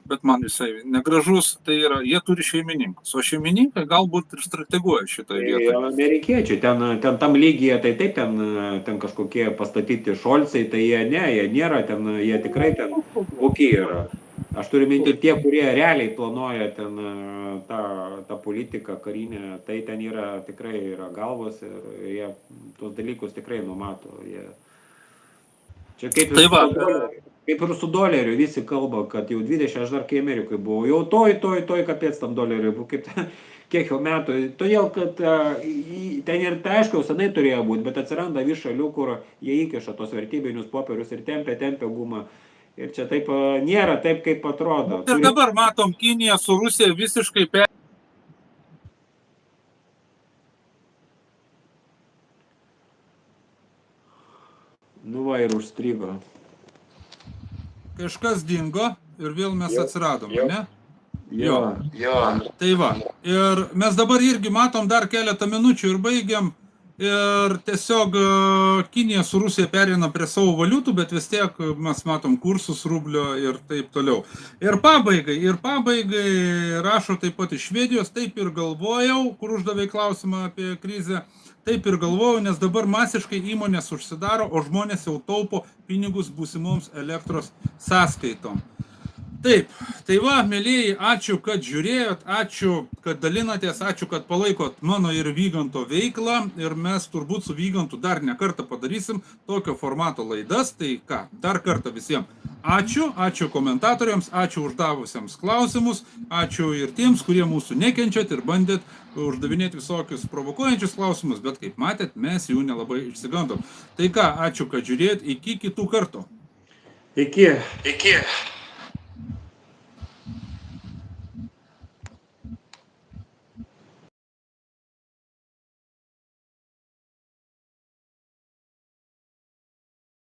bet man visai negražus, tai yra, jie turi šeimininkus, o šeimininkai galbūt ir strateguoja šitoje vietoje. Amerikiečiai, ten tam lygyje, tai taip, ten kažkokie pastatyti šolcai, tai jie nėra ten, jie tikrai ten kokie yra. Aš turiu minti tie, kurie realiai planuoja ten tą politiką karinę, tai ten yra tikrai yra galvos ir jie tos dalykus tikrai numato. Čia kaip ir su doleriu visi kalba, kad jau 20, aš dar kai Amerikai buvau, jau toj kapėts tam doleriui, kiek jau metų. Todėl, kad ten ir tai aišku, senai turėjo būti, bet atsiranda vis šalių, kur jie įkiša tos vertybinius popierius ir tempia gumą. Ir čia taip nėra taip, kaip atrodo. Ir dabar matom, Kinija su Rusija visiškai Nu va, ir užstrigo. Kažkas dingo ir vėl mes atsiradom, ne? Jo. Tai va. Ir mes dabar irgi matom dar keletą minučių ir baigiam. Ir tiesiog Kinija su Rusija perina prie savo valiutų, bet vis tiek mes matom kursus rublio ir taip toliau. Ir pabaigai rašo taip pat iš Švedijos, taip ir galvojau, kur uždavė klausimą apie krizę. Taip ir galvojau, nes dabar masiškai įmonės užsidaro, o žmonės jau taupo pinigus būsimoms elektros sąskaitom. Taip, tai va, mielieji, ačiū, kad žiūrėjot, ačiū, kad dalinatės, ačiū, kad palaikot mano ir Vyganto veiklą ir mes turbūt su Vygantu dar ne kartą padarysim tokio formato laidas, tai ką, dar kartą visiems ačiū komentatoriams, ačiū uždavusiems klausimus, ačiū ir tiems, kurie mūsų nekenčiat ir bandėt uždavinėti visokius provokuojančius klausimus, bet kaip matėt, mes jų nelabai išsigandom. Tai ką, ačiū, kad žiūrėjot, iki kitų kartų. Iki.